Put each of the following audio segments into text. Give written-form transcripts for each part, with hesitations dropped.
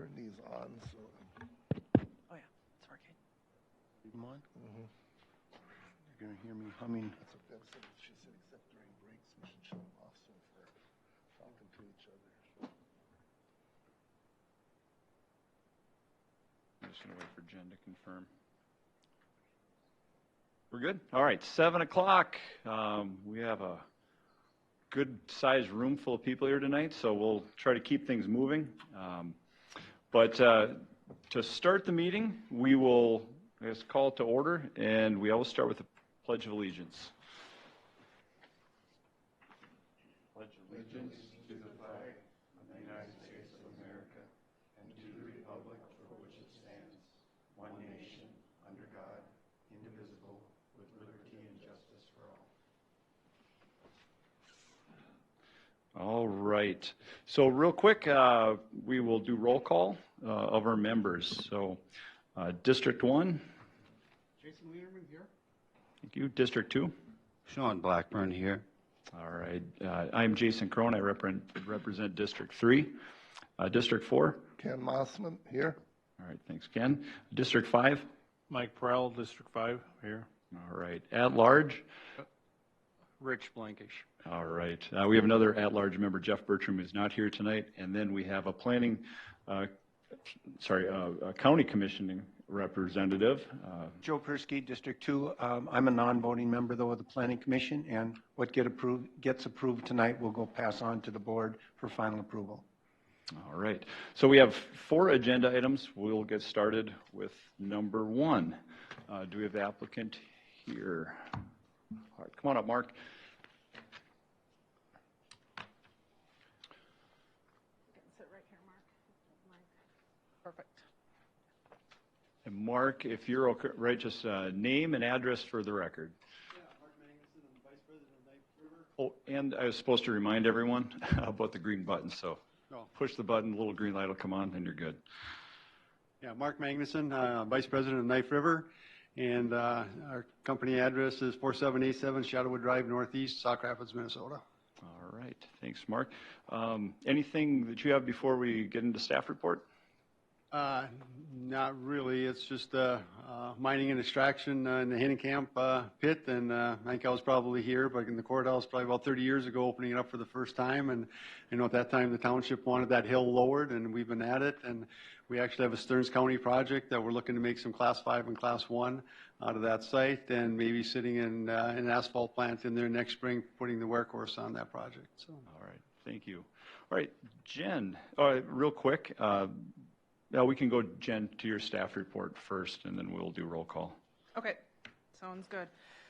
turn these on, so. Oh, yeah, it's working. Leave them on? You're going to hear me humming. That's what Deb said. She said except during breaks, we should shut them off so if we're talking to each other. I'm just going to wait for Jen to confirm. We're good? All right, 7 o'clock. We have a good-sized room full of people here tonight, so we'll try to keep things moving. But to start the meeting, we will, I guess, call it to order, and we always start with the Pledge of Allegiance. Pledge allegiance to the flag of the United States of America and to the republic for which it stands, one nation, under God, indivisible, with liberty and justice for all. All right. So real quick, we will do roll call of our members. So District 1. Jason Leaderman here. Thank you. District 2. Sean Blackburn here. All right. I'm Jason Crone. I represent District 3. District 4. Ken Mossman here. All right. Thanks, Ken. District 5. Mike Prell, District 5, here. All right. At large. Rich Blankish. All right. We have another at-large member, Jeff Bertram, who's not here tonight. And then we have a county commissioning representative. Joe Persky, District 2. I'm a non-voting member, though, of the Planning Commission, and what gets approved tonight will go pass on to the board for final approval. All right. So we have 4 agenda items. We'll get started with number 1. Do we have the applicant here? All right. Come on up, Mark. Sit right here, Mark. Perfect. And Mark, if you're okay, right, just name and address for the record. Yeah, Mark Magnuson, I'm Vice President of Knife River. Oh, and I was supposed to remind everyone about the green button, so Oh. push the button, the little green light will come on, and you're good. Yeah, Mark Magnuson, Vice President of Knife River, and our company address is 4787 Shadowwood Drive Northeast, Sauk Rapids, Minnesota. All right, thanks, Mark. Anything that you have before we get into staff report? Not really. It's just mining and extraction in the Hinnenkamp pit, and I think I was probably here, but in the courthouse probably about 30 years ago, opening it up for the first time. And you know, at that time, the township wanted that hill lowered, and we've been at it. And we actually have a Stearns County project that we're looking to make some Class 5 and Class 1 out of that site, and maybe sitting in an asphalt plant in there next spring, putting the wear course on that project. So. All right, thank you. All right, Jen, real quick. Now we can go, Jen, to your staff report first, and then we'll do roll call. Okay, sounds good.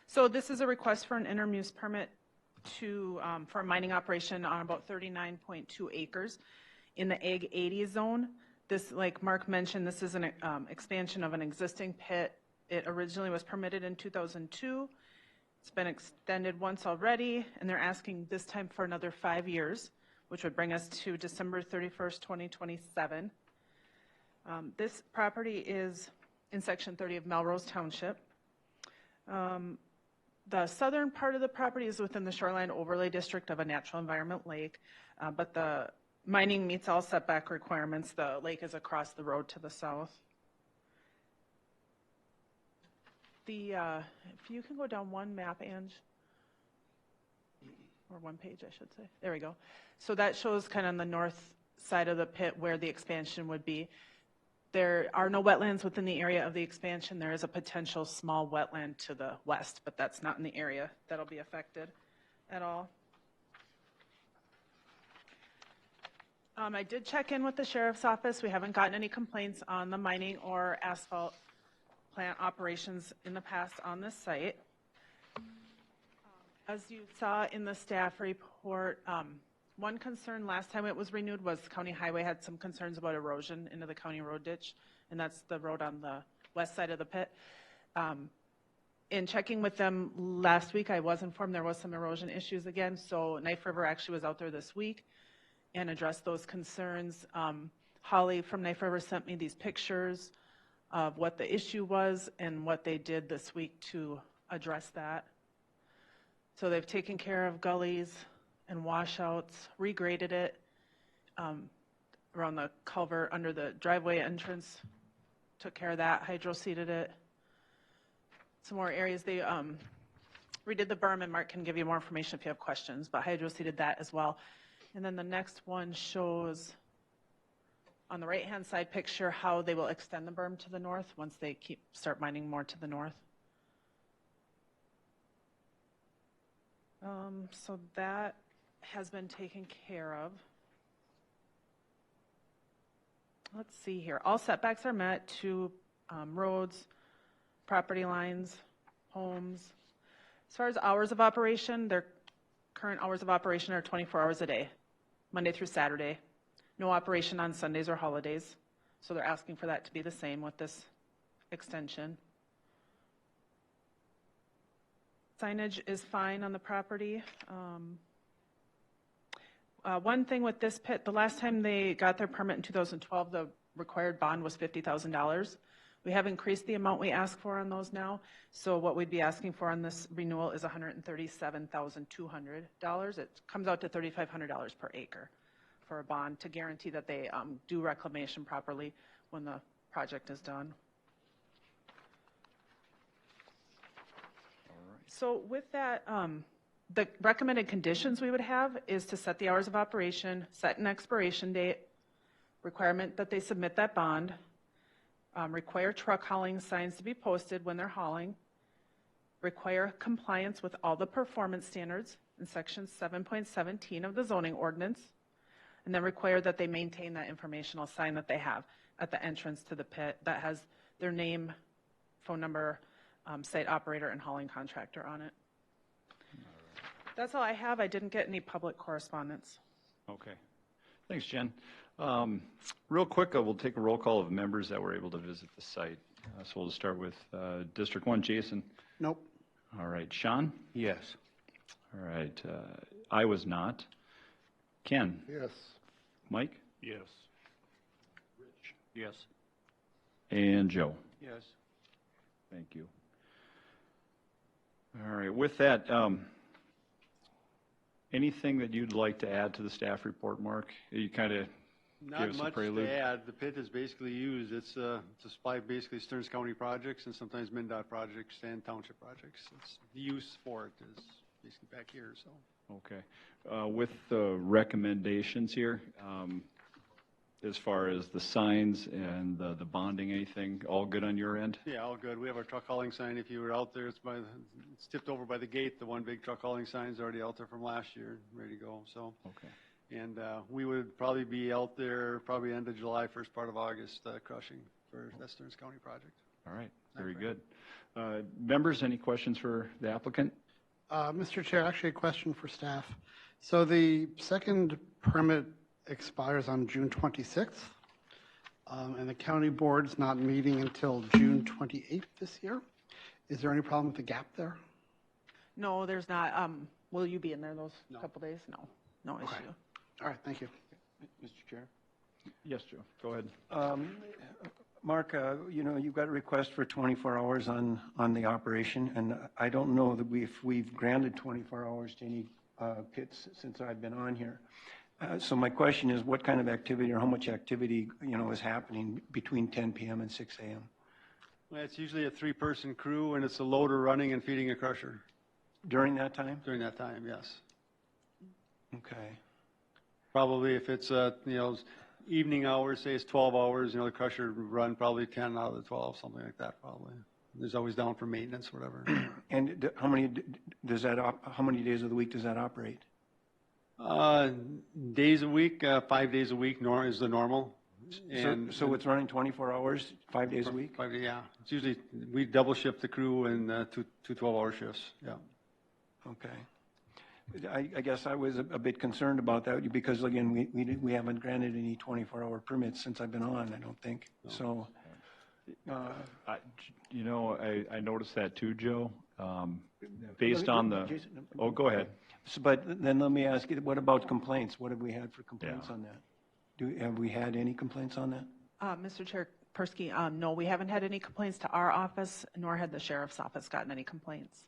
So this is a request for an interim use permit for a mining operation on about 39.2 acres in the Ag 80 zone. This, like Mark mentioned, this is an expansion of an existing pit. It originally was permitted in 2002. It's been extended once already, and they're asking this time for another 5 years, which would bring us to December 31st, 2027. This property is in Section 30 of Melrose Township. The southern part of the property is within the shoreline overlay district of a natural environment lake, but the mining meets all setback requirements. The lake is across the road to the south. If you can go down one map, Ange, or one page, I should say. There we go. So that shows kind of on the north side of the pit where the expansion would be. There are no wetlands within the area of the expansion. There is a potential small wetland to the west, but that's not in the area that'll be affected at all. I did check in with the sheriff's office. We haven't gotten any complaints on the mining or asphalt plant operations in the past on this site. As you saw in the staff report, one concern last time it was renewed was County Highway had some concerns about erosion into the county road ditch, and that's the road on the west side of the pit. In checking with them last week, I was informed there was some erosion issues again, so Knife River actually was out there this week and addressed those concerns. Holly from Knife River sent me these pictures of what the issue was and what they did this week to address that. So they've taken care of gullies and washouts, regraded it. around the culvert under the driveway entrance. Took care of that, hydro-seeded it. Some more areas, they redid the berm, and Mark can give you more information if you have questions, but hydro-seeded that as well. And then the next one shows, on the right-hand side picture, how they will extend the berm to the north once they start mining more to the north. So that has been taken care of. Let's see here. All setbacks are met to roads, property lines, homes. As far as hours of operation, their current hours of operation are 24 hours a day, Monday through Saturday. No operation on Sundays or holidays. So they're asking for that to be the same with this extension. Signage is fine on the property. One thing with this pit, the last time they got their permit in 2012, the required bond was $50,000. We have increased the amount we ask for on those now. So what we'd be asking for on this renewal is $137,200. It comes out to $3,500 per acre for a bond to guarantee that they do reclamation properly when the project is done. So with that, the recommended conditions we would have is to set the hours of operation, set an expiration date, requirement that they submit that bond, require truck hauling signs to be posted when they're hauling, require compliance with all the performance standards in section 7.17 of the zoning ordinance, and then require that they maintain that informational sign that they have at the entrance to the pit that has their name, phone number, site operator, and hauling contractor on it. That's all I have. I didn't get any public correspondence. Okay. Thanks, Jen. Real quick, we'll take a roll call of members that were able to visit the site. So we'll start with District 1, Jason. Nope. All right, Sean? Yes. All right, I was not. Ken? Yes. Mike? Yes. Rich? Yes. And Joe? Yes. Thank you. All right, with that, anything that you'd like to add to the staff report, Mark? You kind of give Not us a much prelude. to add. The pit is basically used. It's to supply basically Stearns County projects and sometimes MnDOT projects and township projects. It's the use for it is basically back here, so. Okay. With the recommendations here, as far as the signs and the bonding, anything, all good on your end? Yeah, all good. We have our truck hauling sign. If you were out there, it's tipped over by the gate. The one big truck hauling sign is already out there from last year, ready to go, so. Okay. And we would probably be out there probably end of July, first part of August, crushing for that Stearns County project. All right, very good. Members, any questions for the applicant? Mr. Chair, actually a question for staff. So the second permit expires on June 26th, and the county board's not meeting until June 28th this year. Is there any problem with the gap there? No, there's not. Will you be in there those couple days? No Okay. issue. All right, thank you. Mr. Chair? Yes, Joe, go ahead. Mark, you've got a request for 24 hours on the operation, and I don't know that we've granted 24 hours to any pits since I've been on here. So my question is, what kind of activity or how much activity, is happening between 10 p.m. and 6 a.m.? Well, it's usually a 3-person crew, and it's a loader running and feeding a crusher During that time? during that time, yes. Okay. Probably if it's, evening hours, say it's 12 hours, the crusher would run probably 10 out of the 12, something like that, probably. There's always down for maintenance, whatever. And how many days of the week does that operate? Days a week, 5 days a week is the normal. So it's running 24 hours, 5 days a week? Yeah. It's usually, we double shift the crew in two 12-hour shifts, yeah. Okay. I guess I was a bit concerned about that because, again, we haven't granted any 24-hour permits since I've been on, I don't think. So, I noticed that too, Joe. Based on the, Jason, go ahead. So, but then let me ask you, what about complaints? What have we had for complaints on that? Have we had any complaints on that? Mr. Chair Persky, no, we haven't had any complaints to our office, nor had the sheriff's office gotten any complaints.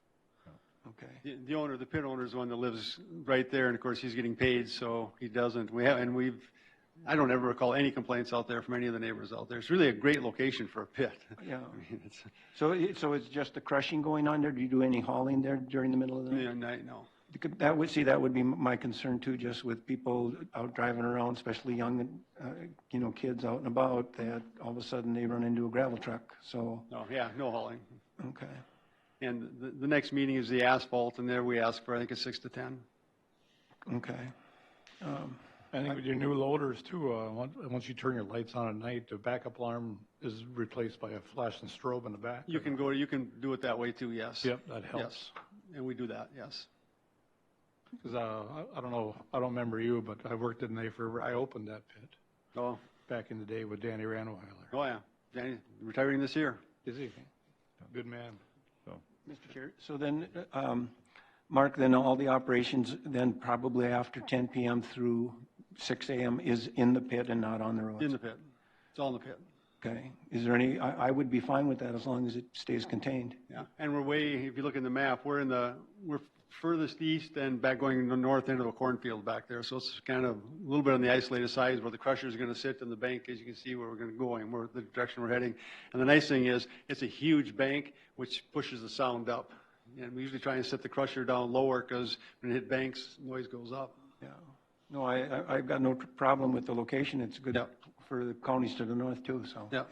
Okay. The pit owner is the one that lives right there, and of course, he's getting paid, so he doesn't. We've I don't ever recall any complaints out there from any of the neighbors out there. It's really a great location for a pit. Yeah. I mean, it's, So it's just the crushing going on there? Do you do any hauling there during the middle of the night? yeah, no. That would be my concern too, just with people out driving around, especially young, kids out and about, that all of a sudden they run into a gravel truck, so, No, yeah, no hauling. okay. And the next meeting is the asphalt, and there we ask for, I think it's 6 to 10. Okay. I think with your new loaders too, once you turn your lights on at night, the backup alarm is replaced by a flashing strobe in the back. You can do it that way too, yes. Yep, that helps. Yes, and we do that, yes. Because I don't know, I don't remember you, but I worked in there I opened that pit Oh, back in the day with Danny Ranweiler. oh yeah, Danny, retiring this year. Is he? Good man. Mr. Chair, so then, Mark, then all the operations then probably after 10 PM through 6 AM is in the pit and not on the roads? In the pit. It's all in the pit. Okay. Is there any, I would be fine with that as long as it stays contained. Yeah, and if you look in the map, we're furthest east and back going to the north end of a cornfield back there. So it's kind of a little bit on the isolated side where the crusher is going to sit and the bank, as you can see, where we're going to go and where the direction we're heading. And the nice thing is it's a huge bank, which pushes the sound up. And we usually try and set the crusher down lower because when it hit banks, noise goes up. Yeah. No, I've got no problem with the location. It's good Yeah. for the counties to the north too, so. Yeah.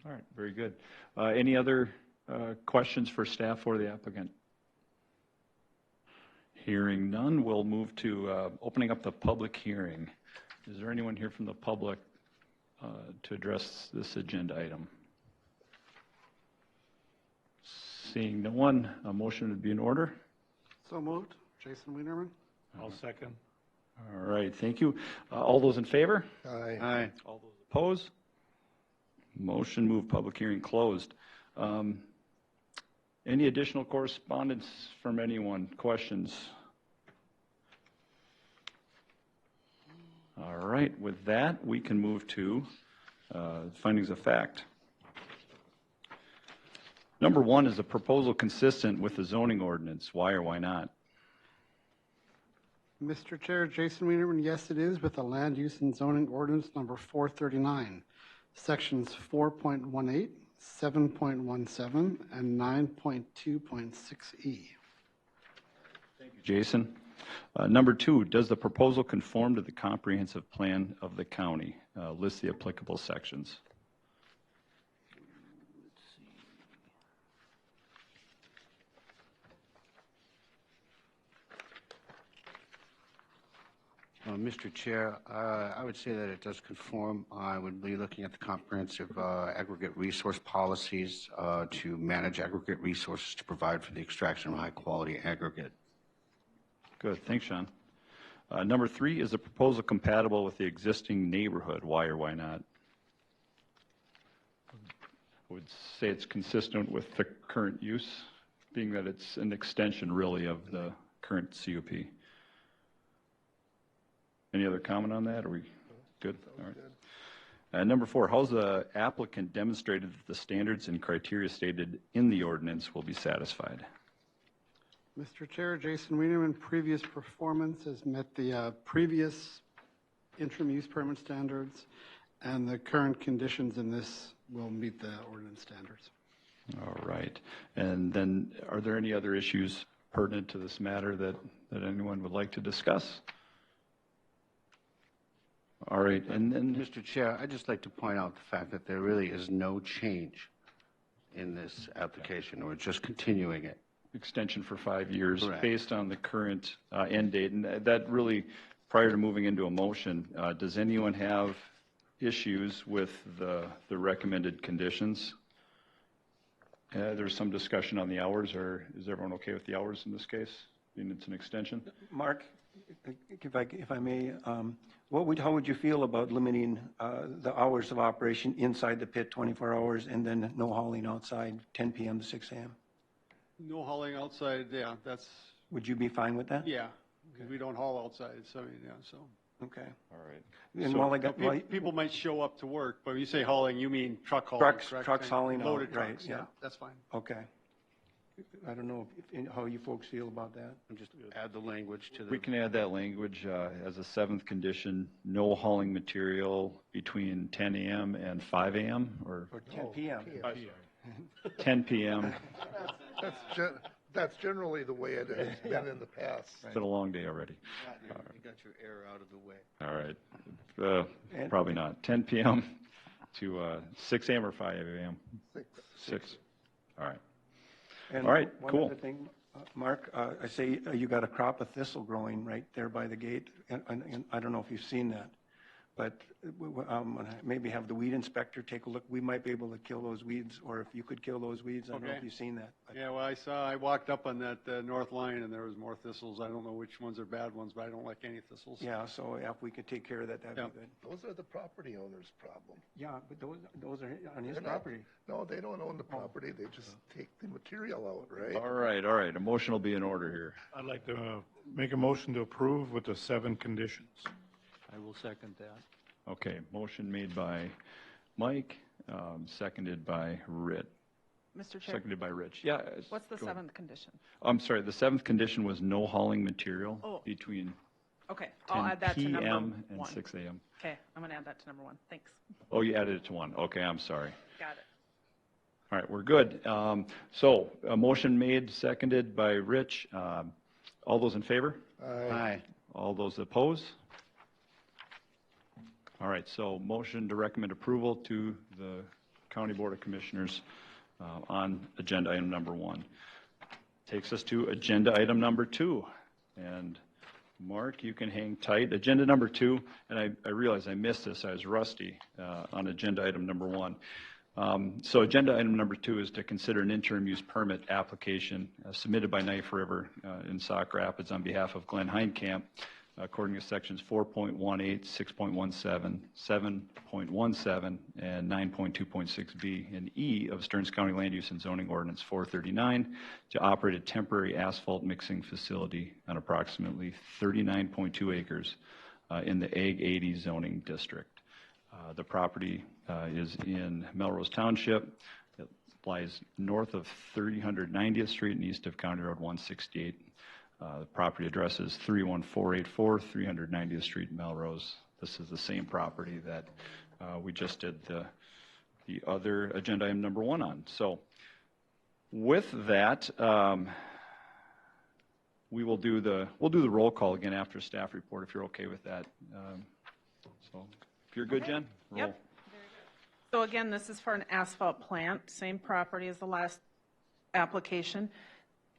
All right, very good. Any other questions for staff or the applicant? Hearing none, we'll move to opening up the public hearing. Is there anyone here from the public to address this agenda item? Seeing no one, a motion would be in order. So moved. Jason Wienerman? I'll second. All right, thank you. All those in favor? Aye. All those opposed? Motion moved, public hearing closed. Any additional correspondence from anyone? Questions? All right, with that, we can move to findings of fact. Number one, is the proposal consistent with the zoning ordinance? Why or why not? Mr. Chair, Jason Wienerman, yes, it is, with the Land Use and Zoning Ordinance number 439, sections 4.18, 7.17, and 9.2.6E. Jason. Number two, does the proposal conform to the comprehensive plan of the county? List the applicable sections. Mr. Chair, I would say that it does conform. I would be looking at the comprehensive aggregate resource policies to manage aggregate resources to provide for the extraction of high-quality aggregate. Good, thanks, Sean. Number three, is the proposal compatible with the existing neighborhood? Why or why not? I would say it's consistent with the current use, being that it's an extension really of the current CUP. Any other comment on that? Are we good? All right. Number four, how's the applicant demonstrated that the standards and criteria stated in the ordinance will be satisfied? Mr. Chair, Jason Wienerman, previous performance has met the previous interim use permit standards, and the current conditions in this will meet the ordinance standards. All right. And then are there any other issues pertinent to this matter that anyone would like to discuss? All right, and then, Mr. Chair, I'd just like to point out the fact that there really is no change in this application. We're just continuing it. extension for 5 years. Correct. Based on the current end date. And that really, prior to moving into a motion, does anyone have issues with the recommended conditions? There's some discussion on the hours, or is everyone okay with the hours in this case? I mean, it's an extension? Mark, if I may, how would you feel about limiting the hours of operation inside the pit 24 hours and then no hauling outside 10 p.m. to 6 a.m.? No hauling outside, yeah, that's, Would you be fine with that? yeah, because we don't haul outside, so, I mean, yeah, so. Okay. All right. And So- while I got, People might show up to work, but when you say hauling, you mean truck hauling, Trucks- correct? trucks hauling out, Loaded right, trucks, yeah. yeah, that's fine. okay. I don't know how you folks feel about that. And just add the language to the. We can add that language as a seventh condition, no hauling material between 10 a.m. and 5 a.m. or Or 10 PM. 10 p.m. That's generally the way it has been in the past. It's been a long day already. You got your error out of the way. All right. Probably not. 10 p.m. to 6 a.m. or 5 a.m.? 6. All right. And All right, one cool. other thing, Mark, I say you got a crop of thistle growing right there by the gate, and I don't know if you've seen that, but maybe have the weed inspector take a look. We might be able to kill those weeds, or if you could kill those weeds, I don't know if Okay. you've seen that. Yeah, well, I walked up on that north line and there was more thistles. I don't know which ones are bad ones, but I don't like any thistles. Yeah, so if we could take care of that, that'd Yeah. be good. Those are the property owner's problem. Yeah, but those are on his They're not- property. No, they don't own the property, they just take the material out, right? All right. A motion will be in order here. I'd like to make a motion to approve with the 7 conditions. I will second that. Okay, motion made by Mike, seconded by Rich. Mr. Chair, Seconded by Rich. Yeah. what's the go ahead. 7th condition? I'm sorry, the 7th condition was no hauling material Oh. between Okay, I'll 10 add that to number p.m. and 1. 6 a.m. Okay, I'm going to add that to number 1. Thanks. Oh, you added it to 1. Okay, I'm sorry. Got it. All right, we're good. So a motion made, seconded by Rich. All those in favor? Aye. All those opposed? All right, so motion to recommend approval to the County Board of Commissioners on agenda item number 1. Takes us to agenda item number 2. And Mark, you can hang tight. Agenda number 2, and I realize I missed this, I was rusty on agenda item number 1. So agenda item number 2 is to consider an interim use permit application submitted by Knife River in Sauk Rapids on behalf of Glenn Heinkamp, according to sections 4.18, 6.17, 7.17, and 9.2.6b and E of Stearns County Land Use and Zoning Ordinance 439 to operate a temporary asphalt mixing facility on approximately 39.2 acres in the Ag 80 zoning district. The property is in Melrose Township. It lies north of 390th Street and east of County Road 168. The property address is 31484 390th Street, Melrose. This is the same property that we just did the other agenda item number 1 on. So with that, we'll do the roll call again after staff report if you're okay with that. So if you're good, Okay. Jen? Roll. Yep. So again, this is for an asphalt plant, same property as the last application.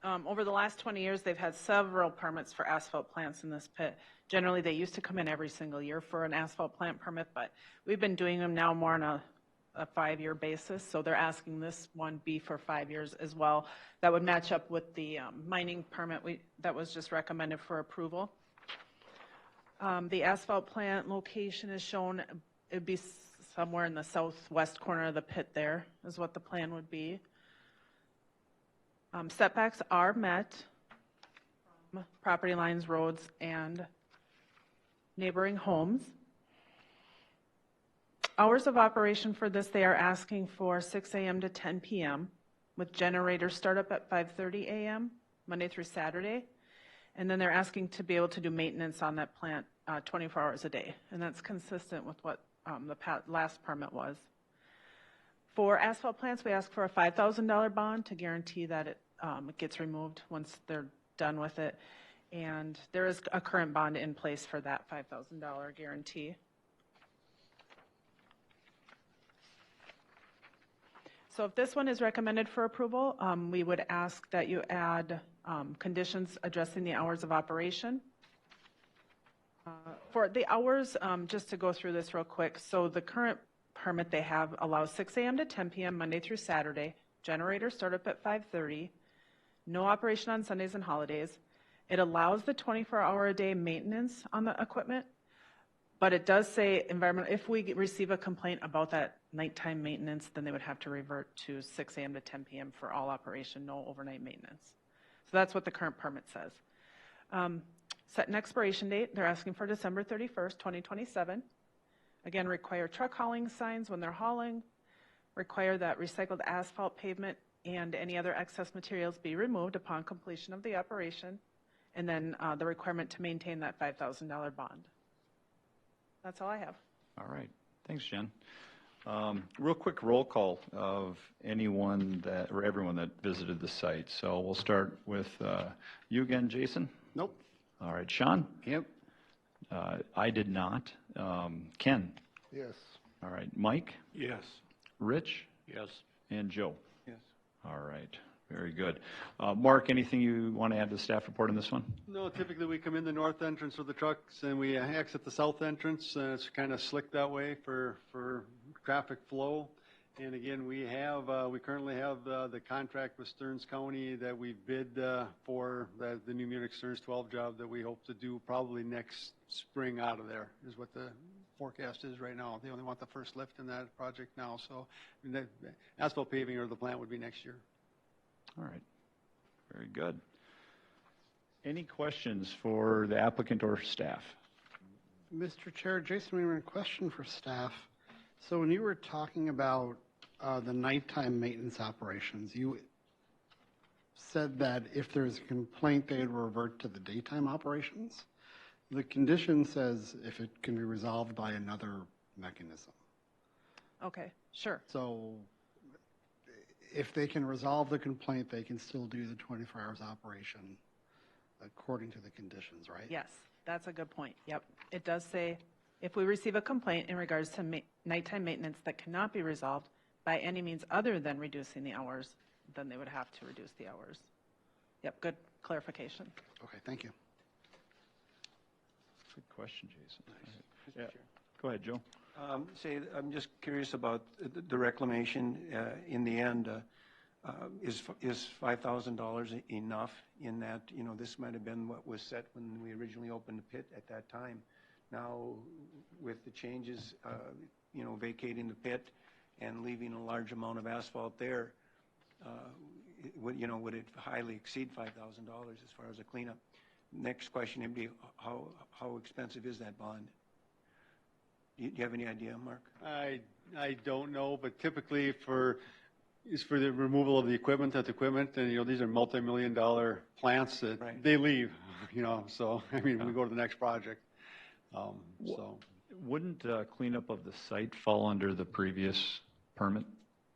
Over the last 20 years, they've had several permits for asphalt plants in this pit. Generally, they used to come in every single year for an asphalt plant permit, but we've been doing them now more on a 5-year basis, so they're asking this one be for 5 years as well. That would match up with the mining permit that was just recommended for approval. The asphalt plant location is shown, it'd be somewhere in the southwest corner of the pit there, is what the plan would be. Setbacks are met from property lines, roads, and neighboring homes. Hours of operation for this, they are asking for 6 a.m. to 10 p.m. with generator startup at 5:30 a.m. Monday through Saturday. And then they're asking to be able to do maintenance on that plant 24 hours a day. And that's consistent with what the last permit was. For asphalt plants, we ask for a $5,000 bond to guarantee that it gets removed once they're done with it. And there is a current bond in place for that $5,000 guarantee. So if this one is recommended for approval, we would ask that you add conditions addressing the hours of operation. For the hours, just to go through this real quick, so the current permit they have allows 6 a.m. to 10 p.m. Monday through Saturday, generator startup at 5:30, no operation on Sundays and holidays. It allows the 24-hour-a-day maintenance on the equipment, but it does say environmental. If we receive a complaint about that nighttime maintenance, then they would have to revert to 6 a.m. to 10 p.m. for all operation, no overnight maintenance. So that's what the current permit says. Set an expiration date. They're asking for December 31st, 2027. Again, require truck hauling signs when they're hauling. require that recycled asphalt pavement and any other excess materials be removed upon completion of the operation, and then the requirement to maintain that $5,000 bond. That's all I have. All right, thanks, Jen. Real quick roll call of anyone that, or everyone that visited the site. So we'll start with you again, Jason. Nope. All right, Sean? Yep. I did not. Ken? Yes. All right, Mike? Yes. Rich? Yes. And Joe? Yes. All right, very good. Mark, anything you want to add to the staff report on this one? No, typically we come in the north entrance with the trucks and we exit the south entrance, and it's kind of slick that way for traffic flow. And again, we currently have the contract with Stearns County that we bid for the new Munich Stearns 12 job that we hope to do probably next spring out of there, is what the forecast is right now. They only want the first lift in that project now, so I mean, the asphalt paving or the plant would be next year. All right, very good. Any questions for the applicant or staff? Mr. Chair, Jason, we have a question for staff. So when you were talking about the nighttime maintenance operations, you said that if there's a complaint, they'd revert to the daytime operations. The condition says if it can be resolved by another mechanism. Okay, sure. So if they can resolve the complaint, they can still do the 24 hours operation according to the conditions, right? Yes, that's a good point. Yep. It does say if we receive a complaint in regards to nighttime maintenance that cannot be resolved by any means other than reducing the hours, then they would have to reduce the hours. Yep, good clarification. Okay, thank you. Good question, Jason. All right. Yeah. Go ahead, Joe. I'm just curious about the reclamation. In the end, is $5,000 enough in that, you know, this might have been what was set when we originally opened the pit at that time. Now, with the changes, you know, vacating the pit and leaving a large amount of asphalt there, would it highly exceed $5,000 as far as a cleanup? Next question would be, how expensive is that bond? Do you have any idea, Mark? I don't know, but typically for the removal of the equipment, and, you know, these are multi-million-dollar plants that Right. they leave, you know, so, I mean, we go to the next project. So, Wouldn't cleanup of the site fall under the previous permit?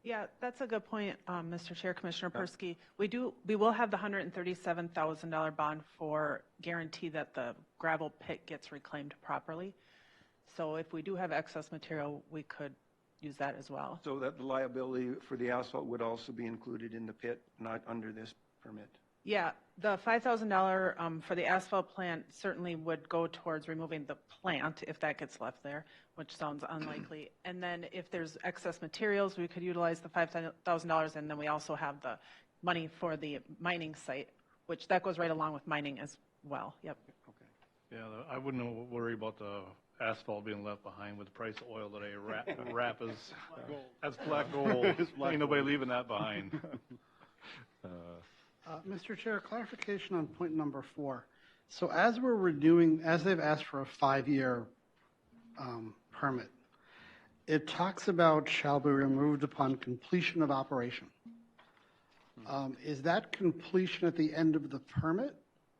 Yeah, that's a good point, Mr. Chair, Commissioner Persky. We will have the $137,000 bond for guarantee that the gravel pit gets reclaimed properly. So if we do have excess material, we could use that as well. So that the liability for the asphalt would also be included in the pit, not under this permit? Yeah, the $5,000 for the asphalt plant certainly would go towards removing the plant if that gets left there, which sounds unlikely. And then if there's excess materials, we could utilize the $5,000, and then we also have the money for the mining site, which that goes right along with mining as well. Yep. Okay. Yeah, I wouldn't worry about the asphalt being left behind with the price of oil today. Wrap is, that's black gold. Ain't nobody leaving that behind. Mr. Chair, clarification on point number 4. So as they've asked for a 5-year permit, it talks about shall be removed upon completion of operation. Is that completion at the end of the permit?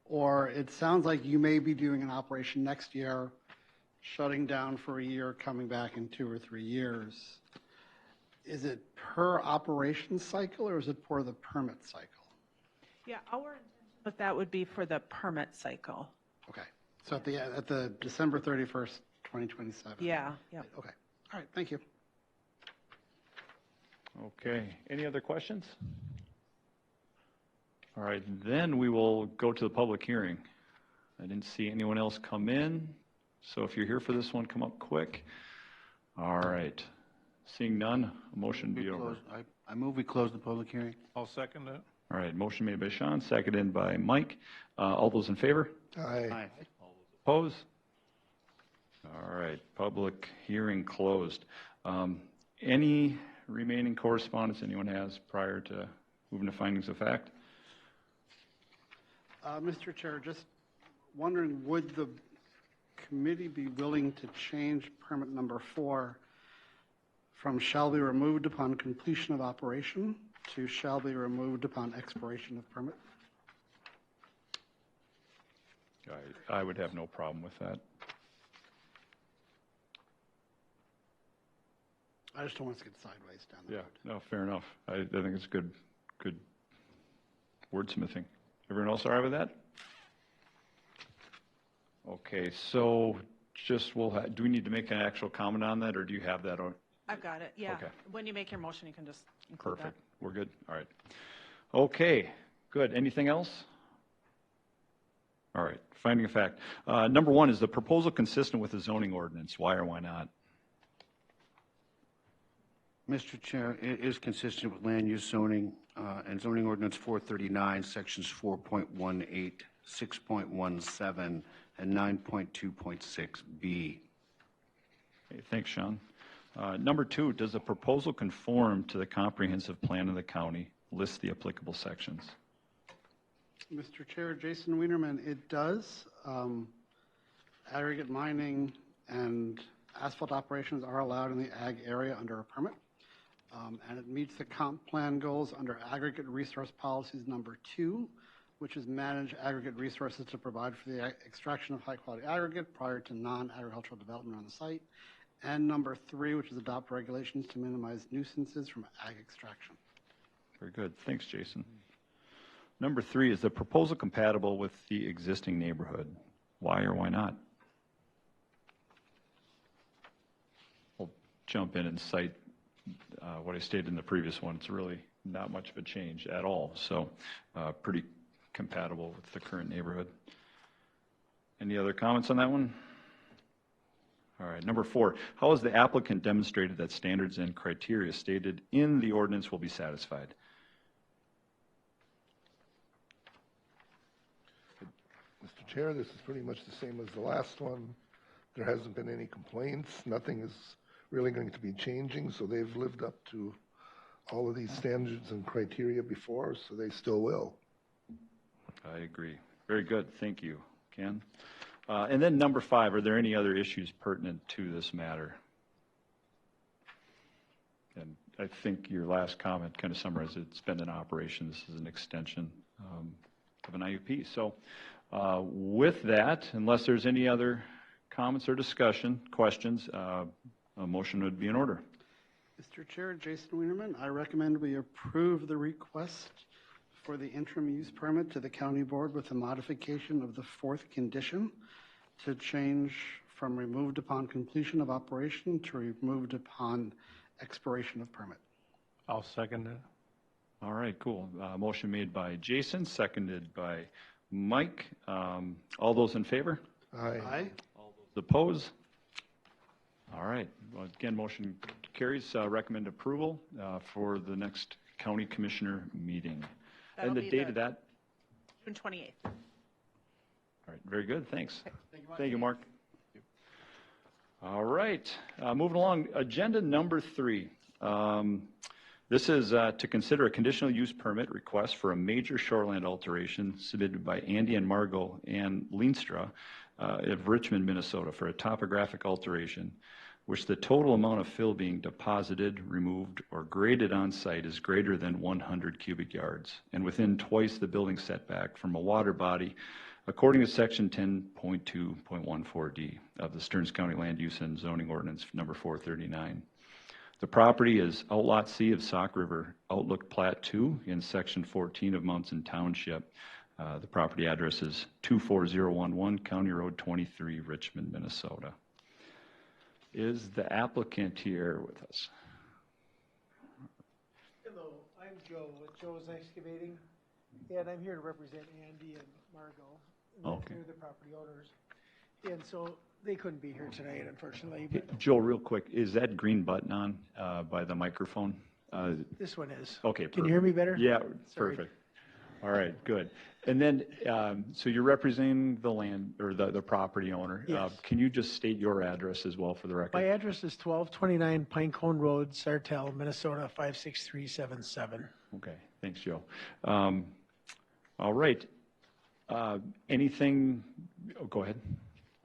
Or it sounds like you may be doing an operation next year, shutting down for a year, coming back in 2 or 3 years. Is it per operation cycle or is it per the permit cycle? Yeah, our intention with that would be for the permit cycle. Okay, so at the December 31st, 2027? Yeah, yeah. Okay, all right, thank you. Okay, any other questions? All right, then we will go to the public hearing. I didn't see anyone else come in, so if you're here for this one, come up quick. All right, seeing none, a motion be over. I move we close the public hearing. I'll second that. All right, motion made by Sean, seconded by Mike. All those in favor? Aye. Oppose? All right, public hearing closed. Any remaining correspondence anyone has prior to moving to findings of fact? Mr. Chair, just wondering, would the committee be willing to change permit number 4 from shall be removed upon completion of operation to shall be removed upon expiration of permit. I would have no problem with that. I just don't want us to get sideways down the Yeah, road. no, fair enough. I think it's good wordsmithing. Everyone else all right with that? Okay, so just do we need to make an actual comment on that, or do you have that on? I've got it, yeah. Okay. When you make your motion, you can just include that. Perfect. We're good. All right. Okay, good. Anything else? All right, finding of fact. Number one, is the proposal consistent with the zoning ordinance? Why or why not? Mr. Chair, it is consistent with land use zoning and zoning ordinance 439, sections 4.18, 6.17, and 9.2.6B. Okay, thanks, Sean. Number two, does the proposal conform to the comprehensive plan of the county? List the applicable sections. Mr. Chair, Jason Wienerman, it does. Aggregate mining and asphalt operations are allowed in the ag area under a permit. And it meets the comp plan goals under aggregate resource policies number 2, which is manage aggregate resources to provide for the extraction of high quality aggregate prior to non-agricultural development on the site. And number 3, which is adopt regulations to minimize nuisances from ag extraction. Very good. Thanks, Jason. Number 3, is the proposal compatible with the existing neighborhood? Why or why not? I'll jump in and cite what I stated in the previous one. It's really not much of a change at all. So pretty compatible with the current neighborhood. Any other comments on that one? All right, number 4, how has the applicant demonstrated that standards and criteria stated in the ordinance will be satisfied? Mr. Chair, this is pretty much the same as the last one. There hasn't been any complaints. Nothing is really going to be changing, so they've lived up to all of these standards and criteria before, so they still will. I agree. Very good. Thank you, Ken. And then number 5, are there any other issues pertinent to this matter? And I think your last comment kind of summarized it. It's been in operation. This is an extension of an IUP. So with that, unless there's any other comments or questions, a motion would be in order. Mr. Chair, Jason Wienerman, I recommend we approve the request for the interim use permit to the county board with a modification of the 4th condition to change from removed upon completion of operation to removed upon expiration of permit. I'll second it. All right, cool. Motion made by Jason, seconded by Mike. All those in favor? Aye. All those opposed? All right. Well, again, motion carries. Recommend approval for the next county commissioner meeting. That'll And the be date of that? June 28th. All right, very good, thanks. Thank you, Mark. All right, moving along, agenda number 3. This is to consider a conditional use permit request for a major shoreland alteration submitted by Andy and Margot Ann Leenstra of Richmond, Minnesota, for a topographic alteration, which the total amount of fill being deposited, removed, or graded on site is greater than 100 cubic yards, and within twice the building setback from a water body, according to section 10.2.14D of the Stearns County Land Use and Zoning Ordinance number 439. The property is Outlot C of Sauk River Outlook Plat 2 in section 14 of Munson Township. The property address is 24011 County Road 23, Richmond, Minnesota. Is the applicant here with us? Hello, I'm Joe with Joe's Excavating, and I'm here to represent Andy and Margot. Okay. They're the property owners, and so they couldn't be here tonight, unfortunately, but Joe, real quick, is that green button on by the microphone? this one is. Okay. Can you hear me better? Yeah, Sorry. perfect. All right, good. And then, so you're representing the land, or the property owner. Yes. Can you just state your address as well for the record? My address is 1229 Pinecone Road, Sartell, Minnesota, 56377. Okay, thanks, Joe. All right. Anything, go ahead.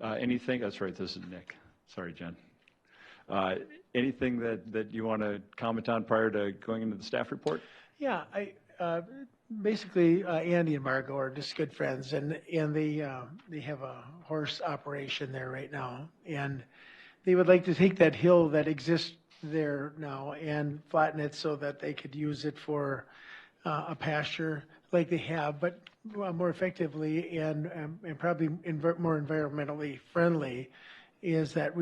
Anything, that's right, this is Nick. Sorry, Jen. Anything that you want to comment on prior to going into the staff report? Yeah, basically, Andy and Margot are just good friends, and they have a horse operation there right now, and they would like to take that hill that exists there now and flatten it so that they could use it for a pasture like they have, but more effectively and probably more environmentally friendly, is that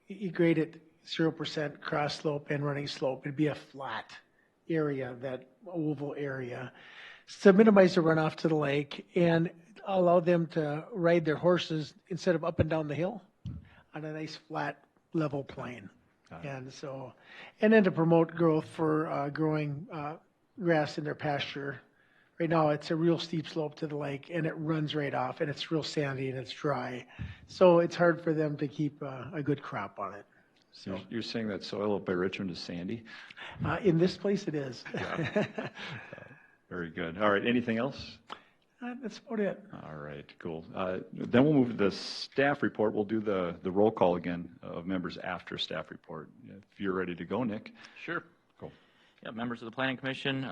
you grade it 0% cross slope and running slope. It'd be a flat area, that oval area, to minimize the runoff to the lake and allow them to ride their horses instead of up and down the hill on a nice flat level plain. And so, and then to promote growth for growing grass in their pasture. Right now, it's a real steep slope to the lake, and it runs right off, and it's real sandy and it's dry. So it's hard for them to keep a good crop on it. So You're saying that soil up by Richmond is sandy? in this place, it is. Very good. All right, anything else? That's about it. All right, cool. Then we'll move to the staff report. We'll do the roll call again of members after staff report. If you're ready to go, Nick. Sure. Cool. Yeah, members of the Planning Commission.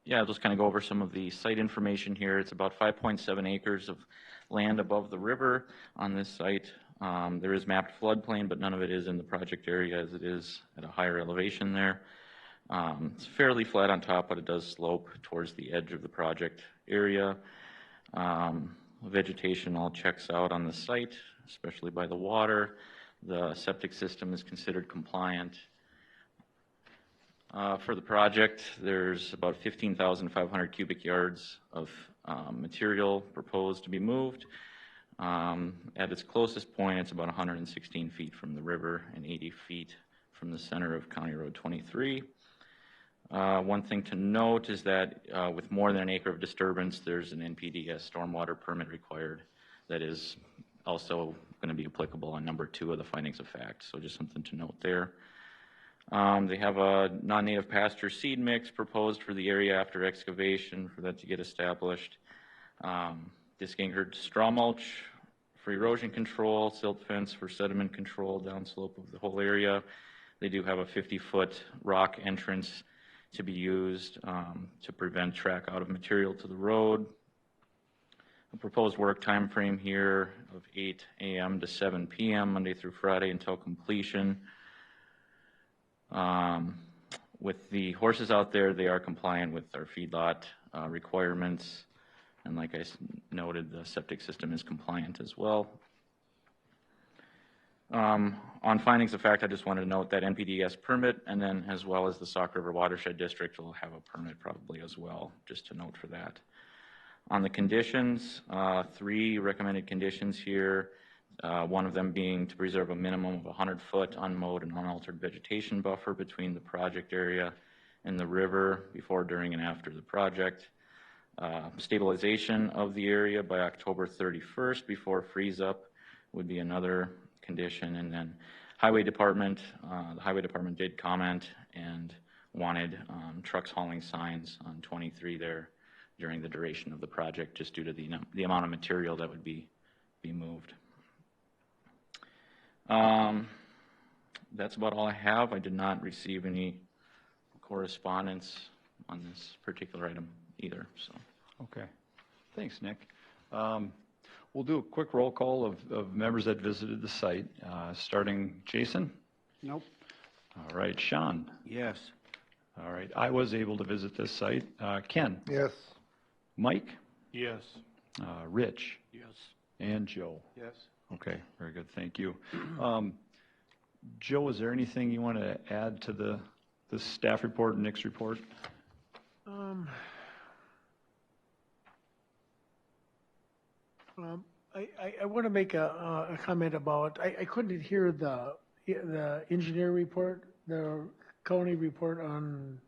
Yeah, I'll just kind of go over some of the site information here. It's about 5.7 acres of land above the river on this site. There is mapped floodplain, but none of it is in the project area as it is at a higher elevation there. It's fairly flat on top, but it does slope towards the edge of the project area. Vegetation all checks out on the site, especially by the water. The septic system is considered compliant. For the project, there's about 15,500 cubic yards of material proposed to be moved. At its closest point, it's about 116 feet from the river and 80 feet from the center of County Road 23. One thing to note is that with more than an acre of disturbance, there's an NPDES stormwater permit required that is also going to be applicable on number 2 of the findings of fact. So just something to note there. They have a non-native pasture seed mix proposed for the area after excavation for that to get established. Disc anchored straw mulch for erosion control, silt fence for sediment control downslope of the whole area. They do have a 50-foot rock entrance to be used to prevent track out of material to the road. A proposed work time frame here of 8 a.m. to 7 p.m. Monday through Friday until completion. With the horses out there, they are compliant with our feedlot requirements. And like I noted, the septic system is compliant as well. On findings of fact, I just wanted to note that NPDES permit, and then as well as the Sauk River Watershed District will have a permit probably as well, just to note for that. On the conditions, 3 recommended conditions here, one of them being to preserve a minimum of 100-foot unmowed and unaltered vegetation buffer between the project area and the river before, during, and after the project. Stabilization of the area by October 31st before freeze up would be another condition. And then Highway Department, the Highway Department did comment and wanted trucks hauling signs on 23 there during the duration of the project, just due to the amount of material that would be moved. That's about all I have. I did not receive any correspondence on this particular item either. So. Okay. Thanks, Nick. We'll do a quick roll call of members that visited the site, starting Jason. Nope. All right, Sean. Yes. All right, I was able to visit this site. Ken. Yes. Mike. Yes. Rich. Yes. And Joe. Yes. Okay, very good, thank you. Joe, is there anything you want to add to the staff report and Nick's report? I want to make a comment about, I couldn't hear the engineer report, the county report on,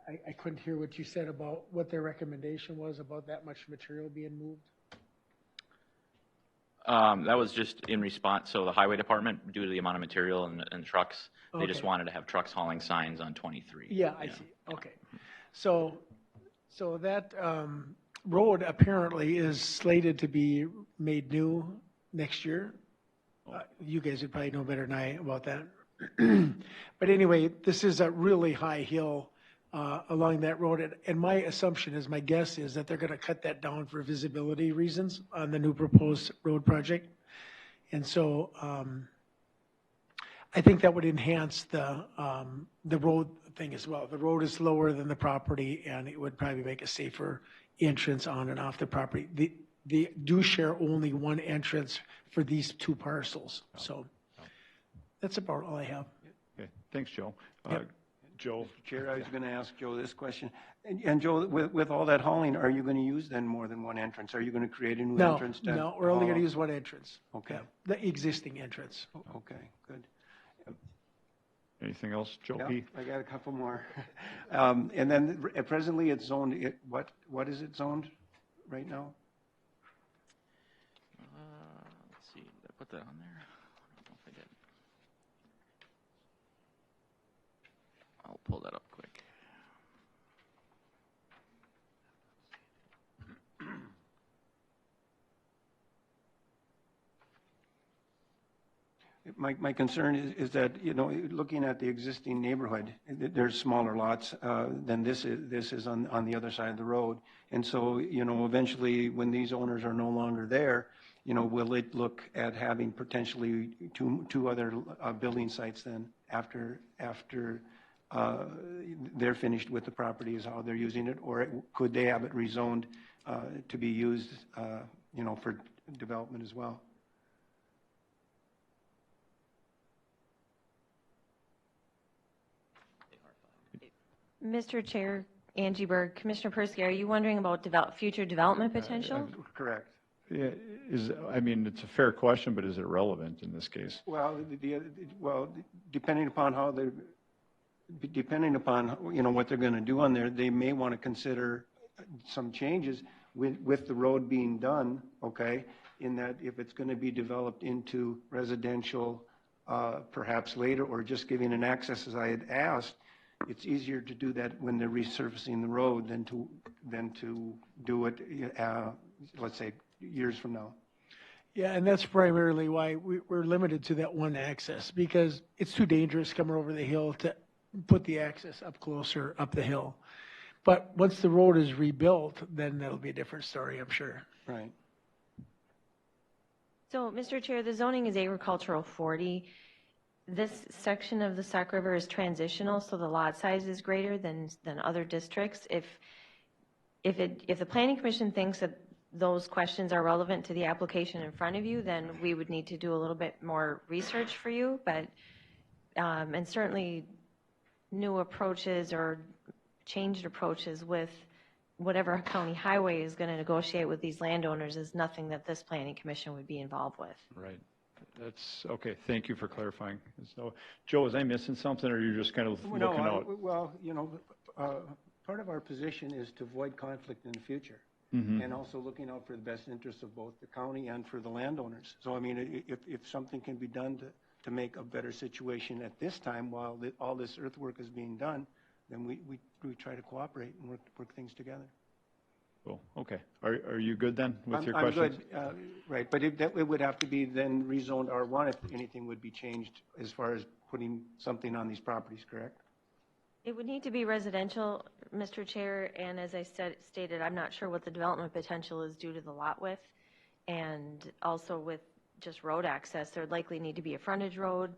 I couldn't hear what you said about what their recommendation was about that much material being moved. That was just in response, so the Highway Department, due to the amount of material and trucks, they just Okay. wanted to have trucks hauling signs on 23. Yeah, I see, okay. So that road apparently is slated to be made new next year. You guys would probably know better than I about that. But anyway, this is a really high hill along that road. And my assumption is, my guess is that they're going to cut that down for visibility reasons on the new proposed road project. And so I think that would enhance the road thing as well. The road is lower than the property, and it would probably make a safer entrance on and off the property. They do share only one entrance for these two parcels. So that's about all I have. Okay, thanks, Joe. Yep. Joe? Chair, I was going to ask Joe this question. And Joe, with all that hauling, are you going to use then more than one entrance? Are you going to create a new No, entrance? no, we're only going to use one entrance. Okay. Yeah, the existing entrance. Okay, good. Anything else, Joe Yeah, P? I got a couple more. And then presently it's zoned, what is it zoned right now? Let's see, did I put that on there? I don't know if I did. I'll pull that up quick. My concern is that, you know, looking at the existing neighborhood, there's smaller lots than this is on the other side of the road. And so, you know, eventually when these owners are no longer there, you know, will it look at having potentially two other building sites then after they're finished with the property is how they're using it? Or could they have it rezoned to be used, you know, for development as well? Mr. Chair, Angie Berg, Commissioner Persky, are you wondering about future development potential? Correct. Yeah, I mean, it's a fair question, but is it relevant in this case? Well, depending upon you know what they're going to do on there, they may want to consider some changes with the road being done. Okay, in that if it's going to be developed into residential, perhaps later, or just giving an access as I had asked. It's easier to do that when they're resurfacing the road than to do it, let's say, years from now. Yeah, and that's primarily why we're limited to that one access, because it's too dangerous coming over the hill to put the access up closer up the hill. But once the road is rebuilt, then that'll be a different story, I'm sure. Right. So, Mr. Chair, the zoning is agricultural 40. This section of the Sauk River is transitional, so the lot size is greater than other districts. If the Planning Commission thinks that those questions are relevant to the application in front of you, then we would need to do a little bit more research for you. But and certainly new approaches or changed approaches with whatever county highway is going to negotiate with these landowners is nothing that this Planning Commission would be involved with. Right. That's, okay, thank you for clarifying. So, Joe, was I missing something, or you're just kind of looking out? Well, you know, part of our position is to avoid conflict in the future. Mm-hmm. And also looking out for the best interests of both the county and for the landowners. So, I mean, if something can be done to make a better situation at this time while all this earthwork is being done, then we try to cooperate and work things together. Cool, okay. Are you good then with your I'm questions? good, right. But it would have to be then rezoned R1 if anything would be changed as far as putting something on these properties, correct? It would need to be residential, Mr. Chair, and as I stated, I'm not sure what the development potential is due to the lot width, and also with just road access, there'd likely need to be a frontage road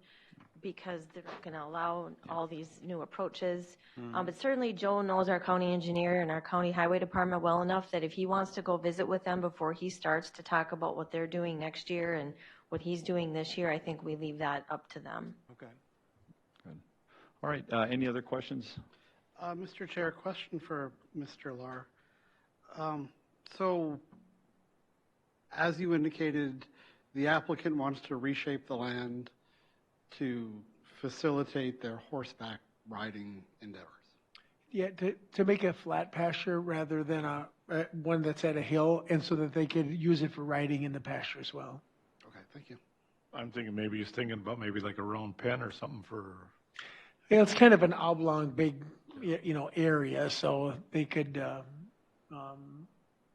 because they're going to allow all these new approaches. But certainly Joe knows our county engineer and our county highway department well enough that if he wants to go visit with them before he starts to talk about what they're doing next year and what he's doing this year, I think we leave that up to them. Okay. Good. All right, any other questions? Mr. Chair, question for Mr. Lar. So, as you indicated, the applicant wants to reshape the land to facilitate their horseback riding endeavors. Yeah, to make a flat pasture rather than one that's at a hill, and so that they could use it for riding in the pasture as well. Okay, thank you. I'm thinking maybe he's thinking about maybe like a round pen or something for. Yeah, it's kind of an oblong, big, you know, area, so they could,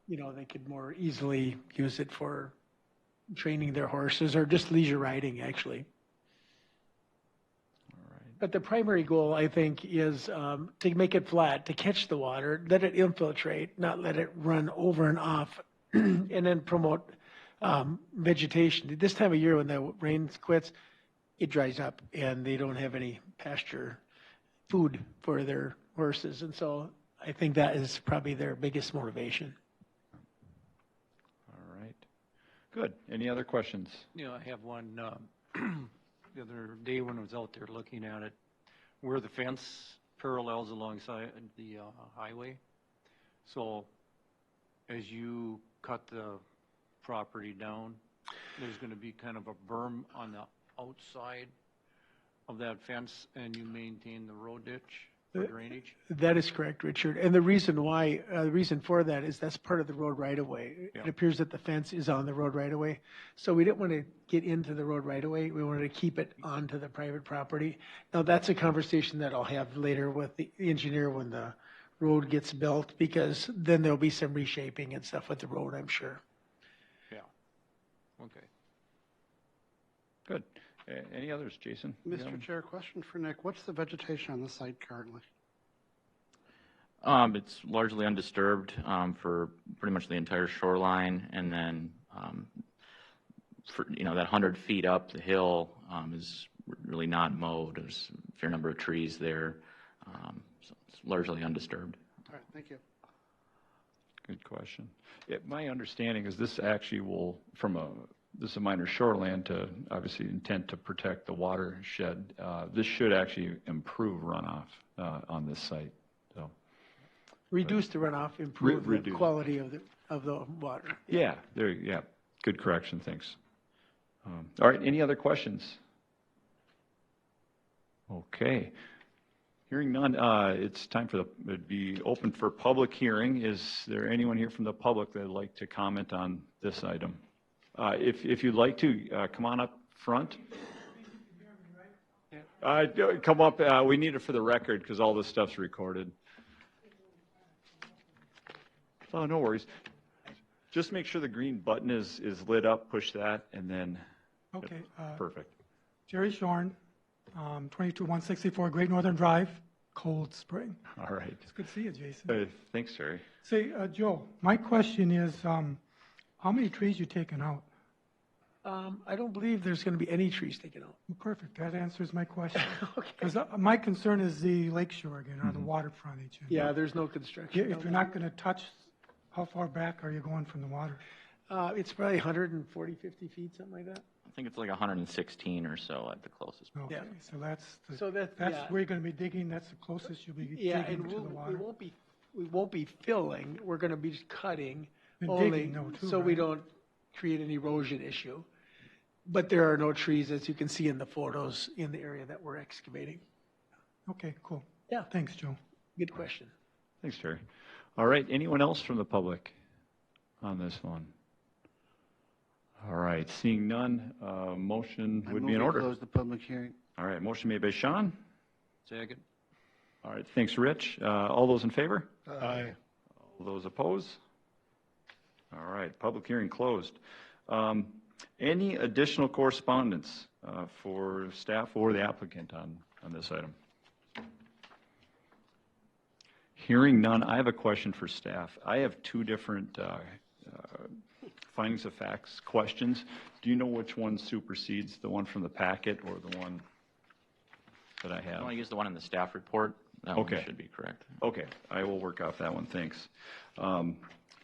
you know, they could more easily use it for training their horses or just leisure riding, actually. But the primary goal, I think, is to make it flat, to catch the water, let it infiltrate, not let it run over and off, and then promote vegetation. This time of year when the rain quits, it dries up and they don't have any pasture food for their horses. And so I think that is probably their biggest motivation. All right. Good. Any other questions? Yeah, I have one. The other day when I was out there looking at it, where the fence parallels alongside the highway. So as you cut the property down, there's going to be kind of a berm on the outside of that fence, and you maintain the road ditch for drainage? That is correct, Richard. And the reason why, the reason for that is that's part of the road right of way. Yeah. It appears that the fence is on the road right of way. So we didn't want to get into the road right of way. We wanted to keep it onto the private property. Now, that's a conversation that I'll have later with the engineer when the road gets built, because then there'll be some reshaping and stuff with the road, I'm sure. Yeah. Okay. Good. Any others, Jason? Mr. Chair, question for Nick. What's the vegetation on the site currently? It's largely undisturbed for pretty much the entire shoreline, and then for, that 100 feet up the hill is really not mowed. There's a fair number of trees there, so it's largely undisturbed. All right, thank you. Good question. My understanding is this actually will, this is a minor shoreland to obviously intent to protect the watershed. This should actually improve runoff on this site. So Reduce the runoff, improve the reduce. quality of the water. yeah, good correction. Thanks. All right. Any other questions? Okay. Hearing none, it's time for it'd be open for public hearing. Is there anyone here from the public that would like to comment on this item? If you'd like to, come on up front. Come up. We need it for the record because all this stuff's recorded. Oh, no worries. Just make sure the green button is lit up. Push that, and then. Okay. Perfect. Jerry Shorn, 22164 Great Northern Drive, Cold Spring. All right. It's good to see you, Jason. Thanks, Jerry. Say, Joe, my question is, how many trees you taking out? I don't believe there's going to be any trees taken out. Perfect. That answers my question. Okay. Because my concern is the lakeshore again, or the water frontage. And Yeah, there's no construction. If you're not going to touch, how far back are you going from the water? It's probably 140, 50 feet, something like that. I think it's like 116 or so at the closest point. Okay, Yeah. so that's So that's where you're going to be digging. That's the closest you'll be Yeah, digging and to the we water. won't be filling. We're going to be just cutting And only, digging, though, too, so we right? don't create an erosion issue. But there are no trees, as you can see in the photos, in the area that we're excavating. Okay, cool. Yeah. Thanks, Joe. Good question. Thanks, Jerry. All right. Anyone else from the public on this one? All right. Seeing none, motion would be in order. Close the public hearing. All right. Motion made by Sean. Second. All right. Thanks, Rich. All those in favor? Aye. All those opposed? All right. Public hearing closed. Any additional correspondence for staff or the applicant on this item? Hearing none, I have a question for staff. I have two different findings of facts questions. Do you know which one supersedes, the one from the packet or the one that I I have? want to use the one in the staff report. That one Okay. should be correct. Okay, I will work off that one, thanks.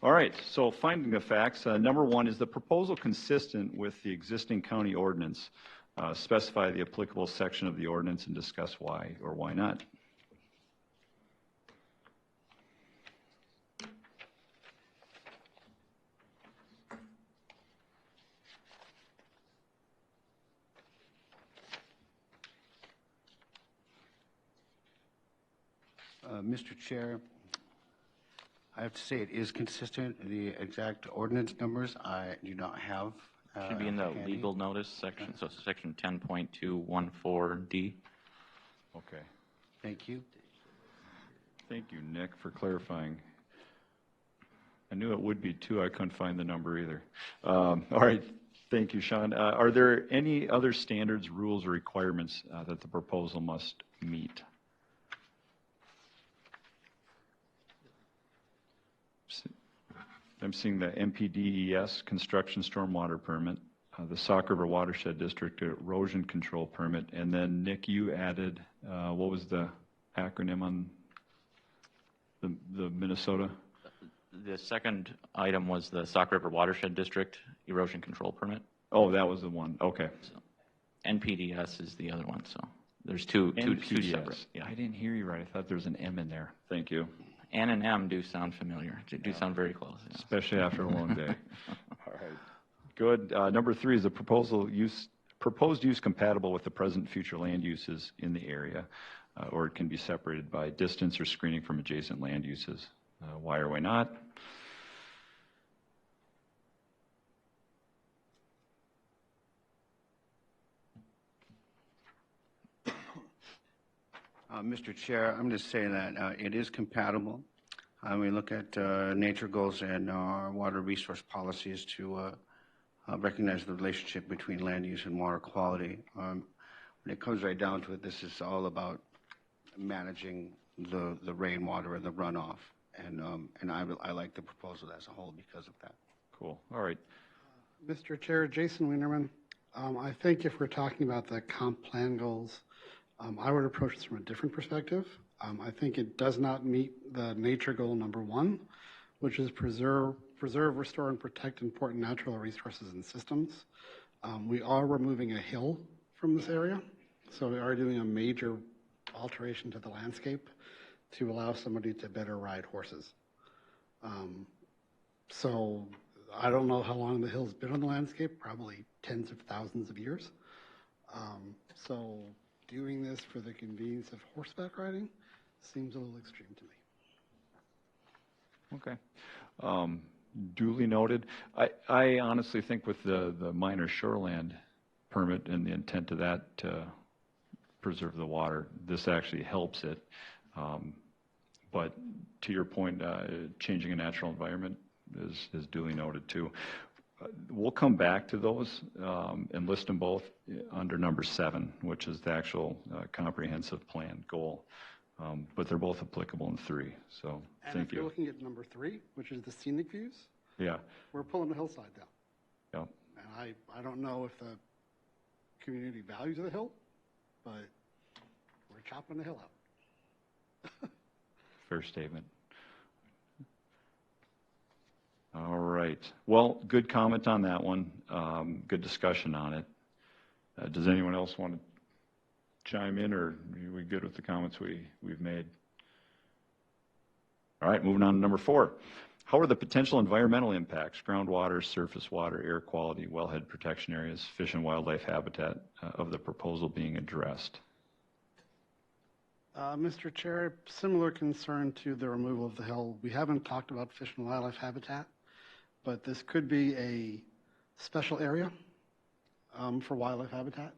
All right, so finding of facts, number one, is the proposal consistent with the existing county ordinance? Specify the applicable section of the ordinance and discuss why or why not. Mr. Chair, I have to say it is consistent. The exact ordinance numbers I do not have. Should be in the handy. legal notice section, so section 10.214D. Okay. Thank you. Thank you, Nick, for clarifying. I knew it would be two. I couldn't find the number either. All right. Thank you, Sean. Are there any other standards, rules, or requirements that the proposal must meet? I'm seeing the MPDES construction stormwater permit, the Sauk River Watershed District erosion control permit, and then Nick, you added, what was the acronym on the Minnesota? The second item was the Sauk River Watershed District erosion control permit. Oh, that was the one. Okay. So NPDS is the other one, so there's two separate. Yeah, I didn't hear you right. I thought there was an M in there. Thank you. N and M do sound familiar, do sound very close. Yes. Especially after a long day. All right. Good. Number 3 is the proposed use compatible with the present and future land uses in the area, or it can be separated by distance or screening from adjacent land uses. Why or why not? Mr. Chair, I'm just saying that it is compatible. We look at nature goals and our water resource policies to recognize the relationship between land use and water quality. When it comes right down to it, this is all about managing the rainwater and the runoff. And I like the proposal as a whole because of that. Cool. All right. Mr. Chair, Jason Wienerman, I think if we're talking about the comp plan goals, I would approach this from a different perspective. I think it does not meet the nature goal number 1, which is preserve, restore, and protect important natural resources and systems. We are removing a hill from this area, so we are doing a major alteration to the landscape to allow somebody to better ride horses. So I don't know how long the hill's been on the landscape, probably tens of thousands of years. So doing this for the convenience of horseback riding seems a little extreme to me. Okay. Duly noted. I honestly think with the minor shoreland permit and the intent of that to preserve the water, this actually helps it. But to your point, changing a natural environment is duly noted too. We'll come back to those and list them both under number 7, which is the actual comprehensive plan goal. But they're both applicable in 3. So and thank if you're you. looking at number 3, which is the scenic views, Yeah. we're pulling the hillside down. Yeah. And I don't know if the community values the hill, but we're chopping the hill out. Fair statement. All right. Well, good comment on that one. Good discussion on it. Does anyone else want to chime in, or are we good with the comments we've made? All right, moving on to number 4. How are the potential environmental impacts, groundwater, surface water, air quality, wellhead protection areas, fish and wildlife habitat of the proposal being addressed? Mr. Chair, similar concern to the removal of the hill. We haven't talked about fish and wildlife habitat, but this could be a special area for wildlife habitat.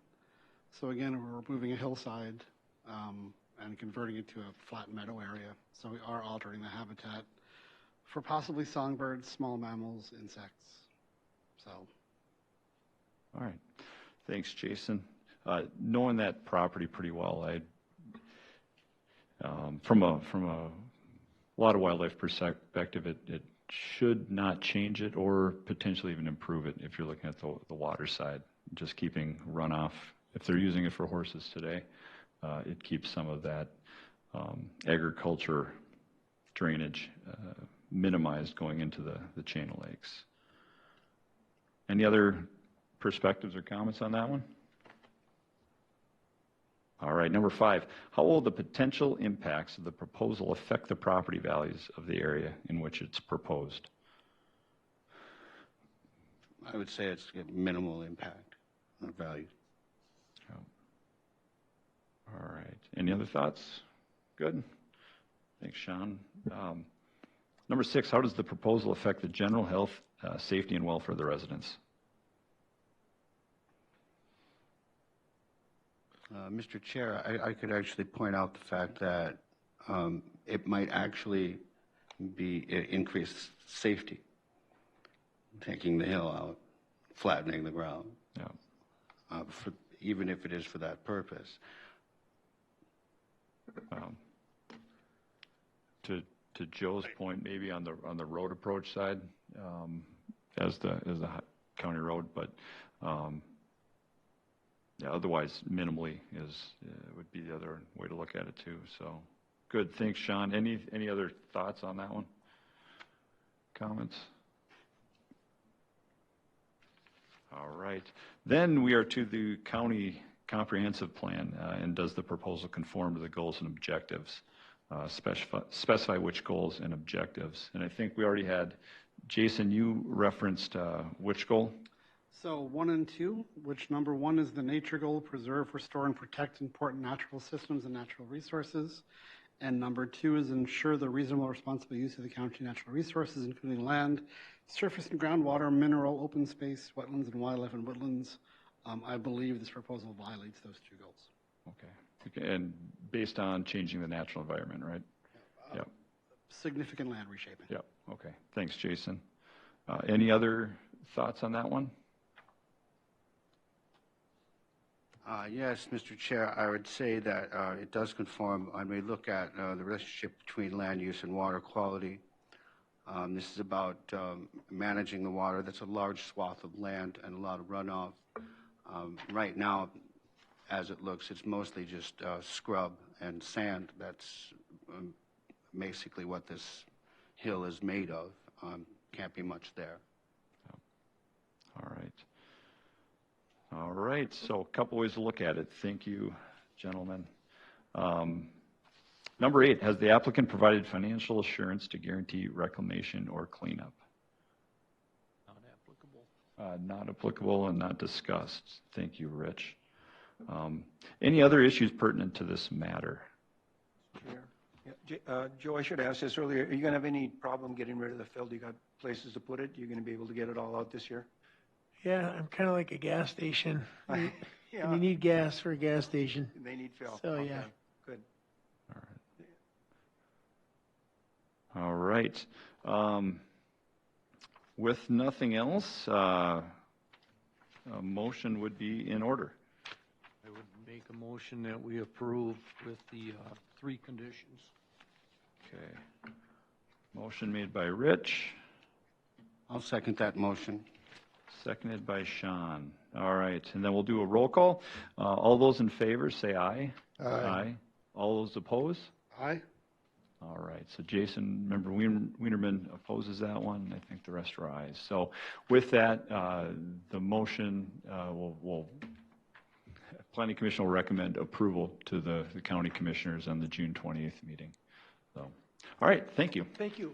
So again, we're removing a hillside and converting it to a flat meadow area. So we are altering the habitat for possibly songbirds, small mammals, insects. So. All right. Thanks, Jason. Knowing that property pretty well, from a lot of wildlife perspective, it should not change it or potentially even improve it if you're looking at the water side. Just keeping runoff, if they're using it for horses today, it keeps some of that agriculture drainage minimized going into the chain of lakes. Any other perspectives or comments on that one? All right, number 5, how will the potential impacts of the proposal affect the property values of the area in which it's proposed? I would say it's minimal impact on value. Oh. All right, any other thoughts? Good. Thanks, Sean. Number 6, how does the proposal affect the general health, safety, and welfare of the residents? Mr. Chair, I could actually point out the fact that it might actually be increased safety, taking the hill out. flattening the ground, Yeah. even if it is for that purpose. To Joe's point, maybe on the road approach side, as the county road, but yeah, otherwise minimally would be the other way to look at it too. So good, thanks, Sean. Any other thoughts on that one? Comments? All right, then we are to the county comprehensive plan, and does the proposal conform to the goals and objectives? Specify which goals and objectives. And I think we already had, Jason, you referenced which goal? So 1 and 2, which number 1 is the nature goal, preserve, restore, and protect important natural systems and natural resources. And number 2 is ensure the reasonable responsible use of the county natural resources, including land, surface and groundwater, mineral, open space, wetlands and wildlife and woodlands. I believe this proposal violates those 2 goals. Okay, and based on changing the natural environment, right? Yep. Significant land reshaping. Yep, okay. Thanks, Jason. Any other thoughts on that one? Yes, Mr. Chair, I would say that it does conform. I may look at the relationship between land use and water quality. This is about managing the water. That's a large swath of land and a lot of runoff. Right now, as it looks, it's mostly just scrub and sand. That's basically what this hill is made of. Can't be much there. All right. All right, so a couple ways to look at it. Thank you, gentlemen. Number 8, has the applicant provided financial assurance to guarantee reclamation or cleanup? Not applicable. Not applicable and not discussed. Thank you, Rich. Any other issues pertinent to this matter? Yeah. Joe, I should have asked this earlier. Are you going to have any problem getting rid of the field? You got places to put it? You're going to be able to get it all out this year? Yeah, I'm kind of like a gas station. Yeah. You need gas for a gas station. They need fill. So, Okay, yeah. good. All right. With nothing else, a motion would be in order. I would make a motion that we approve with the 3 conditions. Okay. Motion made by Rich, I'll second that motion. seconded by Sean. All right, and then we'll do a roll call. All those in favor, say aye. Aye. All those opposed? Aye. All right, so Jason, member Wienerman opposes that one. I think the rest are ayes. So with that, the motion Planning Commission will recommend approval to the county commissioners on the June 28th meeting. So, all right, thank you. Thank you.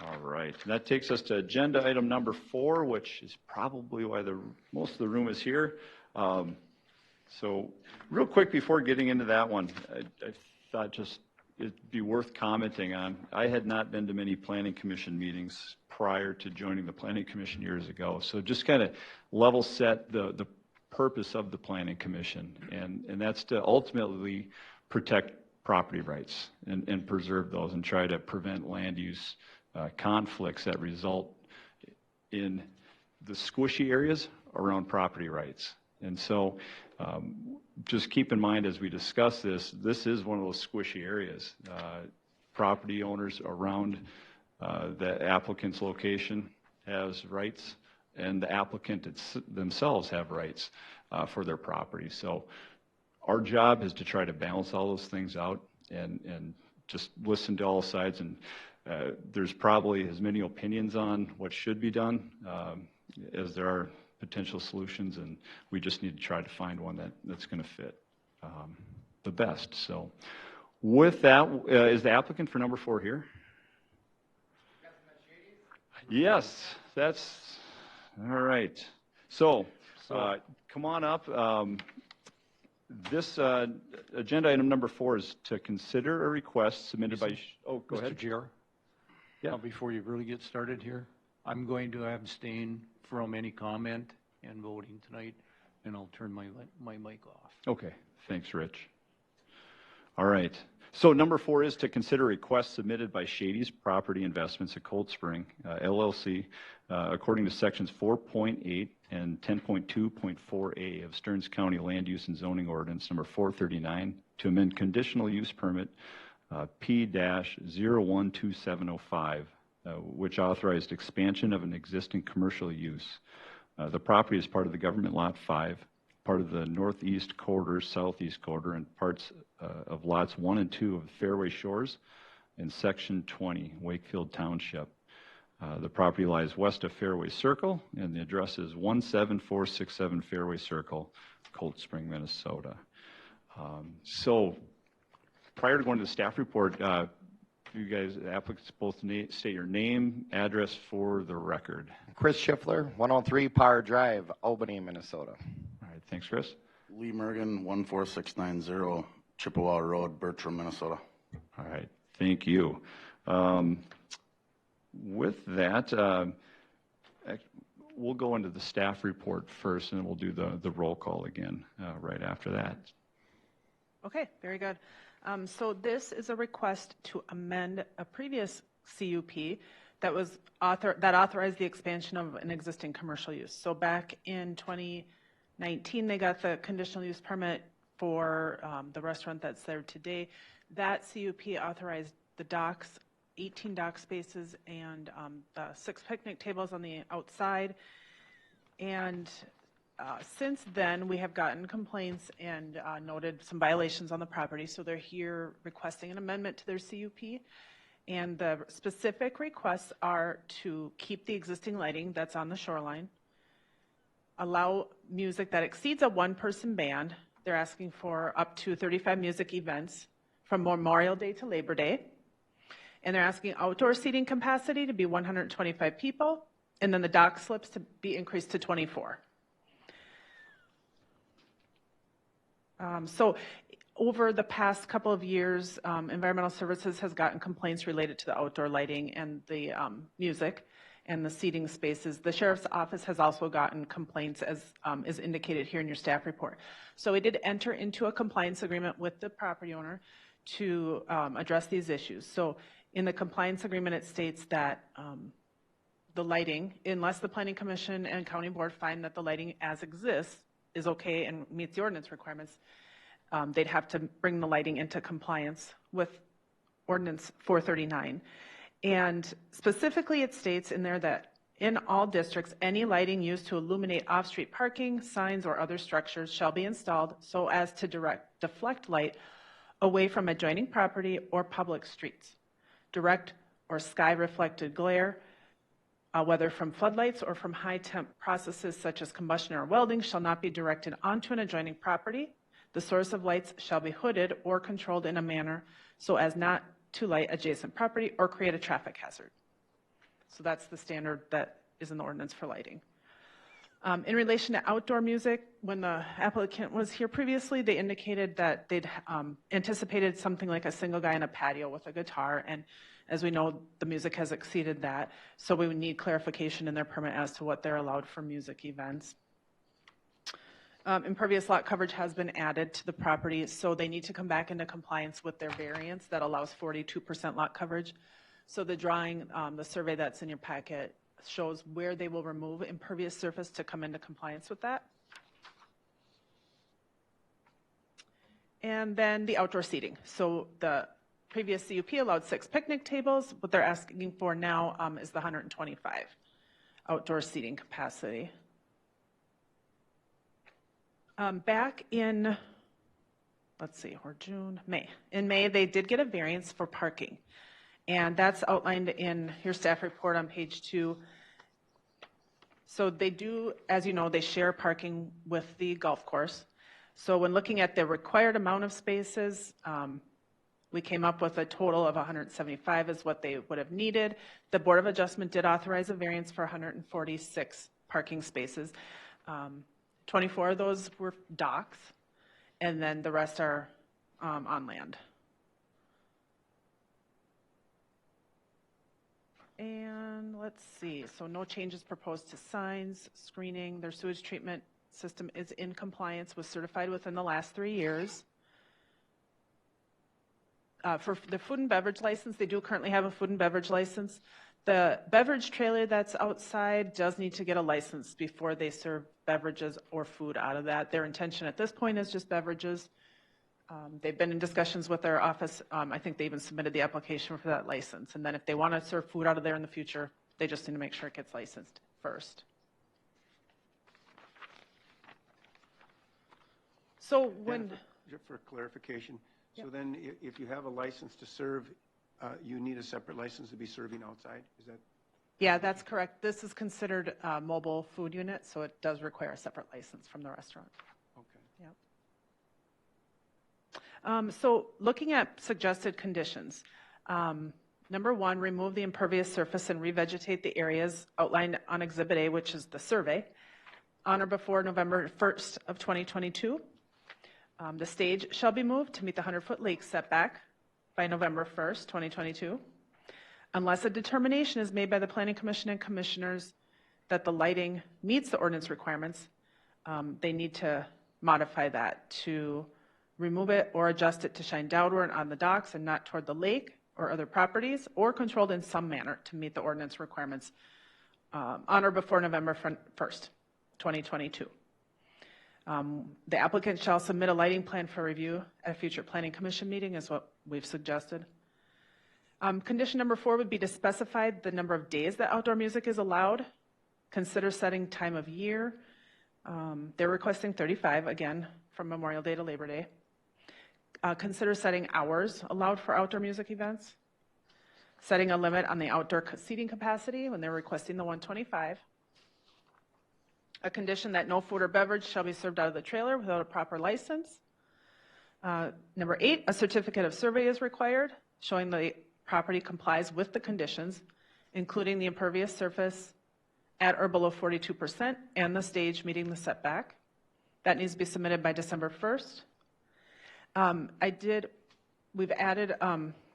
All right, and that takes us to agenda item number 4, which is probably why most of the room is here. So real quick before getting into that one, I thought just it'd be worth commenting on. I had not been to many planning commission meetings prior to joining the planning commission years ago. So just kind of level set the purpose of the planning commission. And that's to ultimately protect property rights and preserve those and try to prevent land use conflicts that result in the squishy areas around property rights. And so just keep in mind as we discuss this is one of those squishy areas. Property owners around the applicant's location has rights, and the applicant themselves have rights for their property. So our job is to try to balance all those things out and just listen to all sides. And there's probably as many opinions on what should be done as there are potential solutions, and we just need to try to find one that's going to fit the best. So with that, is the applicant for number 4 here? Yes, that's all right. So come on up. This agenda item number 4 is to consider a request submitted by, go ahead. Mr. Chair? Yeah. Before you really get started here, I'm going to abstain from any comment and voting tonight, and I'll turn my mic off. Okay, thanks, Rich. All right. So number 4 is to consider requests submitted by Shady's Property Investments at Cold Spring, LLC, according to sections 4.8 and 10.2.4A of Stearns County Land Use and Zoning Ordinance number 439 to amend conditional use permit P-012705, which authorized expansion of an existing commercial use. The property is part of the Government Lot 5, part of the northeast quarter, southeast quarter, and parts of lots 1 and 2 of Fairway Shores in Section 20, Wakefield Township. The property lies west of Fairway Circle, and the address is 17467 Fairway Circle, Cold Spring, Minnesota. So prior to going to the staff report, you guys, applicants, both state your name, address for the record. Chris Schiffler, 103 Power Drive, Albany, Minnesota. All right, thanks, Chris. Lee Mergen, 14690 Chippewa Road, Bertram, Minnesota. All right, thank you. With that, we'll go into the staff report first, and then we'll do the roll call again right after that. Okay, very good. So this is a request to amend a previous CUP that authorized the expansion of an existing commercial use. So back in 2019, they got the conditional use permit for the restaurant that's there today. That CUP authorized the docks, 18 dock spaces, and the 6 picnic tables on the outside. And since then, we have gotten complaints and noted some violations on the property, so they're here requesting an amendment to their CUP. And the specific requests are to keep the existing lighting that's on the shoreline, allow music that exceeds a one-person band. They're asking for up to 35 music events from Memorial Day to Labor Day. And they're asking outdoor seating capacity to be 125 people, and then the dock slips to be increased to 24. So over the past couple of years, Environmental Services has gotten complaints related to the outdoor lighting and the music and the seating spaces. The Sheriff's Office has also gotten complaints, as is indicated here in your staff report. So we did enter into a compliance agreement with the property owner to address these issues. So in the compliance agreement, it states that the lighting, unless the Planning Commission and County Board find that the lighting as exists is okay and meets the ordinance requirements, they'd have to bring the lighting into compliance with Ordinance 439. And specifically, it states in there that in all districts, any lighting used to illuminate off-street parking, signs, or other structures shall be installed so as to deflect light away from adjoining property or public streets. Direct or sky-reflected glare, whether from floodlights or from high-temp processes such as combustion or welding, shall not be directed onto an adjoining property. The source of lights shall be hooded or controlled in a manner so as not to light adjacent property or create a traffic hazard. So that's the standard that is in the ordinance for lighting. In relation to outdoor music, when the applicant was here previously, they indicated that they'd anticipated something like a single guy in a patio with a guitar, and as we know, the music has exceeded that, so we would need clarification in their permit as to what they're allowed for music events. Impervious lot coverage has been added to the property, so they need to come back into compliance with their variance that allows 42% lot coverage. So the drawing, the survey that's in your packet, shows where they will remove impervious surface to come into compliance with that. And then the outdoor seating. So the previous CUP allowed 6 picnic tables. What they're asking for now is the 125 outdoor seating capacity. Back in, let's see, or May. In May, they did get a variance for parking. And that's outlined in your staff report on page 2. So they do, as you know, they share parking with the golf course. So when looking at the required amount of spaces, we came up with a total of 175 is what they would have needed. The Board of Adjustment did authorize a variance for 146 parking spaces. 24 of those were docks, and then the rest are on land. And let's see, so no changes proposed to signs, screening. Their sewage treatment system is in compliance, was certified within the last 3 years. for the food and beverage license, they do currently have a food and beverage license. The beverage trailer that's outside does need to get a license before they serve beverages or food out of that. Their intention at this point is just beverages. They've been in discussions with their office. I think they even submitted the application for that license. And then if they want to serve food out of there in the future, they just need to make sure it gets licensed first. So when... Just for clarification, so then if you have a license to serve, you need a separate license to be serving outside? Is that? Yeah, that's correct. This is considered a mobile food unit, so it does require a separate license from the restaurant. Okay. Yep. So looking at suggested conditions, number 1, remove the impervious surface and revegetate the areas outlined on Exhibit A, which is the survey, on or before November 1st of 2022. The stage shall be moved to meet the 100-foot lake setback by November 1st, 2022. Unless a determination is made by the Planning Commission and Commissioners that the lighting meets the ordinance requirements, they need to modify that to remove it or adjust it to shine downward on the docks and not toward the lake or other properties, or controlled in some manner to meet the ordinance requirements on or before November 1st, 2022. The applicant shall submit a lighting plan for review at a future Planning Commission meeting, is what we've suggested. Condition number 4 would be to specify the number of days that outdoor music is allowed. Consider setting time of year. They're requesting 35, again, from Memorial Day to Labor Day. Consider setting hours allowed for outdoor music events. Setting a limit on the outdoor seating capacity when they're requesting the 125. A condition that no food or beverage shall be served out of the trailer without a proper license. Number 8, a certificate of survey is required, showing the property complies with the conditions, including the impervious surface at or below 42% and the stage meeting the setback. That needs to be submitted by December 1st. We've added,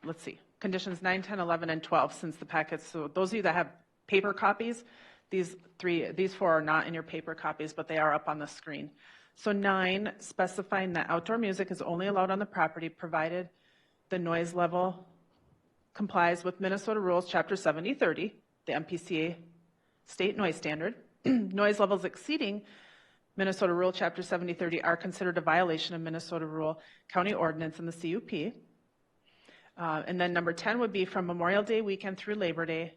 let's see, conditions 9, 10, 11, and 12 since the packets. So those of you that have paper copies, these 4 are not in your paper copies, but they are up on the screen. So 9, specifying that outdoor music is only allowed on the property provided the noise level complies with Minnesota Rules Chapter 7030, the MPCA state noise standard. Noise levels exceeding Minnesota Rule Chapter 7030 are considered a violation of Minnesota Rule County Ordinance and the CUP. And then number 10 would be from Memorial Day weekend through Labor Day.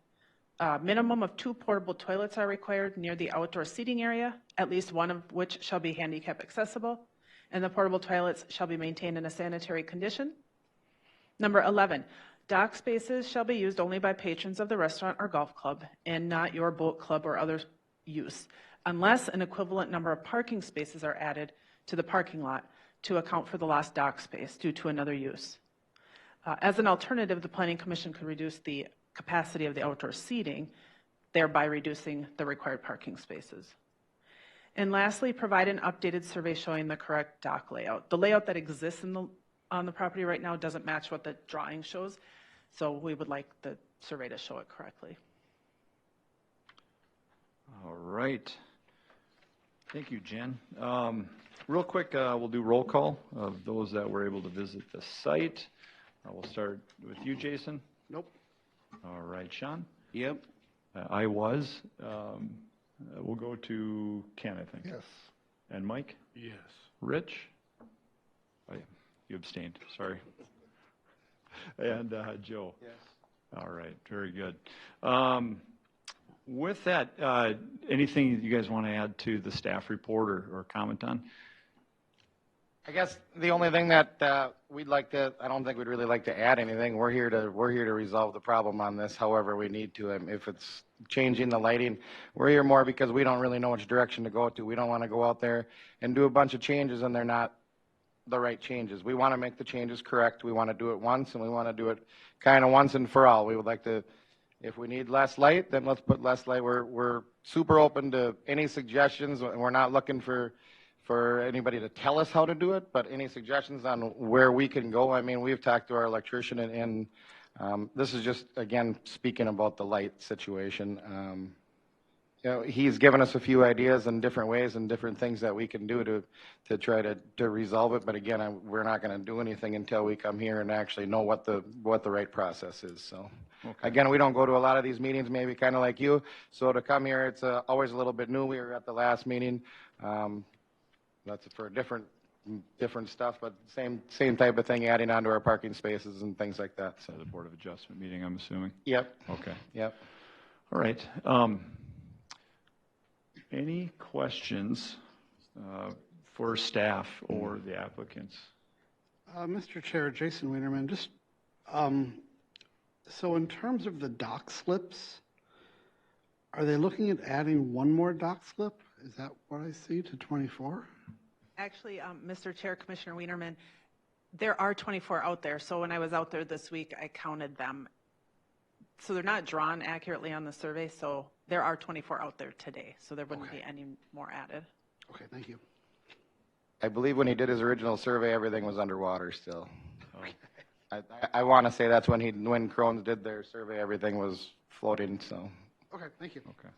Minimum of 2 portable toilets are required near the outdoor seating area, at least one of which shall be handicap accessible, and the portable toilets shall be maintained in a sanitary condition. Number 11, dock spaces shall be used only by patrons of the restaurant or golf club and not your boat club or other use, unless an equivalent number of parking spaces are added to the parking lot to account for the lost dock space due to another use. As an alternative, the Planning Commission could reduce the capacity of the outdoor seating, thereby reducing the required parking spaces. And lastly, provide an updated survey showing the correct dock layout. The layout that exists on the property right now doesn't match what the drawing shows, so we would like the survey to show it correctly. All right. Thank you, Jen. Real quick, we'll do roll call of those that were able to visit the site. We'll start with you, Jason. Nope. All right, Sean? Yep. I was. We'll go to Ken, I think. Yes. And Mike? Yes. Rich? Oh, yeah. You abstained, sorry. And Joe? Yes. All right, very good. With that, anything you guys want to add to the staff report or comment on? I guess the only thing that we'd like to, I don't think we'd really like to add anything. We're here to resolve the problem on this however we need to. And if it's changing the lighting, we're here more because we don't really know which direction to go to. We don't want to go out there and do a bunch of changes and they're not the right changes. We want to make the changes correct. We want to do it once and we want to do it kind of once and for all. We would like to, if we need less light, then let's put less light. We're super open to any suggestions. We're not looking for anybody to tell us how to do it, but any suggestions on where we can go. I mean, we've talked to our electrician and this is just, again, speaking about the light situation. you know, he's given us a few ideas and different ways and different things that we can do to try to resolve it. But again, we're not going to do anything until we come here and actually know what the right process is. So again, we don't go to a lot of these meetings, maybe kind of like you. So to come here, it's always a little bit new. We were at the last meeting. That's for different stuff, but same type of thing, adding on to our parking spaces and things like that. So The Board of Adjustment meeting, I'm assuming? Yep. Okay. Yep. All right. Any questions for staff or the applicants? Mr. Chair, Jason Wienerman, just, so in terms of the dock slips, are they looking at adding one more dock slip? Is that what I see to 24? Actually, Mr. Chair, Commissioner Wienerman, there are 24 out there. So when I was out there this week, I counted them. So they're not drawn accurately on the survey. So there are 24 out there today. So there wouldn't be any more added. Okay, thank you. I believe when he did his original survey, everything was underwater still. I want to say that's when Crohn's did their survey, everything was floating. So. Okay, thank you. Okay.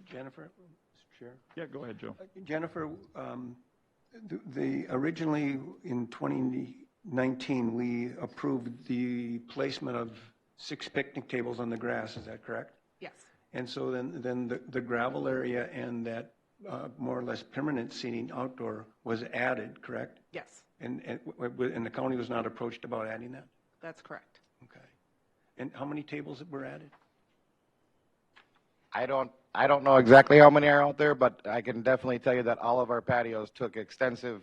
Jennifer, Mr. Chair? Yeah, go ahead, Joe. Jennifer, originally in 2019, we approved the placement of 6 picnic tables on the grass, is that correct? Yes. And so then the gravel area and that more or less permanent seating outdoor was added, correct? Yes, And the county was not approached about adding that? that's correct. Okay. And how many tables were added? I don't know exactly how many are out there, but I can definitely tell you that all of our patios took extensive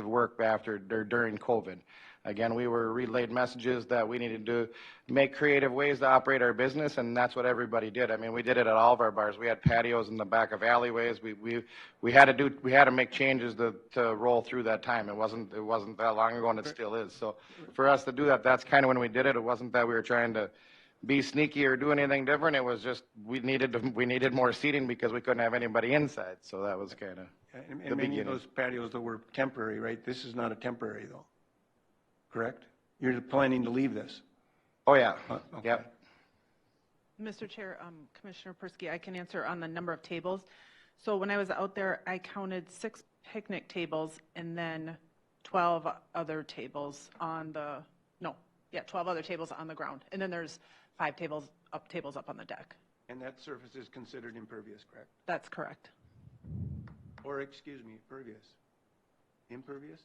work during COVID. Again, we were relayed messages that we needed to make creative ways to operate our business, and that's what everybody did. I mean, we did it at all of our bars. We had patios in the back of alleyways. We had to make changes to roll through that time. It wasn't that long ago, and it still is. So for us to do that, that's kind of when we did it. It wasn't that we were trying to be sneaky or do anything different. It was just we needed more seating because we couldn't have anybody inside. So that was kind of And many of those patios that were temporary, right? This is not a temporary though, correct? You're planning to leave this? Oh yeah. Okay. Yep. Mr. Chair, Commissioner Persky, I can answer on the number of tables. So when I was out there, I counted 6 picnic tables and then 12 other tables on the, 12 other tables on the ground. And then there's 5 tables up on the deck. And that surface is considered impervious, correct? That's correct. Or, excuse me, pervious? Impervious?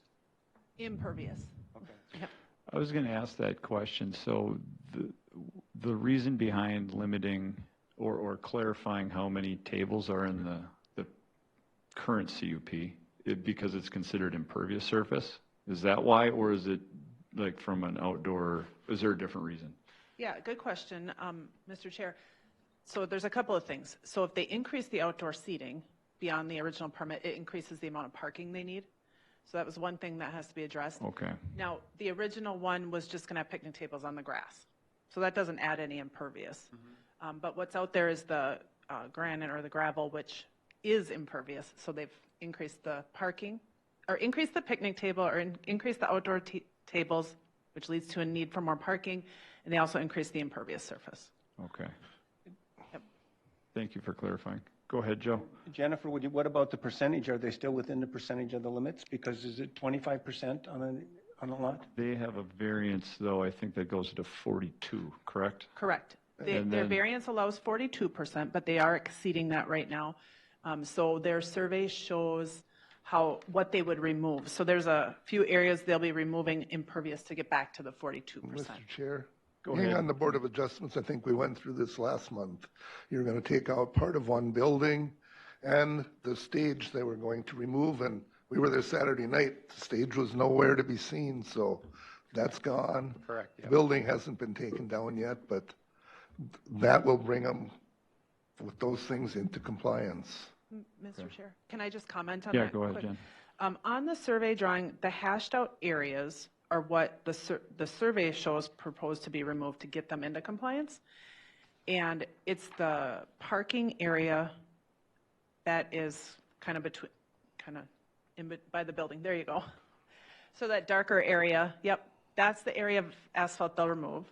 Impervious. Okay. Yep. I was going to ask that question. So the reason behind limiting or clarifying how many tables are in the current CUP, because it's considered impervious surface? Is that why, or is it like from an outdoor, is there a different reason? Yeah, good question, Mr. Chair. So there's a couple of things. So if they increase the outdoor seating beyond the original permit, it increases the amount of parking they need. So that was one thing that has to be addressed. Okay. Now, the original one was just going to have picnic tables on the grass. So that doesn't add any impervious. But what's out there is the granite or the gravel, which is impervious. So they've increased the parking, or increased the picnic table, or increased the outdoor tables, which leads to a need for more parking. And they also increased the impervious surface. Okay. Yep. Thank you for clarifying. Go ahead, Joe. Jennifer, what about the percentage? Are they still within the percentage of the limits? Because is it 25% on a lot? They have a variance, though, I think that goes to 42, correct? Correct. Their variance allows 42%, but they are exceeding that right now. So their survey shows what they would remove. So there's a few areas they'll be removing impervious to get back to the 42%. Mr. Chair, Go being ahead. on the Board of Adjustments, I think we went through this last month. You're going to take out part of one building and the stage they were going to remove, and we were there Saturday night. The stage was nowhere to be seen, so that's gone. Correct. The building hasn't been taken down yet, but that will bring them with those things into compliance. Mr. Chair, can I just comment on that? Yeah, go ahead, quick? Jen. On the survey drawing, the hashed out areas are what the survey shows proposed to be removed to get them into compliance. And it's the parking area that is kind of by the building. There you go. So that darker area, yep, that's the area of asphalt they'll remove.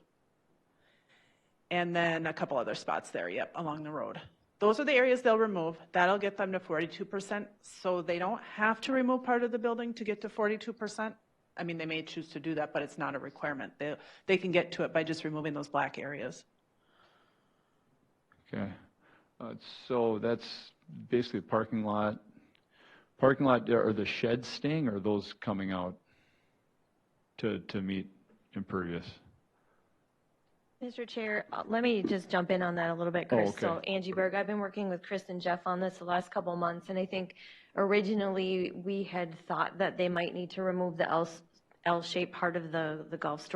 And then a couple other spots there, yep, along the road. Those are the areas they'll remove. That'll get them to 42%. So they don't have to remove part of the building to get to 42%. I mean, they may choose to do that, but it's not a requirement. They can get to it by just removing those black areas. Okay. So that's basically the parking lot. Parking lot, are the sheds staying or are those coming out to meet impervious? Mr. Chair, let me just jump in on that a little bit, Chris. Oh, okay. So Angie Berg, I've been working with Chris and Jeff on this the last couple of months, and I think originally we had thought that they might need to remove the L-shaped part of the golf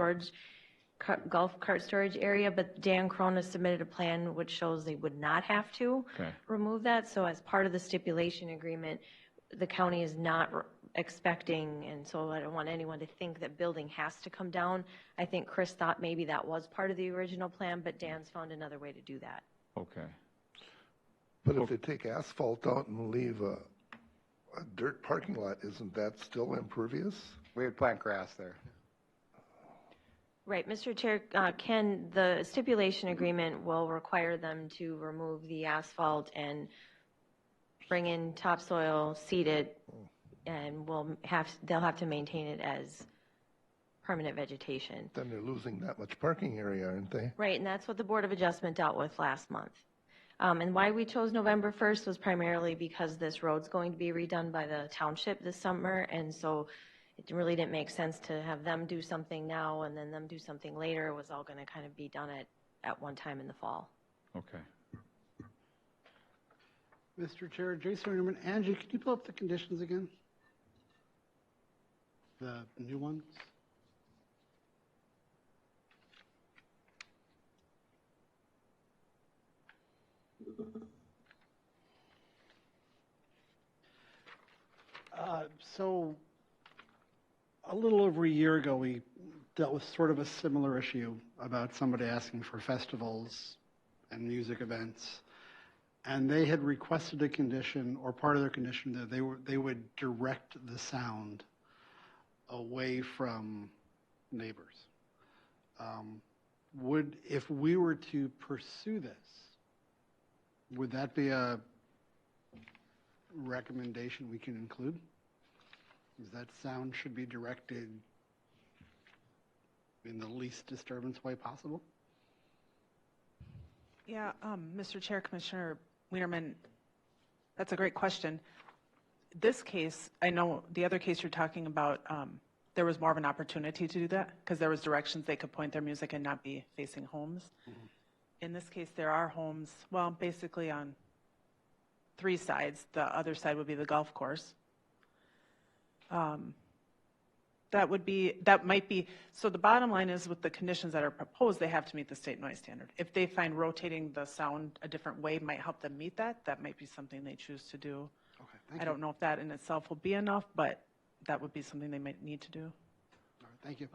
cart storage area, but Dan Crone has submitted a plan which shows they would not have to remove that. So as part of the stipulation agreement, the county is not expecting, and so I don't want anyone to think that building has to come down. I think Chris thought maybe that was part of the original plan, but Dan's found another way to do that. Okay. But if they take asphalt out and leave a dirt parking lot, isn't that still impervious? We would plant grass there. Right, Mr. Chair, Ken, the stipulation agreement will require them to remove the asphalt and bring in topsoil, seed it, and they'll have to maintain it as permanent vegetation. Then they're losing that much parking area, aren't they? Right, and that's what the Board of Adjustment dealt with last month. And why we chose November 1st was primarily because this road's going to be redone by the township this summer, and so it really didn't make sense to have them do something now and then them do something later. It was all going to kind of be done at one time in the fall. Okay. Mr. Chair, Jason Reederman, Angie, can you pull up the conditions again? The new ones? So a little over a year ago, we dealt with sort of a similar issue about somebody asking for festivals and music events. And they had requested a condition, or part of their condition, that they would direct the sound away from neighbors. If we were to pursue this, would that be a recommendation we can include? Is that sound should be directed in the least disturbance way possible? Yeah, Mr. Chair, Commissioner Wienerman, that's a great question. This case, I know the other case you're talking about, there was more of an opportunity to do that because there was directions they could point their music and not be facing homes. Mm-hmm. In this case, there are homes, well, basically on 3 sides. The other side would be the golf course. That might be, so the bottom line is with the conditions that are proposed, they have to meet the state noise standard. If they find rotating the sound a different way might help them meet that, that might be something they choose to do. Okay, thank I don't know if that in itself will be enough, but that would be something they might need to do. All right, thank you.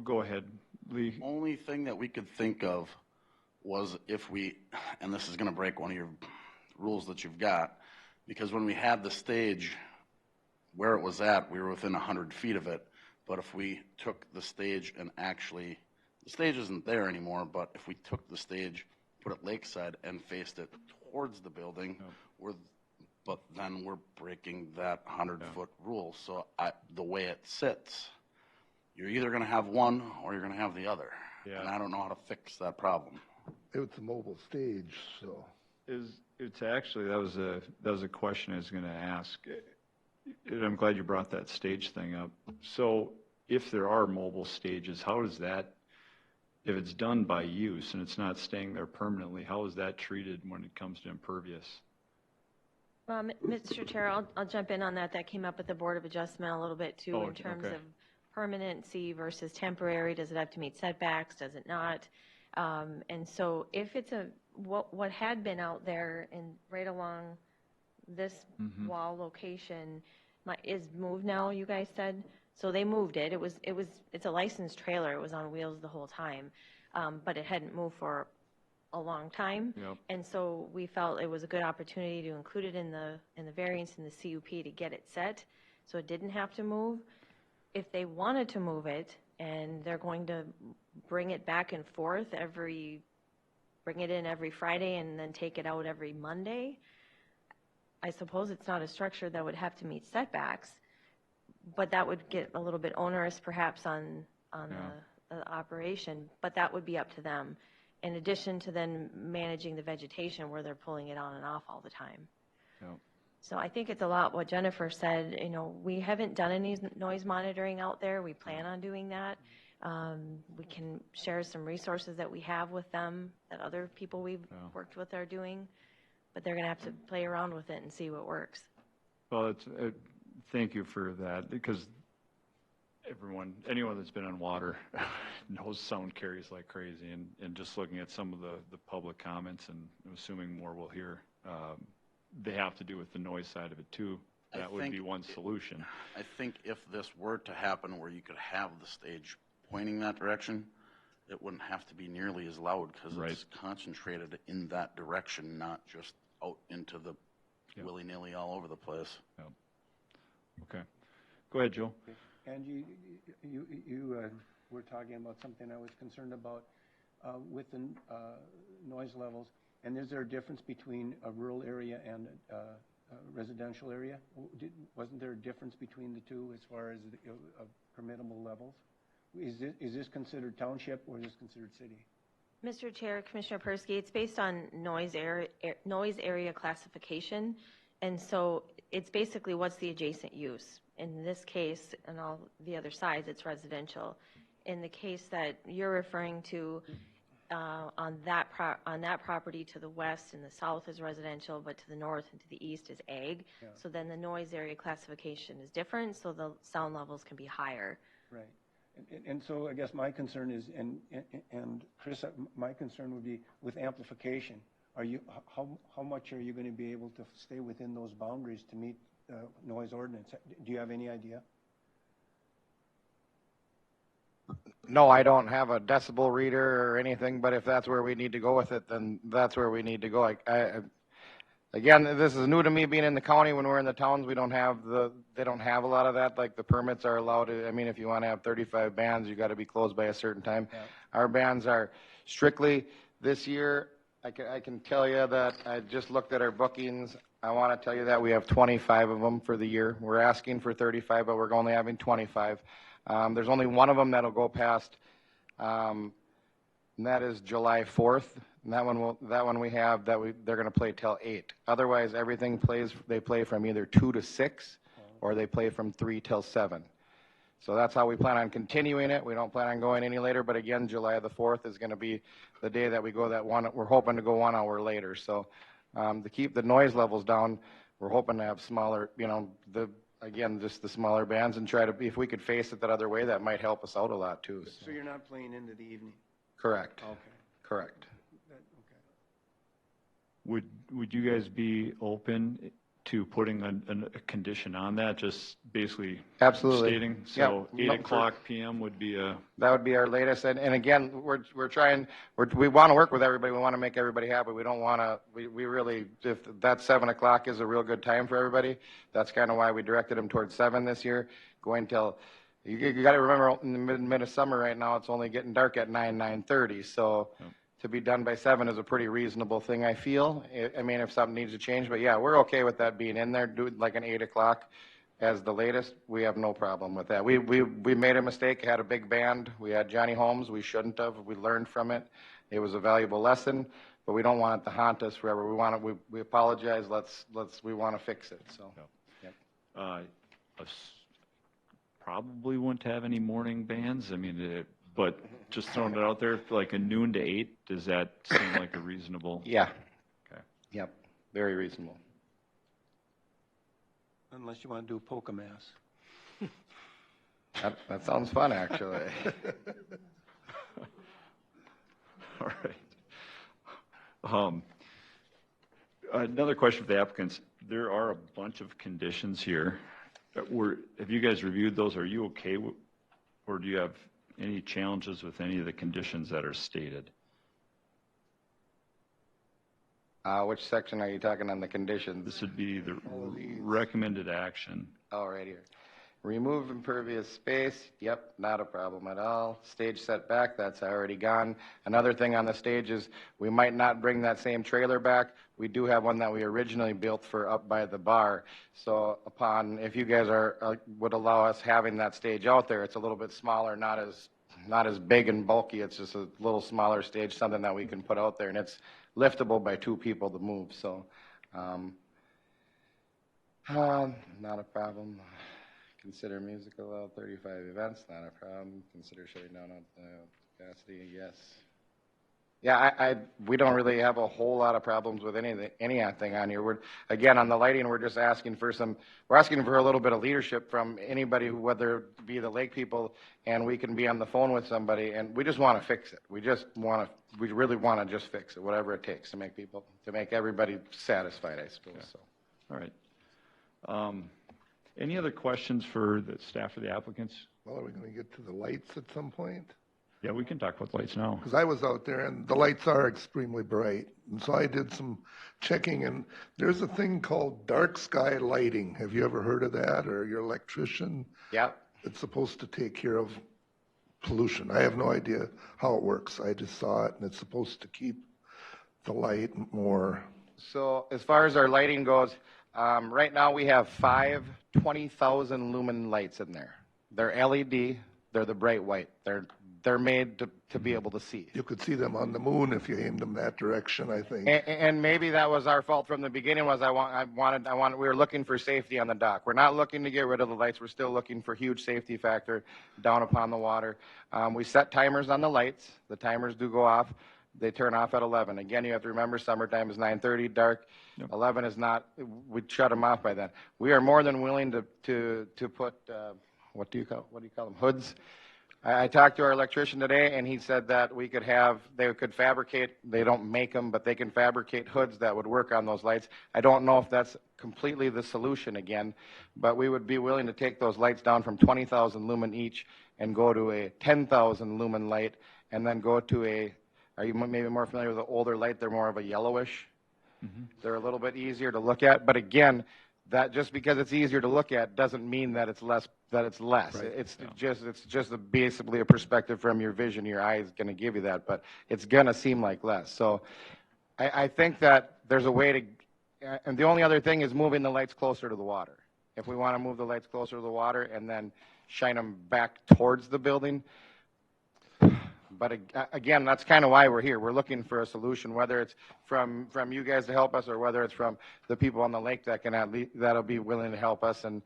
Go ahead, Lee. Only thing that we could think of was if we, and this is going to break one of your rules that you've got, because when we had the stage where it was at, we were within 100 feet of it. But if we took the stage and actually, the stage isn't there anymore, but if we took the stage, put it lakeside and faced it towards the building, but then we're breaking that 100-foot rule. So the way it sits, you're either going to have one or you're going to have the other. Yeah. And I don't know how to fix that problem. It's a mobile stage, so. It's actually, that was a question I was going to ask. And I'm glad you brought that stage thing up. So if there are mobile stages, how is that, if it's done by use and it's not staying there permanently, how is that treated when it comes to impervious? Mr. Chair, I'll jump in on that. That came up at the Board of Adjustment a little bit too, in terms of permanency versus temporary. Does it have to meet setbacks? Does it not? And so if it's what had been out there and right along this wall location is moved now, you guys said? So they moved it. It's a licensed trailer. It was on wheels the whole time, but it hadn't moved for a long time. Yep. And so we felt it was a good opportunity to include it in the variance in the CUP to get it set so it didn't have to move. If they wanted to move it and they're going to bring it back and forth every bring it in every Friday and then take it out every Monday. I suppose it's not a structure that would have to meet setbacks, but that would get a little bit onerous perhaps on the operation, but that would be up to them, in addition to then managing the vegetation where they're pulling it on and off all the time. Yeah. So I think it's a lot what Jennifer said. You know, we haven't done any noise monitoring out there. We plan on doing that. We can share some resources that we have with them that other people we've worked with are doing, but they're going to have to play around with it and see what works. Well, thank you for that, because anyone that's been on water knows sound carries like crazy, and just looking at some of the public comments, and I'm assuming more we'll hear, they have to do with the noise side of it too. That would be one solution. I think if this were to happen where you could have the stage pointing that direction, it wouldn't have to be nearly as loud, because it's concentrated in that direction, not just out into the willy-nilly all over the place. Yeah. Okay. Go ahead, Joe. And you were talking about something I was concerned about with the noise levels. And is there a difference between a rural area and a residential area? Wasn't there a difference between the two as far as permittable levels? Is this considered township or is this considered city? Mr. Chair, Commissioner Persky, it's based on noise area classification. And so it's basically what's the adjacent use. In this case, and all the other sides, it's residential. In the case that you're referring to, on that property to the west and the south is residential, but to the north and to the east is ag. Yeah. So then the noise area classification is different, so the sound levels can be higher. Right. And so I guess my concern is, and Chris, my concern would be with amplification. How much are you going to be able to stay within those boundaries to meet noise ordinance? Do you have any idea? No, I don't have a decibel reader or anything, but if that's where we need to go with it, then that's where we need to go. Again, this is new to me being in the county. When we're in the towns, they don't have a lot of that. Like the permits are allowed to, I mean, if you want to have 35 bands, you got to be closed by a certain time. Yeah. Our bands are strictly this year. I can tell you that I just looked at our bookings. I want to tell you that we have 25 of them for the year. We're asking for 35, but we're only having 25. There's only one of them that'll go past, and that is July 4th. And that one we have they're going to play till 8. Otherwise, everything they play from either 2 to 6, or they play from 3 till 7. So that's how we plan on continuing it. We don't plan on going any later, but again, July the 4th is going to be the day that we go that one. We're hoping to go 1 hour later. So to keep the noise levels down, we're hoping to have smaller, just the smaller bands, and try to, if we could face it that other way, that might help us out a lot too. So you're not playing into the evening? Correct. Okay. Correct. Okay. Would you guys be open to putting a condition on that, just basically absolutely stating? So 8 o'clock p.m. would be that would be our latest. And again, we want to work with everybody. We want to make everybody happy. We don't want to, we really, if that 7 o'clock is a real good time for everybody, that's kind of why we directed them towards 7 this year, going till, you got to remember, in the mid of summer right now, it's only getting dark at 9:30. So to be done by 7 is a pretty reasonable thing, I feel. I mean, if something needs to change, but yeah, we're okay with that being in there. Do it like an 8 o'clock as the latest. We have no problem with that. We made a mistake, had a big band. We had Johnny Holmes. We shouldn't have. We learned from it. It was a valuable lesson, but we don't want it to haunt us forever. We apologize. We want to fix it. So, yep. Probably wouldn't have any morning bands. I mean, but just throwing it out there, like a noon to 8, does that seem like a reasonable? Yeah. Okay. Yep. Very reasonable. Unless you want to do a Pokemass. That sounds fun, actually. All right. Another question for the applicants. There are a bunch of conditions here. Have you guys reviewed those? Are you okay or do you have any challenges with any of the conditions that are stated? Which section are you talking on the conditions? This would be the recommended action. Oh, right here. Remove impervious space, yep, not a problem at all. Stage setback, that's already gone. Another thing on the stage is we might not bring that same trailer back. We do have one that we originally built for up by the bar. So if you guys would allow us having that stage out there, it's a little bit smaller, not as big and bulky. It's just a little smaller stage, something that we can put out there, and it's liftable by 2 people to move. So, not a problem. Consider music allowed 35 events, not a problem. Consider shutting down capacity, yes. Yeah, we don't really have a whole lot of problems with anything on here. Again, on the lighting, we're just asking for a little bit of leadership from anybody, whether it be the lake people, and we can be on the phone with somebody, and we just want to fix it. We really want to just fix it, whatever it takes to make everybody satisfied, I suppose. Okay. So. All right. Any other questions for the staff or the applicants? Well, are we going to get to the lights at some point? Yeah, we can talk about lights now. Because I was out there and the lights are extremely bright. And so I did some checking, and there's a thing called dark sky lighting. Have you ever heard of that, or your electrician? Yeah. It's supposed to take care of pollution. I have no idea how it works. I just saw it, and it's supposed to keep the light more. So as far as our lighting goes, right now we have 5 20,000 lumen lights in there. They're LED. They're the bright white. They're made to be able to see. You could see them on the moon if you aimed them that direction, I think. And maybe that was our fault from the beginning. We were looking for safety on the dock. We're not looking to get rid of the lights. We're still looking for huge safety factor down upon the water. We set timers on the lights. The timers do go off. They turn off at 11. Again, you have to remember summertime is 9:30, dark. Yep. 11 is not. We'd shut them off by then. We are more than willing to put what do you call them, hoods. I talked to our electrician today, and he said that they could fabricate, they don't make them, but they can fabricate hoods that would work on those lights. I don't know if that's completely the solution again, but we would be willing to take those lights down from 20,000 lumen each and go to a 10,000 lumen light, and then go to are you maybe more familiar with the older light? They're more of a yellowish. Mm-hmm. They're a little bit easier to look at, but again, that just because it's easier to look at doesn't mean that it's less. Right. It's just basically a perspective from your vision. Your eye is going to give you that, but it's going to seem like less. So I think that there's a way to, and the only other thing is moving the lights closer to the water. If we want to move the lights closer to the water and then shine them back towards the building. But again, that's kind of why we're here. We're looking for a solution, whether it's from you guys to help us, or whether it's from the people on the lake that'll be willing to help us and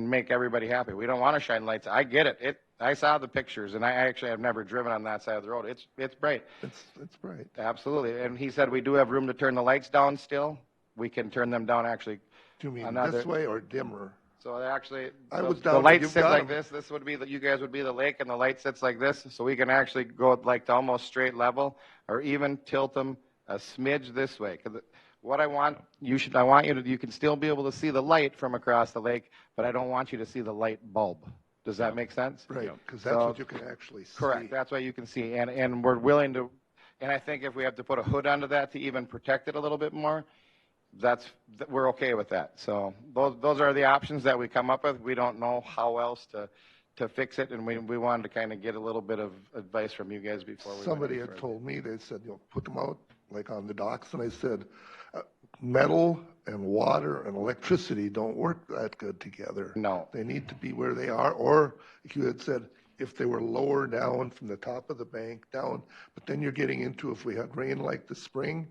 make everybody happy. We don't want to shine lights. I get it. I saw the pictures, and I actually have never driven on that side of the road. It's bright. It's bright. Absolutely. And he said we do have room to turn the lights down still. We can turn them down actually. Do you mean this way or dimmer? So actually, the light sits like this. This would be you guys would be the lake, and the light sits like this. So we can actually go like to almost straight level, or even tilt them a smidge this way. Because what I want you can still be able to see the light from across the lake, but I don't want you to see the light bulb. Does that make sense? Right, because that's what you can actually see. Correct. That's what you can see, and we're willing to. And I think if we have to put a hood onto that to even protect it a little bit more, we're okay with that. So those are the options that we come up with. We don't know how else to fix it, and we wanted to kind of get a little bit of advice from you guys before we Somebody had told me, they said, put them out like on the docks, and I said, metal and water and electricity don't work that good together. No. They need to be where they are, or you had said if they were lower down from the top of the bank down, but then you're getting into, if we had rain like the spring,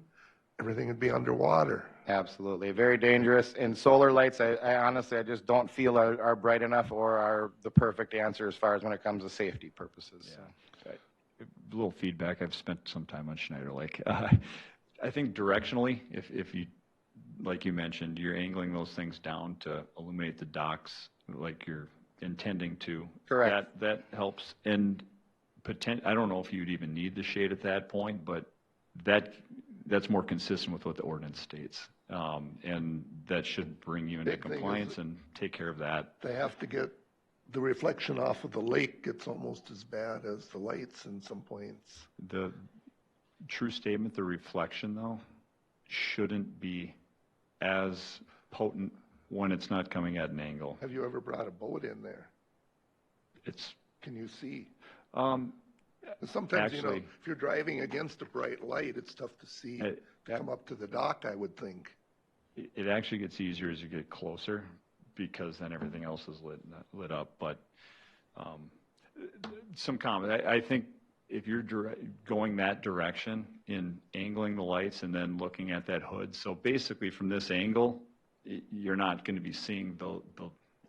everything would be underwater. Absolutely. Very dangerous. And solar lights, I honestly, I just don't feel are bright enough or are the perfect answer as far as when it comes to safety purposes. Yeah. So. A little feedback. I've spent some time on Schneider Lake. I think directionally, if you, like you mentioned, you're angling those things down to illuminate the docks like you're intending to. Correct. That helps. And I don't know if you'd even need the shade at that point, but that's more consistent with what the ordinance states. And that should bring you into compliance and take care of that. They have to get the reflection off of the lake gets almost as bad as the lights in some points. The true statement, the reflection though, shouldn't be as potent when it's not coming at an angle. Have you ever brought a boat in there? It's, Can you see? um, Sometimes, actually, if you're driving against a bright light, it's tough to see, to come up to the dock, I would think. it actually gets easier as you get closer because then everything else is lit up. But some comment. I think if you're going that direction in angling the lights and then looking at that hood, so basically from this angle, you're not going to be seeing the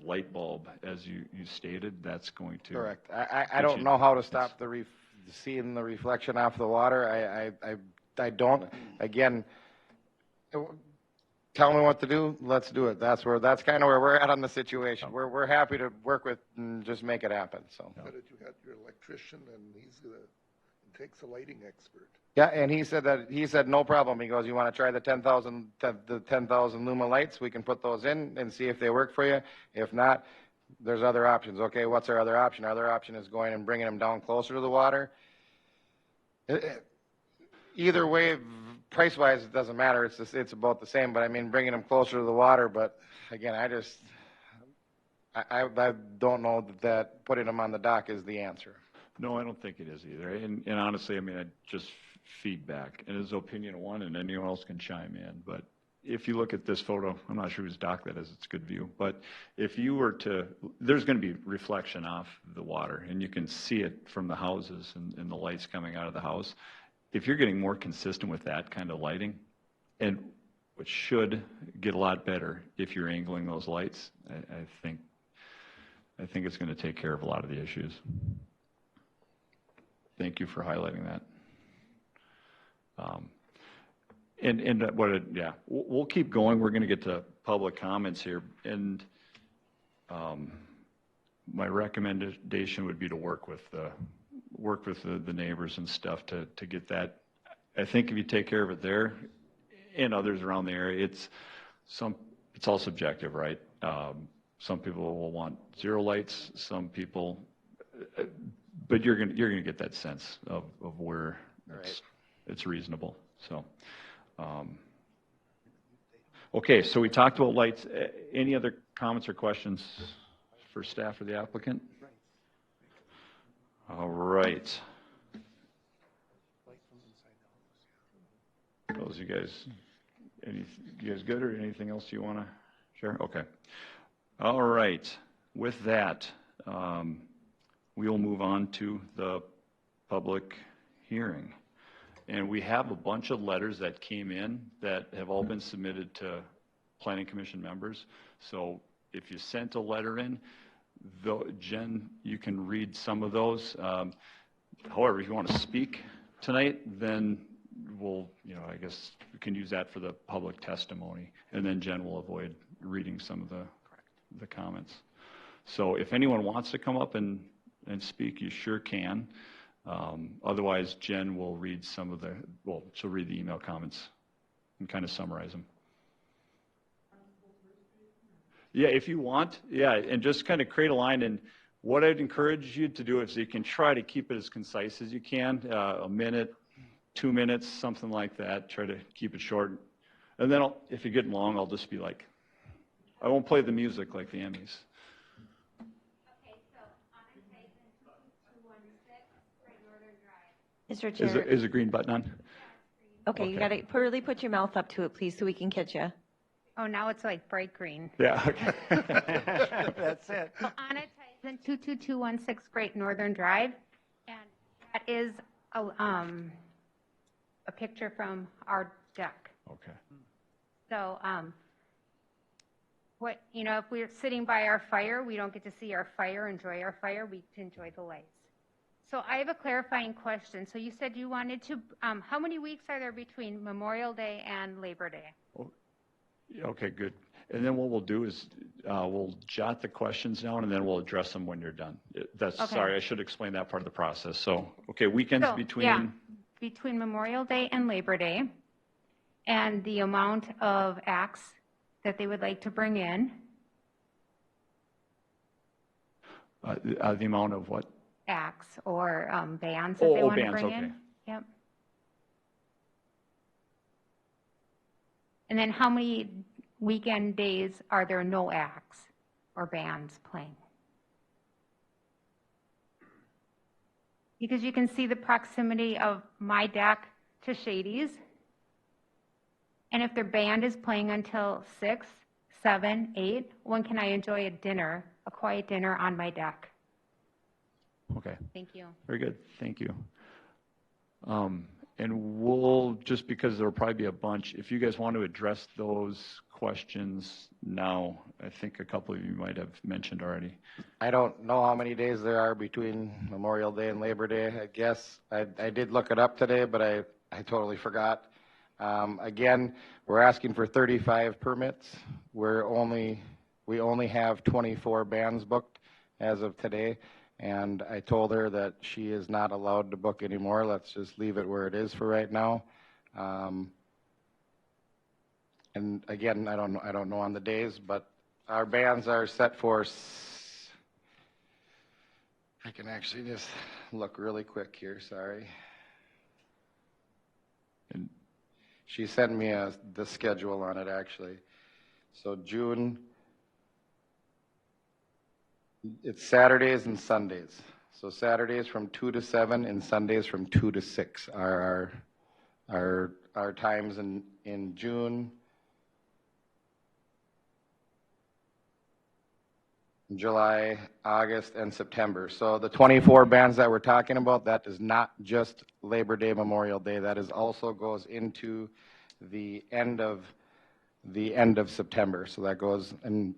light bulb as you stated. That's going to Correct. I don't know how to stop seeing the reflection off the water. I don't. Again, tell me what to do. Let's do it. That's kind of where we're at on the situation. We're happy to work with and just make it happen. So. But you got your electrician, and he takes a lighting expert. Yeah, and he said no problem. He goes, you want to try the 10,000 luma lights? We can put those in and see if they work for you. If not, there's other options. Okay, what's our other option? Our other option is going and bringing them down closer to the water. Either way, price-wise, it doesn't matter. It's about the same. But I mean, bringing them closer to the water. But again, I don't know that putting them on the dock is the answer. No, I don't think it is either. And honestly, I mean, I just feedback, and his opinion one, and anyone else can chime in. But if you look at this photo, I'm not sure whose dock that is. It's a good view. But if you were to, there's going to be reflection off the water, and you can see it from the houses and the lights coming out of the house. If you're getting more consistent with that kind of lighting, and which should get a lot better if you're angling those lights, I think it's going to take care of a lot of the issues. Thank you for highlighting that. We'll keep going. We're going to get to public comments here, and my recommendation would be to work with the neighbors and stuff to get that. I think if you take care of it there and others around the area, it's all subjective, right? Some people will want zero lights. Some people. But you're gonna get that sense of where it's reasonable. So, okay. So we talked about lights. Any other comments or questions for staff or the applicant? All right. Those you guys good or anything else you want to share? Okay. All right. With that. We will move on to the public hearing. And we have a bunch of letters that came in that have all been submitted to Planning Commission members. So if you sent a letter in, Jen, you can read some of those. However, if you want to speak tonight, then we'll, I guess we can use that for the public testimony. And then Jen will avoid reading some of the comments. So if anyone wants to come up and speak, you sure can. Otherwise, Jen will read she'll read the email comments and kind of summarize them. Yeah, if you want, and just kind of create a line. And what I'd encourage you to do is you can try to keep it as concise as you can, a minute, 2 minutes, something like that. Try to keep it short. And then if you get long, I'll just be like, I won't play the music like the Emmys. Mr. Chair. Is a green button on? Okay, you got to really put your mouth up to it, please, so we can catch you. Oh, now it's like bright green. Yeah, okay. That's it. So Anna Tyson, 22216 Great Northern Drive, and that is a picture from our deck. Okay. So, if we're sitting by our fire, we don't get to see our fire, enjoy our fire, we enjoy the lights. So I have a clarifying question. So you said you wanted to, how many weeks are there between Memorial Day and Labor Day? Okay, good. And then what we'll do is we'll jot the questions down and then we'll address them when you're done. Okay. Sorry, I should explain that part of the process. So, okay, weekends between? Yeah, between Memorial Day and Labor Day, and the amount of acts that they would like to bring in. The amount of what? Acts or bands that they want to bring in. Yep. And then how many weekend days are there no acts or bands playing? Because you can see the proximity of my deck to Shady's. And if their band is playing until 6, 7, 8, when can I enjoy a dinner, a quiet dinner on my deck? Okay. Thank you. Very good, thank you. And we'll, just because there'll probably be a bunch, if you guys want to address those questions now, I think a couple of you might have mentioned already. I don't know how many days there are between Memorial Day and Labor Day, I guess. I did look it up today, but I totally forgot. Again, we're asking for 35 permits. We only have 24 bands booked as of today. And I told her that she is not allowed to book anymore. Let's just leave it where it is for right now. And again, I don't know on the days, but our bands are set for. I can actually just look really quick here. Sorry. And she sent me the schedule on it actually. So June. It's Saturdays and Sundays. So Saturdays from 2 to 7 and Sundays from 2 to 6 are our times in June, July, August, and September. So the 24 bands that we're talking about, that is not just Labor Day, Memorial Day. That is also goes into the end of September. So that goes, and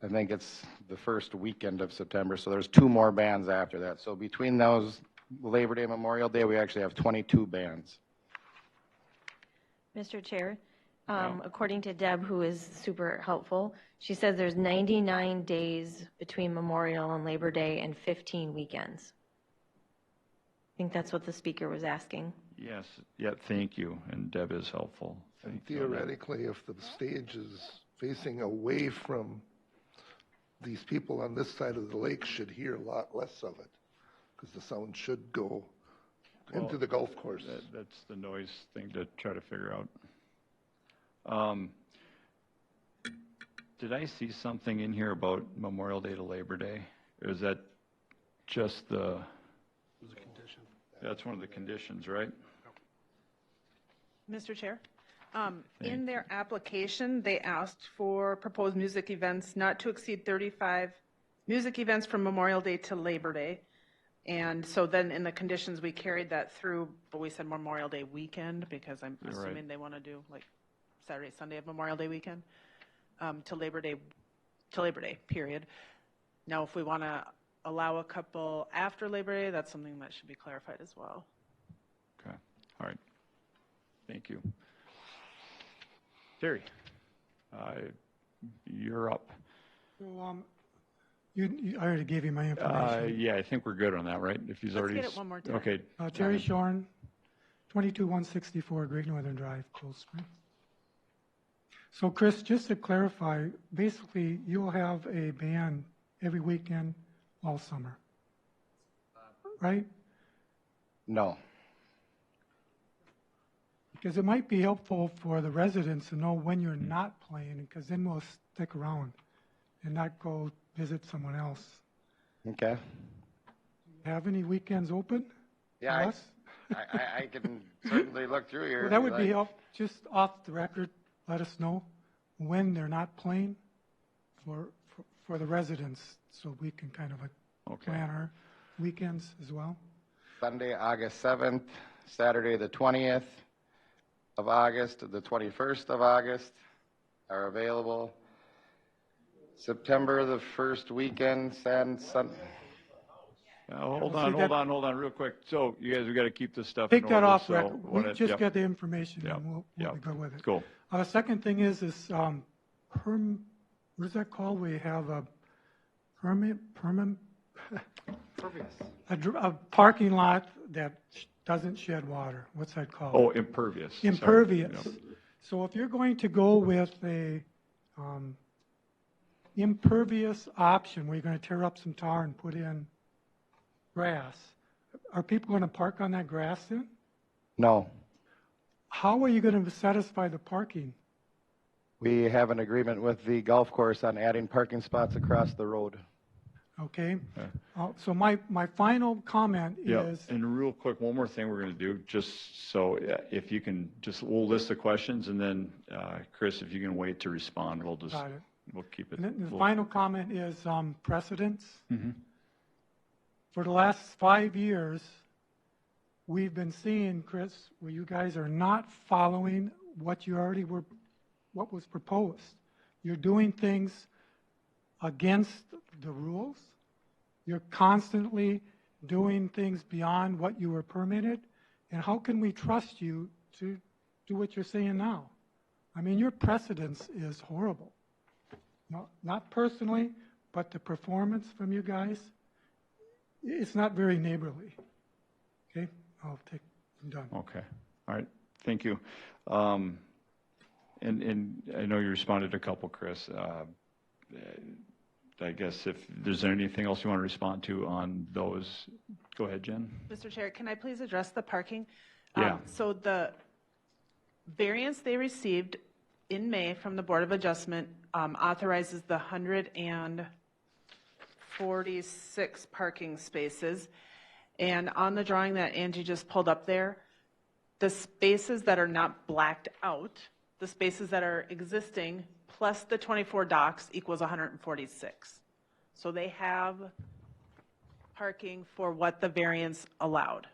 I think it's the first weekend of September, so there's 2 more bands after that. So between those, Labor Day, Memorial Day, we actually have 22 bands. Mr. Chair, according to Deb, who is super helpful, she says there's 99 days between Memorial and Labor Day and 15 weekends. I think that's what the speaker was asking. yes, yeah, thank you, and Deb is helpful. And theoretically, if the stage is facing away from these people on this side of the lake, should hear a lot less of it, because the sound should go into the golf course. That's the noise thing to try to figure out. Did I see something in here about Memorial Day to Labor Day? Or is that just the? It was a condition. That's one of the conditions, right? Mr. Chair, in their application, they asked for proposed music events not to exceed 35 music events from Memorial Day to Labor Day. And so then in the conditions, we carried that through, but we said Memorial Day weekend, because I'm assuming they want to do like Saturday, Sunday of Memorial Day weekend, to Labor Day, period. Now, if we want to allow a couple after Labor Day, that's something that should be clarified as well. Okay, all right. Thank you. Terry, you're up. So, I already gave you my information. Yeah, I think we're good on that, right? If he's Let's already. get it one more time. Okay. Terry Shorn, 22164 Great Northern Drive, Cold Spring. So Chris, just to clarify, basically you'll have a band every weekend all summer, right? No. Because it might be helpful for the residents to know when you're not playing, because then we'll stick around and not go visit someone else. Okay. Have any weekends open? Yeah, I can certainly look through here. Well, that would be helpful. Just off the record, let us know when they're not playing for the residents, so we can kind of plan our weekends as well. Sunday, August 7th, Saturday, the 20th of August, the 21st of August are available. September, the first weekend, and Sunday. Hold on real quick. So you guys, we got to keep this stuff Take in that order, off so record. We just get the information Yep. and we'll be good with it. Cool. The second thing is what is that called? We have a a parking lot that doesn't shed water. What's that called? Oh, impervious. Sorry. Impervious. Yep. So if you're going to go with a impervious option where you're going to tear up some tar and put in grass, are people going to park on that grass then? No. How are you going to satisfy the parking? We have an agreement with the golf course on adding parking spots across the road. Okay? So my final comment Yeah, is, and real quick, one more thing we're going to do, just so if you can, we'll list the questions, and then, Chris, if you can wait to respond, we'll just, got it. we'll keep it. And then the we'll- final comment is precedence. Mhm. For the last 5 years, we've been seeing, Chris, where you guys are not following what you already were, what was proposed. You're doing things against the rules. You're constantly doing things beyond what you were permitted. And how can we trust you to do what you're saying now? I mean, your precedence is horrible. Not personally, but the performance from you guys, it's not very neighborly. Okay? I'm done. Okay, all right, thank you. And I know you responded to a couple, Chris. I guess if there's anything else you want to respond to on those, go ahead, Jen. Mr. Chair, can I please address the parking? Yeah. So the variance they received in May from the Board of Adjustment authorizes the 146 parking spaces. And on the drawing that Angie just pulled up there, the spaces that are not blacked out, the spaces that are existing, plus the 24 docks equals 146. So they have parking for what the variance allowed.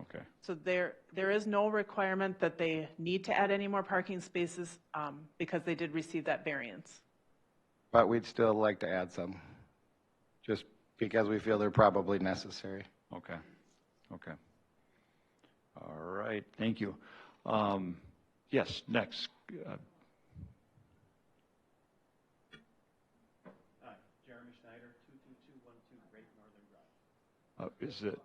Okay. So there is no requirement that they need to add any more parking spaces because they did receive that variance. But we'd still like to add some, just because we feel they're probably necessary. Okay, okay. All right, thank you. Yes, next. Jeremy Schneider, 22212 Great Northern Drive. Is it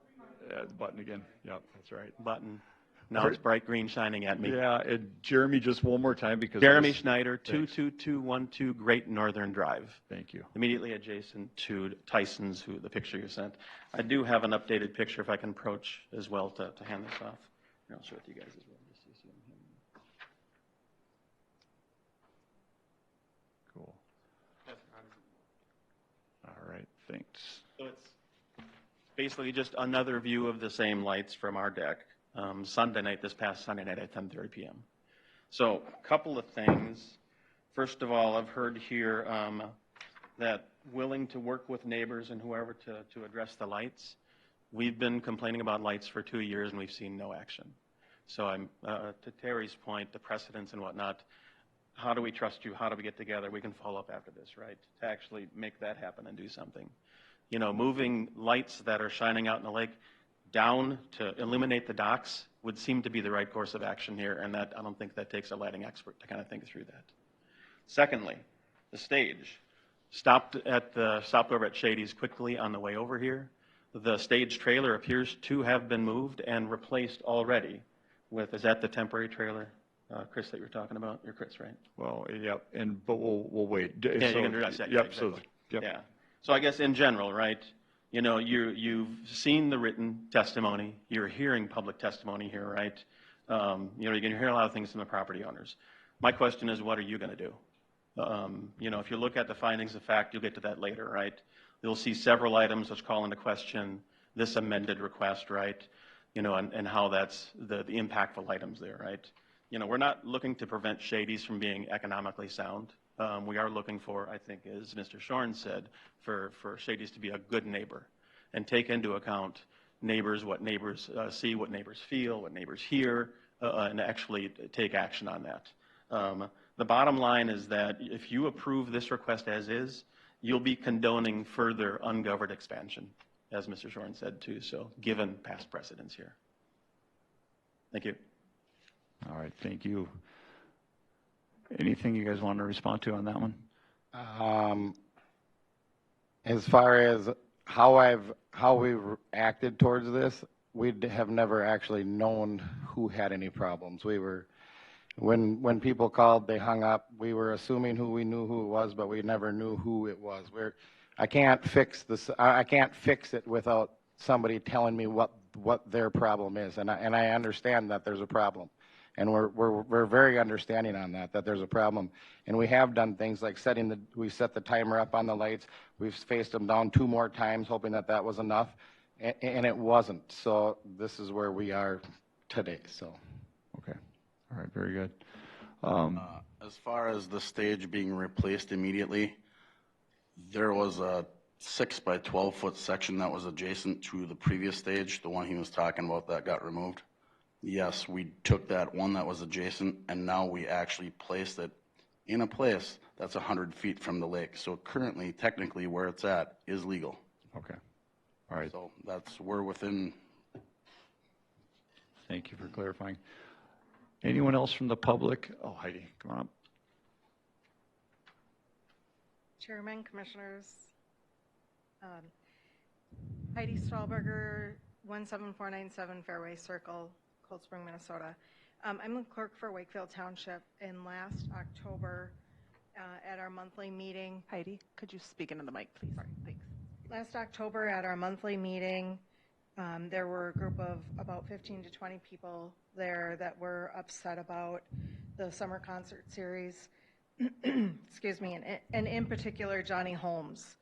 the button again? Yep, that's right. Button. Now it's bright green shining at me. Yeah, and Jeremy, just one more time because. Jeremy Schneider, 22212 Great Northern Drive. Thank you. Immediately adjacent to Tyson's, the picture you sent. I do have an updated picture if I can approach as well to hand this off. And I'll show it to you guys as well. Just so you see them. Cool. All right, thanks. So it's basically just another view of the same lights from our deck. Sunday night, this past Sunday night at 10:30 p.m. So a couple of things. First of all, I've heard here that willing to work with neighbors and whoever to address the lights. We've been complaining about lights for 2 years and we've seen no action. So I'm to Terry's point, the precedents and whatnot. How do we trust you? How do we get together? We can follow up after this, right? To actually make that happen and do something. You know, moving lights that are shining out in the lake down to illuminate the docks would seem to be the right course of action here, and that I don't think that takes a lighting expert to kind of think through that. Secondly, the stage. Stopped over at Shady's quickly on the way over here. The stage trailer appears to have been moved and replaced already with, is that the temporary trailer, Chris, that you're talking about? You're Chris, right? Well, yep, but we'll wait. Yeah, you can address that. Yep, exactly. yep. Yeah. So I guess in general, right, you know, you've seen the written testimony, you're hearing public testimony here, right? You know, you're going to hear a lot of things from the property owners. My question is, what are you going to do? You know, if you look at the findings of fact, you'll get to that later, right? You'll see several items which call into question this amended request, right? You know, and how that's the impactful items there, right? You know, we're not looking to prevent Shady's from being economically sound. We are looking for, I think, as Mr. Shorn said, for Shady's to be a good neighbor and take into account neighbors, what neighbors see, what neighbors feel, what neighbors hear, and actually take action on that. The bottom line is that if you approve this request as is, you'll be condoning further ungoverned expansion, as Mr. Shorn said too, so given past precedents here. Thank you. All right, thank you. Anything you guys want to respond to on that one? As far as how we've acted towards this, we have never actually known who had any problems. We were, when people called, they hung up. We were assuming we knew who it was, but we never knew who it was. I can't fix this. I can't fix it without somebody telling me what their problem is, and I understand that there's a problem. And we're very understanding on that there's a problem. And we have done things like we set the timer up on the lights. We've spaced them down 2 more times, hoping that was enough, and it wasn't. So this is where we are today, so. Okay, all right, very good. As far as the stage being replaced immediately, there was a 6 by 12 foot section that was adjacent to the previous stage, the one he was talking about that got removed. Yes, we took that one that was adjacent and now we actually placed it in a place that's 100 feet from the lake. So currently, technically, where it's at is legal. Okay, all right. So we're within. Thank you for clarifying. Anyone else from the public? Oh, Heidi, come on up. Chairman, Commissioners, Heidi Stahlberger, 17497 Fairway Circle, Cold Spring, Minnesota. I'm the clerk for Wakefield Township. In last October, at our monthly meeting. Heidi, could you speak into the mic, please? Sorry, thanks. Last October, at our monthly meeting, there were a group of about 15 to 20 people there that were upset about the summer concert series. Excuse me, and in particular, Johnny Holmes.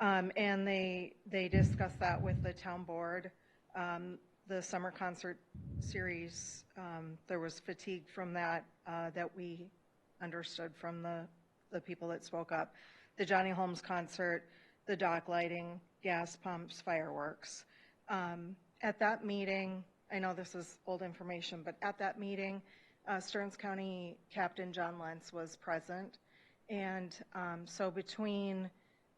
And they discussed that with the town board. The summer concert series, there was fatigue from that that we understood from the people that spoke up. The Johnny Holmes concert, the dock lighting, gas pumps, fireworks. At that meeting, I know this is old information, but at that meeting, Stearns County Captain John Lentz was present. And so between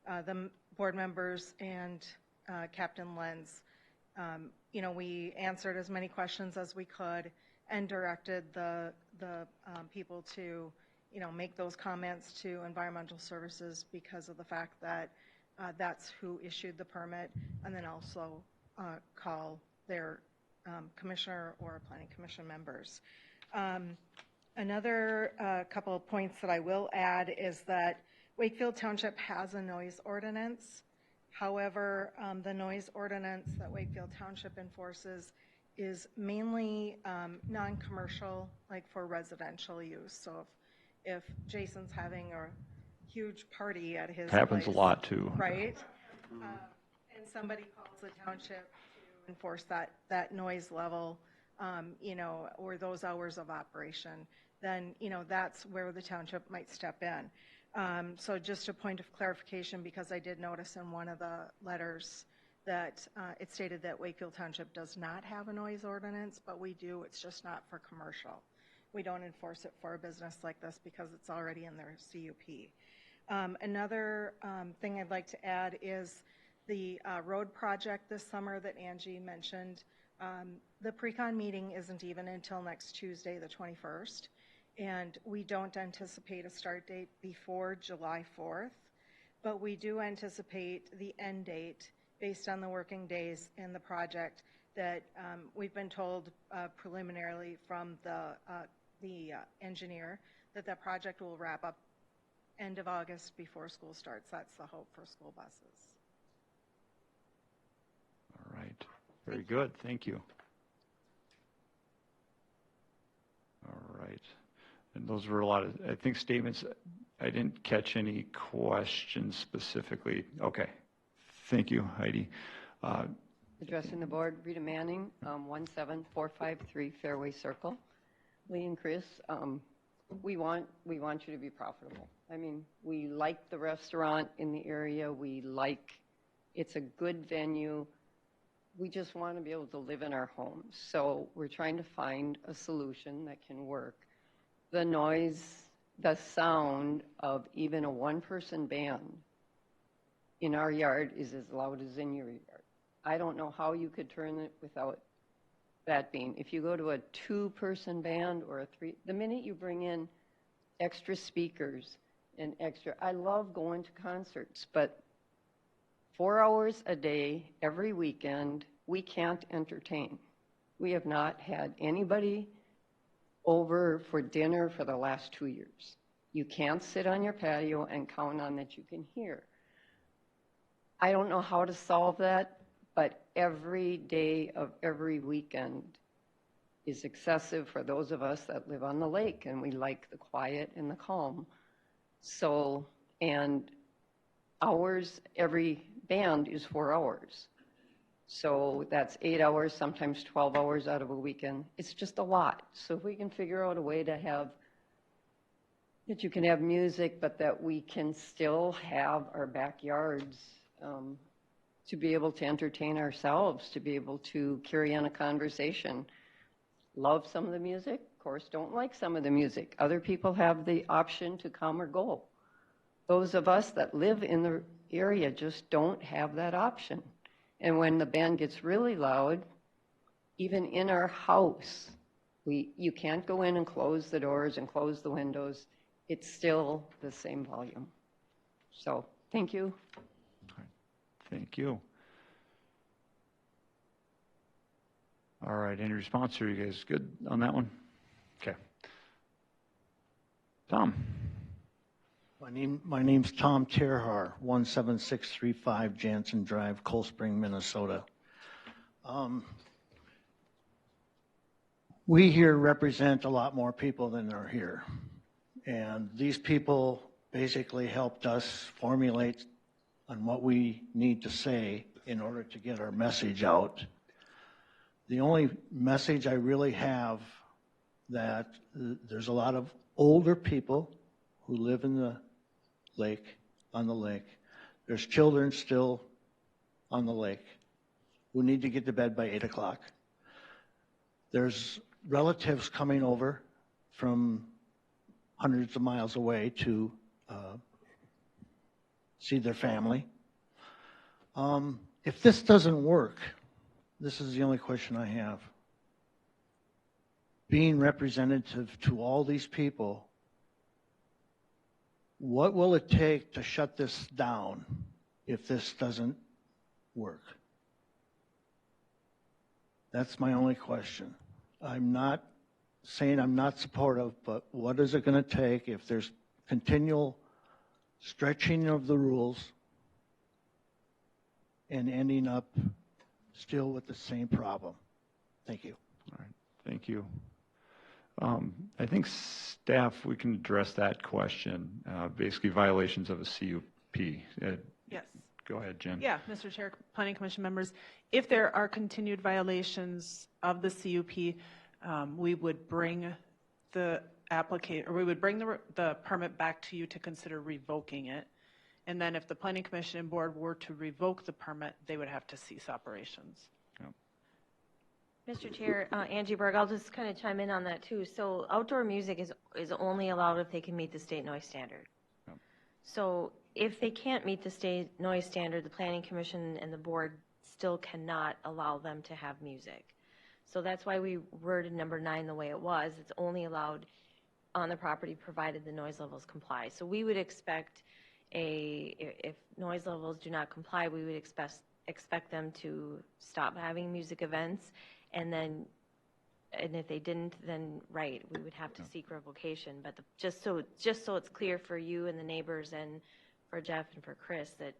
the board members and Captain Lentz, we answered as many questions as we could and directed the people to, make those comments to Environmental Services because of the fact that that's who issued the permit, and then also call their commissioner or planning commission members. Another couple of points that I will add is that Wakefield Township has a noise ordinance. However, the noise ordinance that Wakefield Township enforces is mainly non-commercial, like for residential use. So if Jason's having a huge party at his Happens place, a lot too. right? And somebody calls the township to enforce that noise level, or those hours of operation, then, that's where the township might step in. So just a point of clarification, because I did notice in one of the letters that it stated that Wakefield Township does not have a noise ordinance, but we do. It's just not for commercial. We don't enforce it for a business like this because it's already in their CUP. Another thing I'd like to add is the road project this summer that Angie mentioned. The pre-con meeting isn't even until next Tuesday, the 21st, and we don't anticipate a start date before July 4th, but we do anticipate the end date based on the working days in the project that we've been told preliminarily from the engineer that project will wrap up end of August before school starts. That's the hope for school buses. All right, very good, thank you. All right, and those were a lot of, I think, statements. I didn't catch any questions specifically. Okay, thank you, Heidi. Addressing the board, Rita Manning, 17453 Fairway Circle. Lee and Chris, we want you to be profitable. I mean, we like the restaurant in the area. It's a good venue. We just want to be able to live in our homes. So we're trying to find a solution that can work. The noise, the sound of even a one-person band in our yard is as loud as in your yard. I don't know how you could turn it without that being. If you go to a two-person band or a three, the minute you bring in extra speakers and extra, I love going to concerts, but 4 hours a day, every weekend, we can't entertain. We have not had anybody over for dinner for the last 2 years. You can't sit on your patio and count on that you can hear. I don't know how to solve that, but every day of every weekend, is excessive for those of us that live on the lake and we like the quiet and the calm. So, and hours, every band is 4 hours. So that's 8 hours, sometimes 12 hours out of a weekend. It's just a lot. So if we can figure out a way to have, that you can have music, but that we can still have our backyards to be able to entertain ourselves, to be able to carry on a conversation. Love some of the music, of course, don't like some of the music. Other people have the option to come or go. Those of us that live in the area just don't have that option. And when the band gets really loud, even in our house, you can't go in and close the doors and close the windows. It's still the same volume. So, thank you. Thank you. All right, any response? Are you guys good on that one? Okay. Tom. My name's Tom Terhar, 17635 Jansen Drive, Cold Spring, Minnesota. We here represent a lot more people than are here. And these people basically helped us formulate on what we need to say in order to get our message out. The only message I really have that there's a lot of older people who live in the lake, on the lake. There's children still on the lake who need to get to bed by 8 o'clock. There's relatives coming over from hundreds of miles away to see their family. If this doesn't work, this is the only question I have. Being representative to all these people, what will it take to shut this down if this doesn't work? That's my only question. I'm not saying I'm not supportive, but what is it going to take if there's continual stretching of the rules and ending up still with the same problem? Thank you. All right, thank you. I think staff, we can address that question, basically violations of a CUP. Yes. Go ahead, Jen. Yeah, Mr. Chair, Planning Commission members, if there are continued violations of the CUP, we would bring the the permit back to you to consider revoking it. And then if the Planning Commission and Board were to revoke the permit, they would have to cease operations. Mr. Chair, Angie Berg, I'll just kind of chime in on that too. So outdoor music is only allowed if they can meet the state noise standard. Yep. So if they can't meet the state noise standard, the Planning Commission and the Board still cannot allow them to have music. So that's why we worded number 9 the way it was. It's only allowed on the property provided the noise levels comply. So we would expect if noise levels do not comply, we would expect them to stop having music events. And if they didn't, then right, we would have to seek revocation. But just so it's clear for you and the neighbors and for Jeff and for Chris that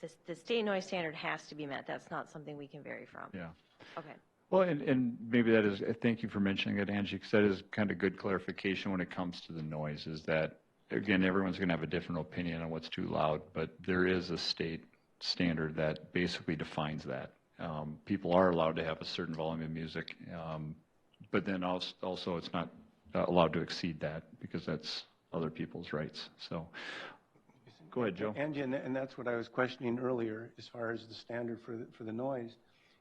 if the state noise standard has to be met, that's not something we can vary from. Yeah. Okay. Well, and maybe that is, thank you for mentioning it, Angie, because that is kind of good clarification when it comes to the noise, is that, again, everyone's going to have a different opinion on what's too loud, but there is a state standard that basically defines that. People are allowed to have a certain volume of music, but then also it's not allowed to exceed that because that's other people's rights. So go ahead, Joe. Angie, and that's what I was questioning earlier as far as the standard for the noise.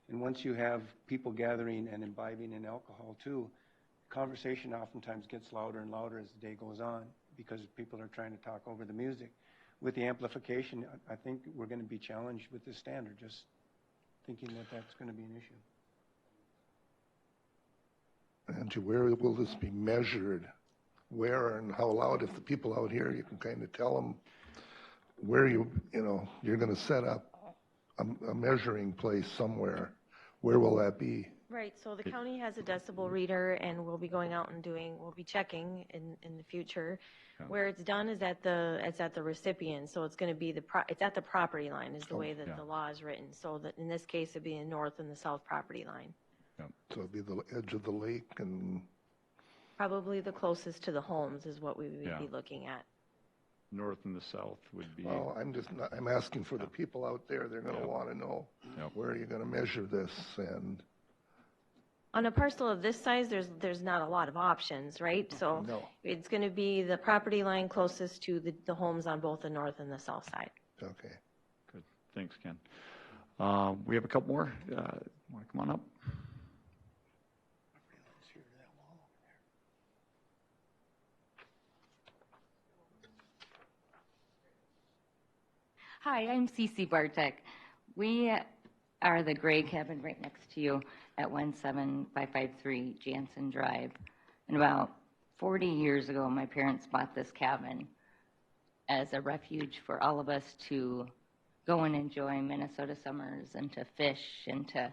And once you have people gathering and imbibing in alcohol too, conversation oftentimes gets louder and louder as the day goes on because people are trying to talk over the music. With the amplification, I think we're going to be challenged with this standard, just thinking that that's going to be an issue. And where will this be measured? Where and how loud? If the people out here, you can kind of tell them where you're going to set up a measuring place somewhere. Where will that be? Right, so the county has a decibel reader, and we'll be going out and we'll be checking in the future. Where it's done is at the recipient, so it's going to be it's at the property line is the way that the law is written. So that in this case, it'd be the north and the south property line. So it'd be the edge of the lake and, Probably the closest to the homes is what we would Yeah. be looking at. North and the south would be, well, I'm asking for the people out there, they're gonna wanna know, where are you gonna measure this? And, On a parcel of this size, there's not a lot of options, right? So No. it's going to be the property line closest to the homes on both the north and the south side. okay. good, thanks, Ken. We have a couple more, want to come on up? Hi, I'm Cece Bartek. We are the gray cabin right next to you at 17553 Jansen Drive. And about 40 years ago, my parents bought this cabin as a refuge for all of us to go and enjoy Minnesota summers and to fish and to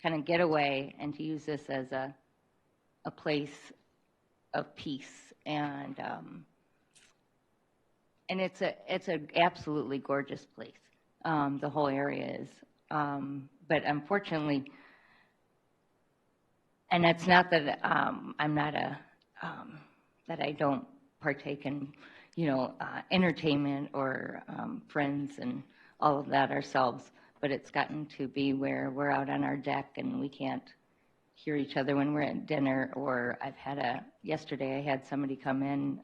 kind of get away and to use this as a place of peace. And it's an absolutely gorgeous place. The whole area is. But unfortunately, and it's not that I'm not that I don't partake in, entertainment or friends and all of that ourselves, but it's gotten to be where we're out on our deck and we can't hear each other when we're at dinner. Or yesterday I had somebody come in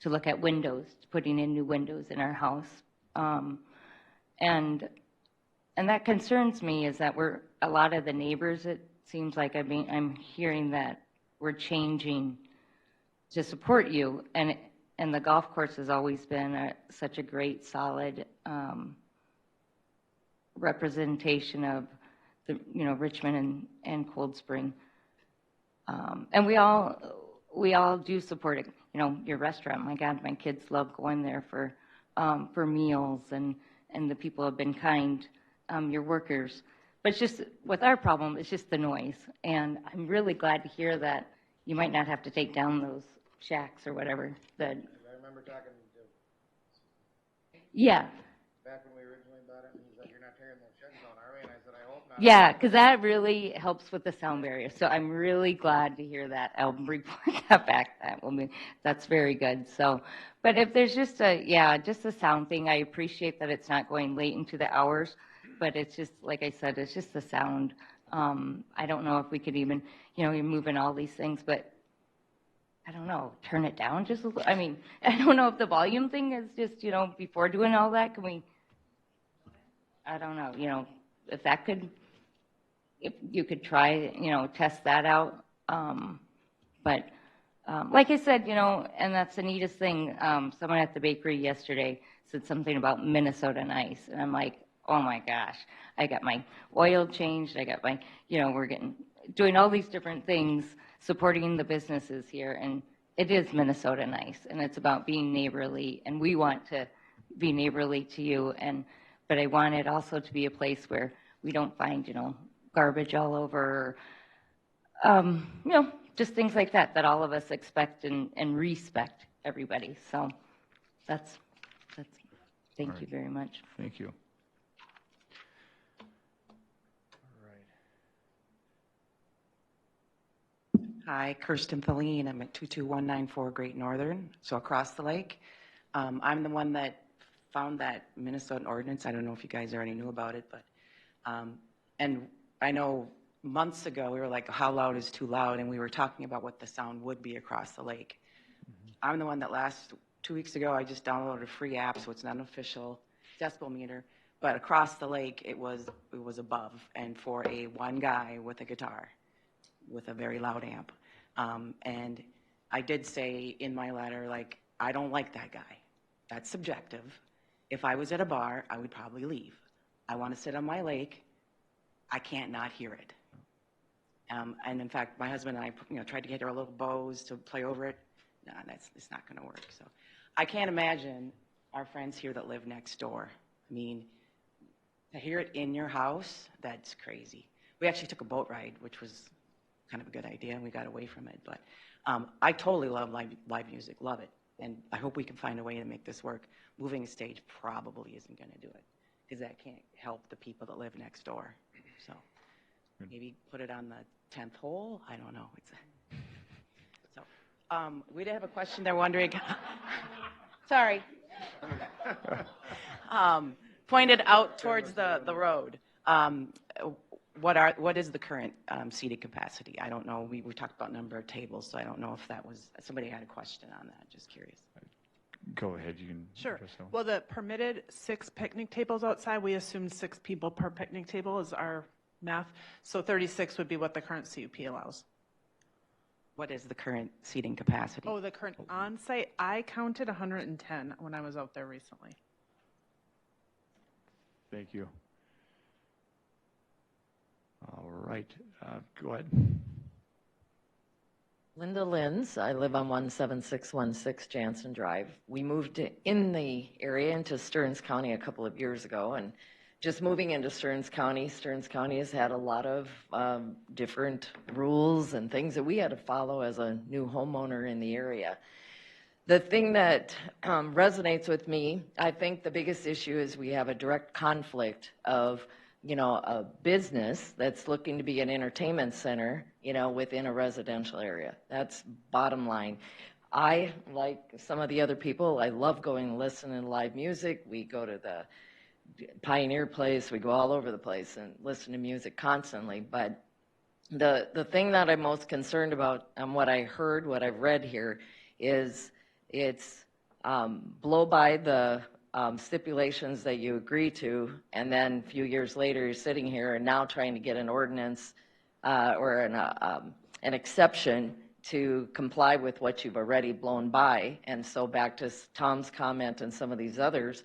to look at windows, putting in new windows in our house. And that concerns me, is that a lot of the neighbors, it seems like I'm hearing that we're changing to support you. And the golf course has always been such a great, solid representation of Richmond and Cold Spring. And we all do support it. Your restaurant, my God, my kids love going there for meals, and the people have been kind, your workers. But it's just, with our problem, it's just the noise. And I'm really glad to hear that you might not have to take down those shacks or whatever. I remember talking to, Yeah. back when we originally bought it, and he's like, you're not tearing those sheds down, are we? And I said, I hope not. Yeah, because that really helps with the sound barrier. So I'm really glad to hear that. I'll report that back. That's very good. So, but if there's just a sound thing, I appreciate that it's not going late into the hours, but it's just, like I said, it's just the sound. I don't know if we could even, you're moving all these things, but I don't know, turn it down just a little. I don't know if the volume thing is just, before doing all that, can we, I don't know, if that could, if you could try, test that out. But like I said, and that's the neatest thing. Someone at the bakery yesterday said something about Minnesota nice. And I'm like, oh my gosh, I got my oil changed. I got my, we're doing all these different things, supporting the businesses here. And it is Minnesota nice. And it's about being neighborly. And we want to be neighborly to you. But I want it also to be a place where we don't find, garbage all over, just things like that all of us expect and respect everybody. So that's thank you very much. Thank you. Hi, Kirsten Feline. I'm at 22194 Great Northern, so across the lake. I'm the one that found that Minnesota ordinance. I don't know if you guys already knew about it, but and I know months ago we were like, how loud is too loud? And we were talking about what the sound would be across the lake. I'm the one that 2 weeks ago, I just downloaded a free app, so it's not an official decibel meter, but across the lake it was above, and for one guy with a guitar with a very loud amp. And I did say in my letter, like, I don't like that guy. That's subjective. If I was at a bar, I would probably leave. I want to sit on my lake. I can't not hear it. And in fact, my husband and I, tried to get her a little Bose to play over it. No, it's not going to work. So I can't imagine our friends here that live next door. I mean, to hear it in your house, that's crazy. We actually took a boat ride, which was kind of a good idea, and we got away from it. But I totally love live music, love it. And I hope we can find a way to make this work. Moving a stage probably isn't going to do it, because that can't help the people that live next door. So maybe put it on the 10th hole. I don't know. So, we did have a question there wondering, sorry. Pointed out towards the road. What is the current seating capacity? I don't know. We talked about number of tables, so I don't know if that was, somebody had a question on that. Just curious. Go ahead, you can. Sure. address that one. Well, the permitted 6 picnic tables outside, we assumed 6 people per picnic table is our math. So 36 would be what the current CUP allows. What is the current seating capacity? Oh, the current on-site, I counted 110 when I was out there recently. Thank you. All right, go ahead. Linda Linz. I live on 17616 Jansen Drive. We moved in the area into Stearns County a couple of years ago, and just moving into Stearns County has had a lot of different rules and things that we had to follow as a new homeowner in the area. The thing that resonates with me, I think the biggest issue is we have a direct conflict of a business that's looking to be an entertainment center, within a residential area. That's bottom line. I, like some of the other people, I love going and listening to live music. We go to the Pioneer Place, we go all over the place and listen to music constantly. But the thing that I'm most concerned about and what I heard, what I've read here, is it's blow by the stipulations that you agree to, and then a few years later you're sitting here and now trying to get an ordinance or an exception to comply with what you've already blown by. And so back to Tom's comment and some of these others,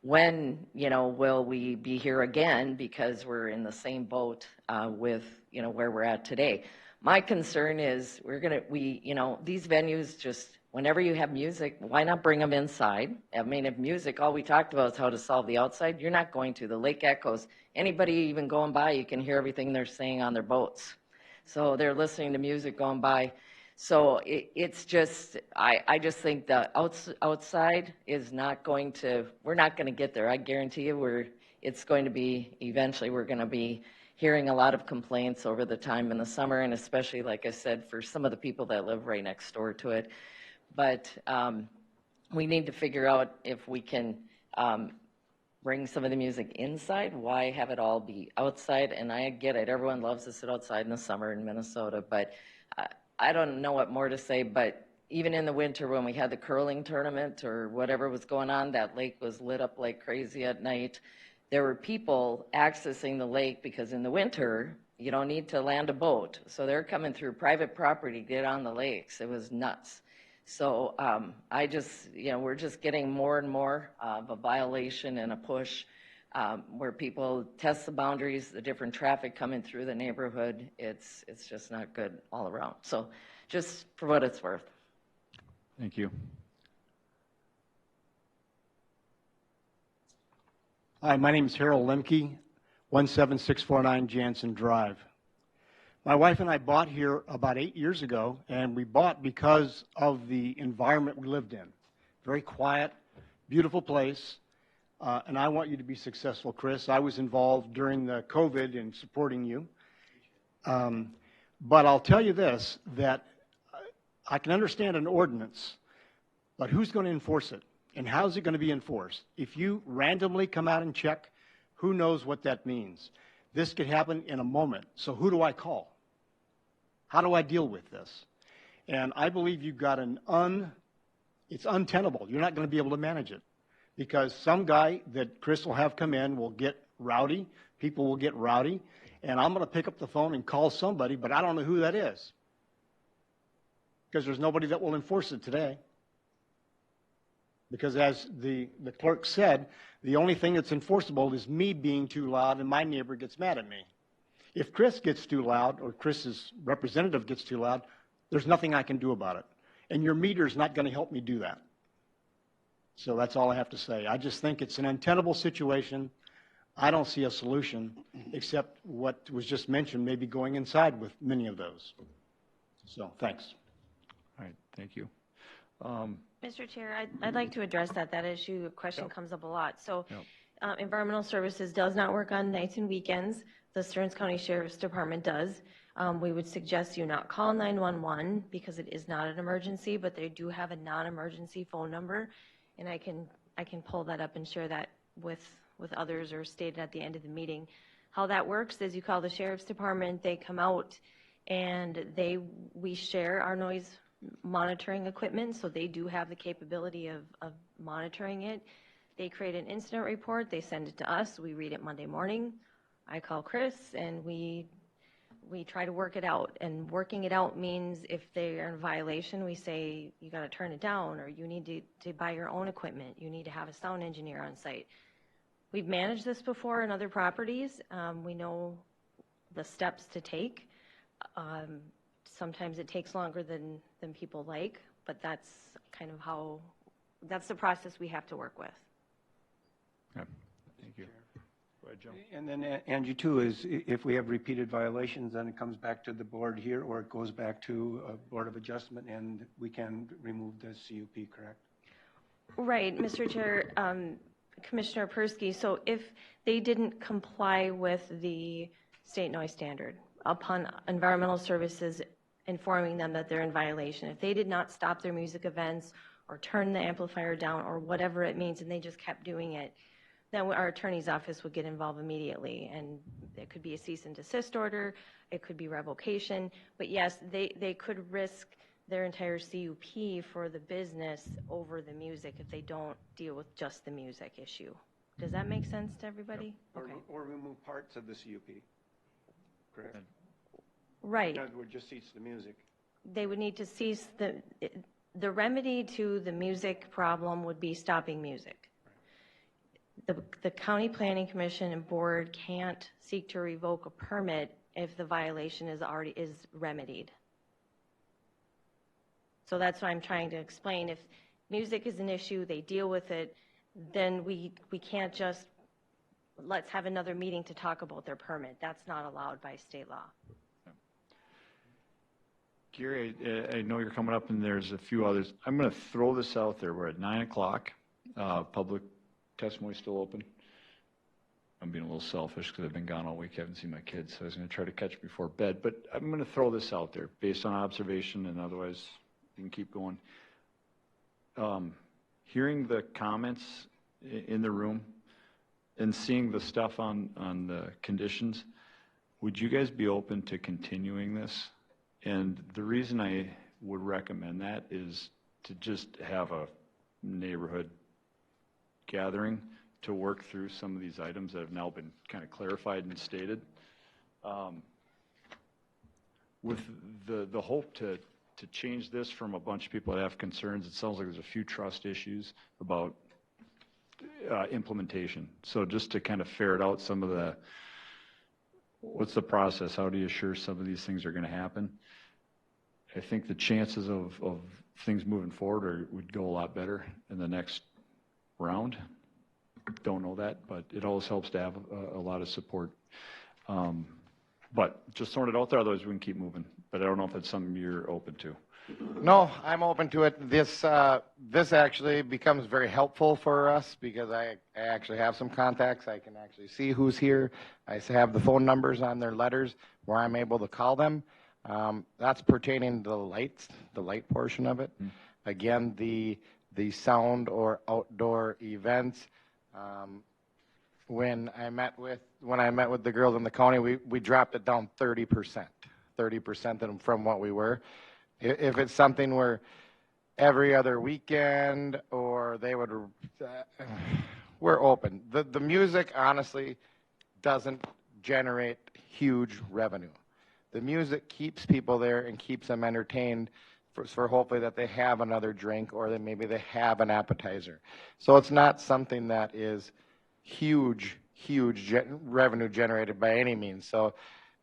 when will we be here again, because we're in the same boat with where we're at today. My concern is these venues, just whenever you have music, why not bring them inside? I mean, if music, all we talked about is how to solve the outside, you're not going to. The lake echoes. Anybody even going by, you can hear everything they're saying on their boats. So they're listening to music going by. So it's just, I just think the outside is not going to, we're not going to get there. I guarantee you it's going to be, eventually we're going to be hearing a lot of complaints over the time in the summer, and especially, like I said, for some of the people that live right next door to it. But we need to figure out if we can bring some of the music inside. Why have it all be outside? And I get it. Everyone loves to sit outside in the summer in Minnesota, but I don't know what more to say. But even in the winter when we had the curling tournament or whatever was going on, that lake was lit up like crazy at night. There were people accessing the lake because in the winter, you don't need to land a boat. So they're coming through private property to get on the lakes. It was nuts. So we're just getting more and more of a violation and a push where people test the boundaries, the different traffic coming through the neighborhood. It's just not good all around. So just for what it's worth. Thank you. Hi, my name is Harold Lemke, 17649 Jansen Drive. My wife and I bought here about 8 years ago, and we bought because of the environment we lived in. Very quiet, beautiful place, and I want you to be successful, Chris. I was involved during the COVID in supporting you. But I'll tell you this, that I can understand an ordinance, but who's going to enforce it? And how's it going to be enforced? If you randomly come out and check, who knows what that means? This could happen in a moment. So who do I call? How do I deal with this? And I believe you've got it's untenable. You're not going to be able to manage it because some guy that Chris will have come in will get rowdy. People will get rowdy. And I'm going to pick up the phone and call somebody, but I don't know who that is because there's nobody that will enforce it today. Because as the clerk said, the only thing that's enforceable is me being too loud and my neighbor gets mad at me. If Chris gets too loud or Chris's representative gets too loud, there's nothing I can do about it. And your meter's not going to help me do that. So that's all I have to say. I just think it's an untenable situation. I don't see a solution except what was just mentioned, maybe going inside with many of those. So thanks. All right, thank you. Mr. Chair, I'd like to address that issue. A question comes up a lot. So Environmental Services does not work on nights and weekends. The Stearns County Sheriff's Department does. We would suggest you not call 911 because it is not an emergency, but they do have a non-emergency phone number, and I can pull that up and share that with others or state it at the end of the meeting. How that works is you call the Sheriff's Department, they come out, and we share our noise monitoring equipment, so they do have the capability of monitoring it. They create an incident report, they send it to us, we read it Monday morning. I call Chris, and we try to work it out. And working it out means if they are in violation, we say, you got to turn it down, or you need to buy your own equipment. You need to have a sound engineer on site. We've managed this before in other properties. We know the steps to take. Sometimes it takes longer than people like, but that's kind of that's the process we have to work with. Okay. Thank you. Go ahead, Joe. And then, Angie, too, is if we have repeated violations, then it comes back to the board here, or it goes back to a Board of Adjustment, and we can remove the CUP, correct? Right, Mr. Chair, Commissioner Persky, so if they didn't comply with the state noise standard, upon Environmental Services informing them that they're in violation, if they did not stop their music events or turn the amplifier down or whatever it means, and they just kept doing it, then our attorney's office would get involved immediately, and it could be a cease and desist order, it could be revocation, but yes, they could risk their entire CUP for the business over the music if they don't deal with just the music issue. Does that make sense to everybody? Yep. Okay. Or remove parts of the CUP, correct? Right. In other words, just cease the music. They would need to cease the remedy to the music problem would be stopping music. The County Planning Commission and Board can't seek to revoke a permit if the violation is remedied. So that's what I'm trying to explain. If music is an issue, they deal with it, then we can't just, let's have another meeting to talk about their permit. That's not allowed by state law. Gary, I know you're coming up, and there's a few others. I'm going to throw this out there. We're at 9 o'clock. Public testimony still open. I'm being a little selfish because I've been gone all week. I haven't seen my kids, so I was going to try to catch before bed. But I'm going to throw this out there based on observation, and otherwise you can keep going. Hearing the comments in the room and seeing the stuff on the conditions, would you guys be open to continuing this? And the reason I would recommend that is to just have a neighborhood gathering to work through some of these items that have now been kind of clarified and stated, with the hope to change this from a bunch of people that have concerns. It sounds like there's a few trust issues about implementation. So just to kind of ferret out some of the, what's the process? How do you assure some of these things are going to happen? I think the chances of things moving forward would go a lot better in the next round. Don't know that, but it always helps to have a lot of support. But just throwing it out there, otherwise we can keep moving. But I don't know if that's something you're open to. No, I'm open to it. This actually becomes very helpful for us because I actually have some contacts. I can actually see who's here. I have the phone numbers on their letters where I'm able to call them. That's pertaining to the lights, the light portion of it. Again, the sound or outdoor events. When I met with the girls in the county, we dropped it down 30% from what we were. If it's something where every other weekend or they would, we're open. The music honestly doesn't generate huge revenue. The music keeps people there and keeps them entertained for hopefully that they have another drink or that maybe they have an appetizer. So it's not something that is huge revenue generated by any means. So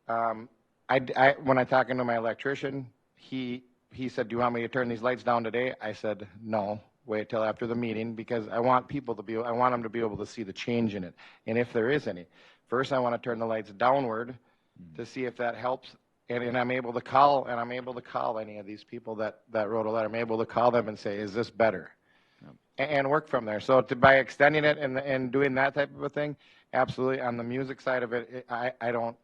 when I talking to my electrician, he said, "Do you want me to turn these lights down today?" I said, "No, wait till after the meeting because I want them to be able to see the change in it, and if there is any. First, I want to turn the lights downward to see if that helps." And I'm able to call any of these people that wrote a letter. I'm able to call them and say, "Is this better?" and work from there. So by extending it and doing that type of a thing, absolutely. On the music side of it, I don't,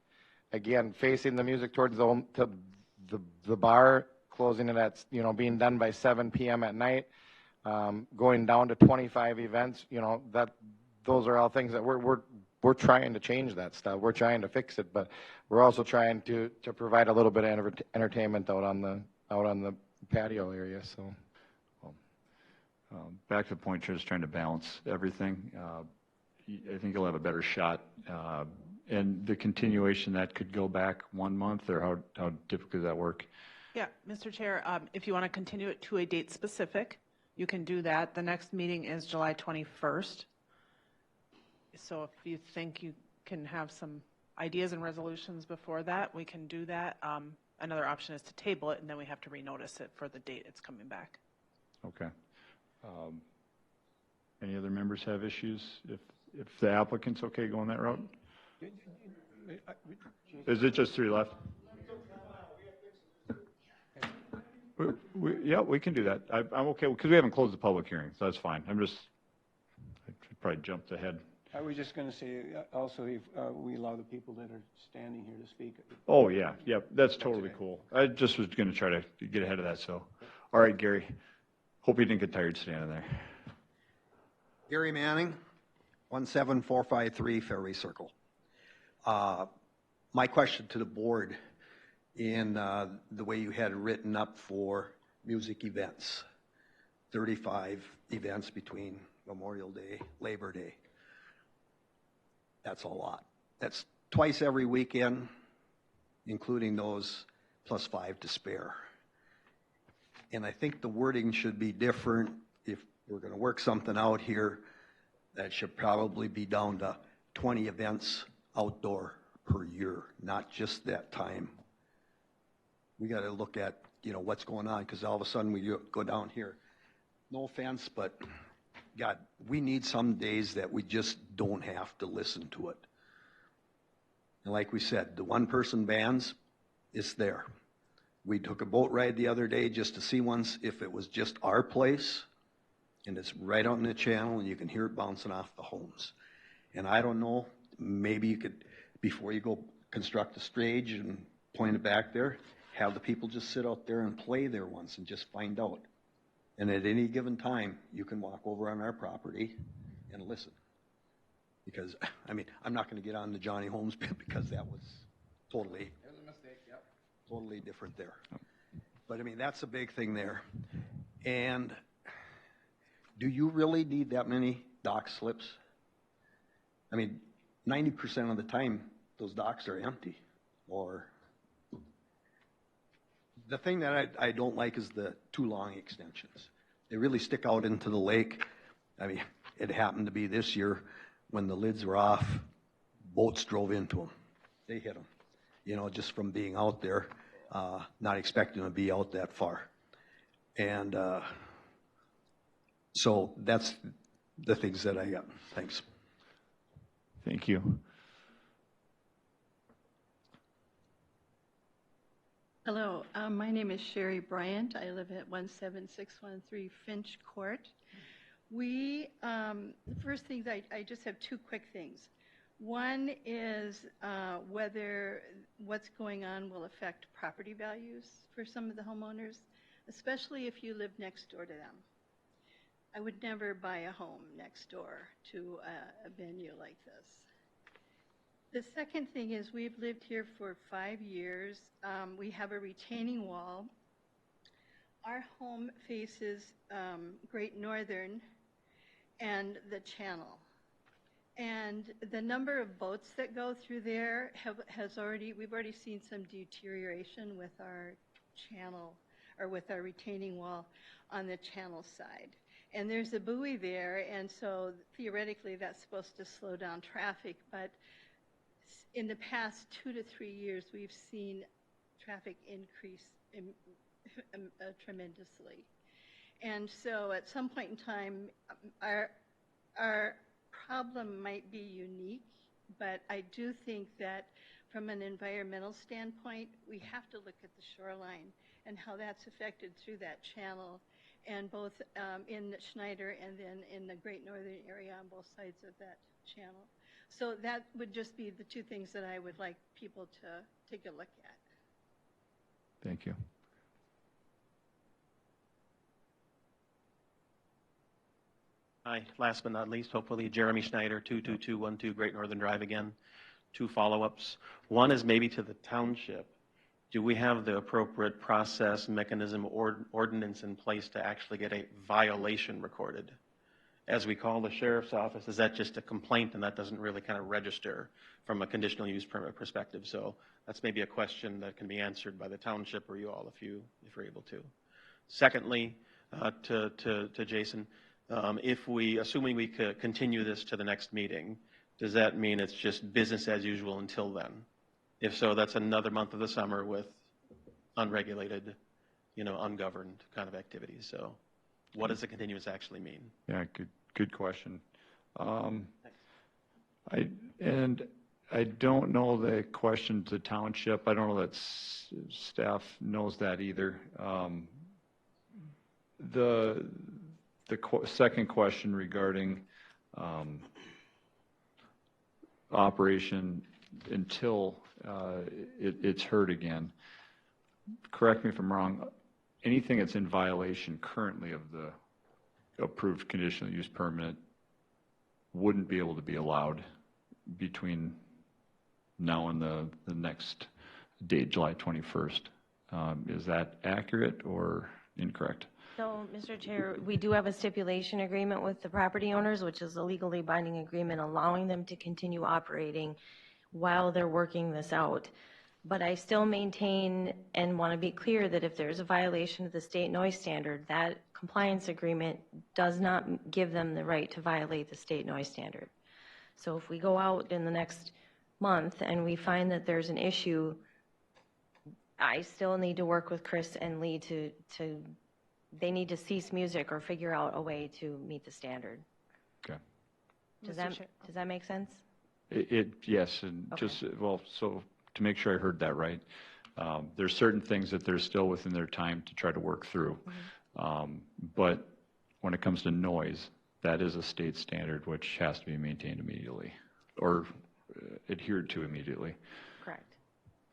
again, facing the music towards the bar, closing it at, being done by 7 p.m. at night, going down to 25 events, those are all things that we're trying to change that stuff. We're trying to fix it, but we're also trying to provide a little bit of entertainment out on the patio area. So, back to the point, just trying to balance everything. I think you'll have a better shot. And the continuation, that could go back 1 month, or how difficult does that work? Yeah, Mr. Chair, if you want to continue it to a date specific, you can do that. The next meeting is July 21st. So if you think you can have some ideas and resolutions before that, we can do that. Another option is to table it, and then we have to renotice it for the date it's coming back. Okay. Any other members have issues? If the applicant's okay going that route? Is it just 3 left? Yeah, we can do that. I'm okay, because we haven't closed the public hearing, so that's fine. I probably jumped ahead. I was just going to say, also, if we allow the people that are standing here to speak. Oh, yeah, that's totally cool. I just was going to try to get ahead of that, so. All right, Gary. Hope you didn't get tired standing there. Gary Manning, 17453 Fairway Circle. My question to the board, in the way you had it written up for music events, 35 events between Memorial Day, Labor Day. That's a lot. That's twice every weekend, including those plus 5 to spare. And I think the wording should be different. If we're going to work something out here, that should probably be down to 20 events outdoor per year, not just that time. We got to look at, what's going on, because all of a sudden we go down here. No offense, but God, we need some days that we just don't have to listen to it. And like we said, the one-person bands, it's there. We took a boat ride the other day just to see once if it was just our place, and it's right out in the channel, and you can hear it bouncing off the homes. And I don't know, maybe you could, before you go construct a stage and point it back there, have the people just sit out there and play there once and just find out. And at any given time, you can walk over on our property and listen. Because, I'm not going to get on the Johnny Holmes bit, because that was totally, it was a mistake, yep. Totally different there. But that's a big thing there. And do you really need that many dock slips? 90% of the time, those docks are empty. Or the thing that I don't like is the too long extensions. They really stick out into the lake. It happened to be this year when the lids were off, boats drove into them. They hit them, just from being out there, not expecting to be out that far. And so that's the things that I got. Thanks. Thank you. Hello, my name is Sherry Bryant. I live at 17613 Finch Court. The first things, I just have 2 quick things. One is whether what's going on will affect property values for some of the homeowners, especially if you live next door to them. I would never buy a home next door to a venue like this. The second thing is we've lived here for 5 years. We have a retaining wall. Our home faces Great Northern and the channel. And the number of boats that go through there we've already seen some deterioration with our channel, or with our retaining wall on the channel side. And there's a buoy there, and so theoretically that's supposed to slow down traffic, but in the past 2 to 3 years, we've seen traffic increase tremendously. And so at some point in time, our problem might be unique, but I do think that from an environmental standpoint, we have to look at the shoreline and how that's affected through that channel. and both in Schneider and then in the Great Northern area on both sides of that channel. So that would just be the two things that I would like people to take a look at. Thank you. Hi, last but not least, hopefully Jeremy Schneider, 22212 Great Northern Drive again. 2 follow-ups. One is maybe to the township. Do we have the appropriate process, mechanism, or ordinance in place to actually get a violation recorded? As we call the sheriff's office, is that just a complaint and that doesn't really kind of register from a conditional use permit perspective? So that's maybe a question that can be answered by the township or you all if you're able to. Secondly, to Jason, if we, assuming we could continue this to the next meeting, does that mean it's just business as usual until then? If so, that's another month of the summer with unregulated, ungoverned kind of activities. So what does the continuance actually mean? Yeah, good question. I don't know the question to township. I don't know that staff knows that either. The second question regarding operation until it's heard again. Correct me if I'm wrong. Anything that's in violation currently of the approved conditional use permit wouldn't be able to be allowed between now and the next date, July 21st. Is that accurate or incorrect? So, Mr. Chair, we do have a stipulation agreement with the property owners, which is a legally binding agreement allowing them to continue operating while they're working this out. But I still maintain and want to be clear that if there's a violation of the state noise standard, that compliance agreement does not give them the right to violate the state noise standard. So if we go out in the next month and we find that there's an issue, I still need to work with Chris and Lee they need to cease music or figure out a way to meet the standard. Okay. Does that make sense? Yes, and Okay. So to make sure I heard that right, there's certain things that they're still within their time to try to work through. But when it comes to noise, that is a state standard which has to be maintained immediately or adhered to immediately. Correct.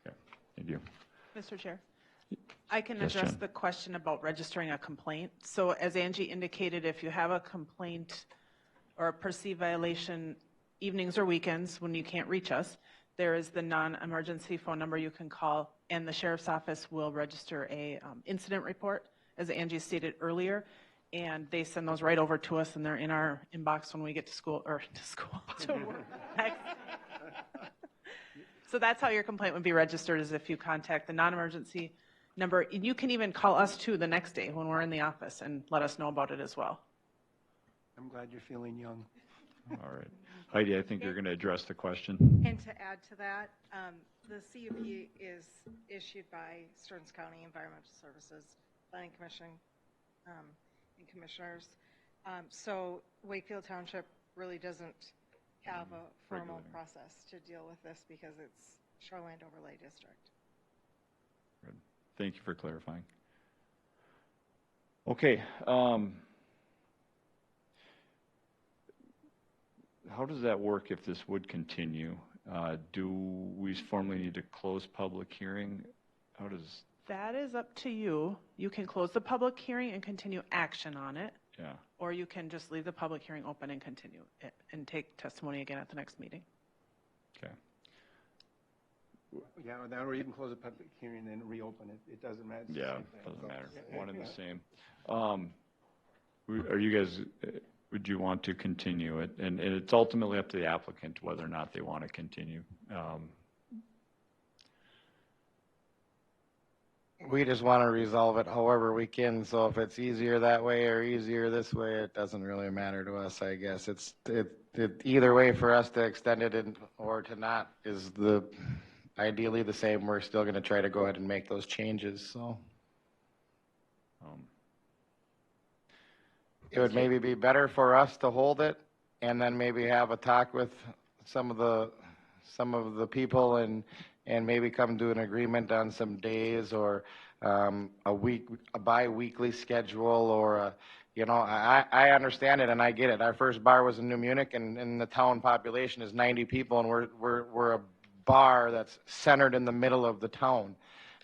Okay, thank you. Mr. Chair, I can Yes, address Jen. the question about registering a complaint. So as Angie indicated, if you have a complaint or a perceived violation evenings or weekends when you can't reach us, there is the non-emergency phone number you can call, and the sheriff's office will register a incident report, as Angie stated earlier, and they send those right over to us, and they're in our inbox when we get to work. So that's how your complaint would be registered, is if you contact the non-emergency number. And you can even call us too the next day when we're in the office and let us know about it as well. I'm glad you're feeling young. All right. Heidi, I think you're going to address the question. And to add to that, the CUP is issued by Stearns County Environmental Services, Planning Commission, and Commissioners. So Wakefield Township really doesn't have a formal process to deal with this because it's Shoreland Overlay District. Good. Thank you for clarifying. Okay. How does that work if this would continue? Do we formally need to close public hearing? How does? That is up to you. You can close the public hearing and continue action on it. Yeah. Or you can just leave the public hearing open and continue it and take testimony again at the next meeting. Okay. Yeah, or you can close a public hearing and reopen it. It doesn't matter. It's the Yeah, same thing. doesn't matter. Yeah. One and the same. Are you guys, would you want to continue it? And it's ultimately up to the applicant whether or not they want to continue. We just want to resolve it however we can, so if it's easier that way or easier this way, it doesn't really matter to us, I guess. Either way for us to extend it or to not is ideally the same. We're still going to try to go ahead and make those changes, so. It would maybe be better for us to hold it and then maybe have a talk with some of the people and maybe come to an agreement on some days or a bi-weekly schedule or I understand it and I get it. Our first bar was in New Munich and the town population is 90 people and we're a bar that's centered in the middle of the town.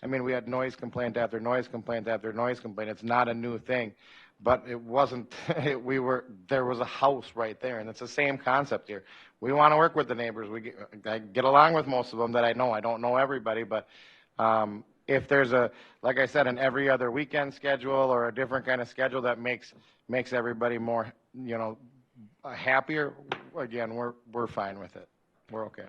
I mean, we had noise complaint after noise complaint after noise complaint. It's not a new thing, but it wasn't, there was a house right there, and it's the same concept here. We want to work with the neighbors. I get along with most of them that I know. I don't know everybody, but if there's like I said, an every other weekend schedule or a different kind of schedule that makes everybody more, happier, again, we're fine with it. We're okay.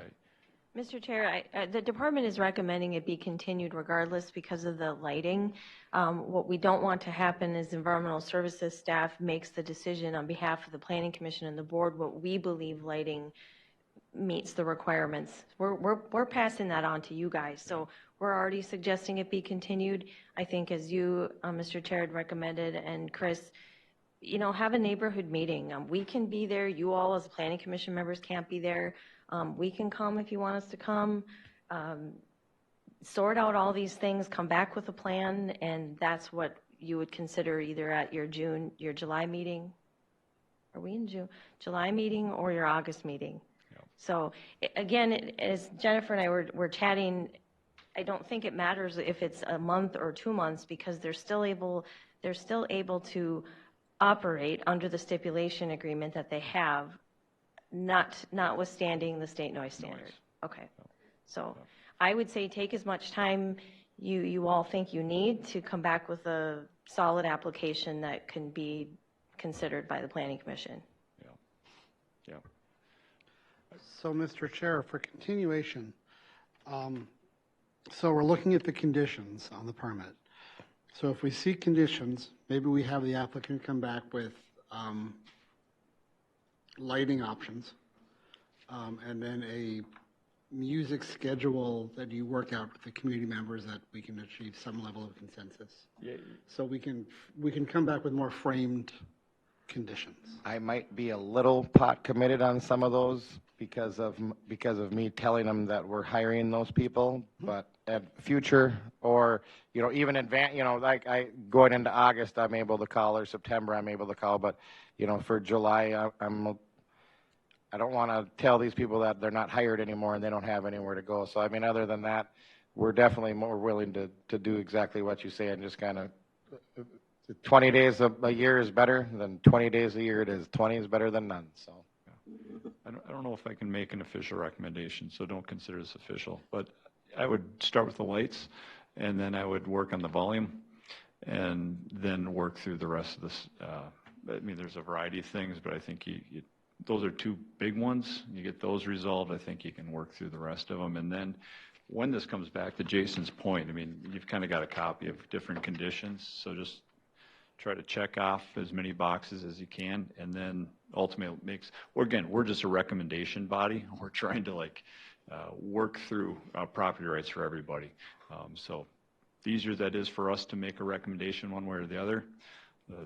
Mr. Chair, the department is recommending it be continued regardless because of the lighting. What we don't want to happen is environmental services staff makes the decision on behalf of the Planning Commission and the board what we believe lighting meets the requirements. We're passing that on to you guys. So we're already suggesting it be continued. I think as you, Mr. Chair, had recommended, and Chris, have a neighborhood meeting. We can be there. You all as Planning Commission members can't be there. We can come if you want us to come, sort out all these things, come back with a plan, and that's what you would consider either at your July meeting. Are we in June? July meeting or your August meeting? Yep. So again, as Jennifer and I were chatting, I don't think it matters if it's a month or 2 months because they're still able to operate under the stipulation agreement that they have. Notwithstanding the state noise standard. Okay. So I would say take as much time you all think you need to come back with a solid application that can be considered by the Planning Commission. Yeah. So, Mr. Chair, for continuation, so we're looking at the conditions on the permit. So if we see conditions, maybe we have the applicant come back with lighting options, and then a music schedule that you work out with the community members that we can achieve some level of consensus. Yeah. So we can come back with more framed conditions. I might be a little pot committed on some of those because of me telling them that we're hiring those people, but at future or even advance, like going into August I'm able to call or September I'm able to call, but for July I don't want to tell these people that they're not hired anymore and they don't have anywhere to go. So I mean, other than that, we're definitely more willing to do exactly what you say and just kind of 20 days a year is better than 20 days a year. It is 20 is better than none. So I don't know if I can make an official recommendation, so don't consider this official. But I would start with the lights, and then I would work on the volume, and then work through the rest of this. I mean, there's a variety of things, but I think those are two big ones. You get those resolved, I think you can work through the rest of them. And then when this comes back to Jason's point, I mean, you've kind of got a copy of different conditions, so just try to check off as many boxes as you can, and then ultimately we're just a recommendation body. We're trying to work through property rights for everybody. So the easier that is for us to make a recommendation one way or the other,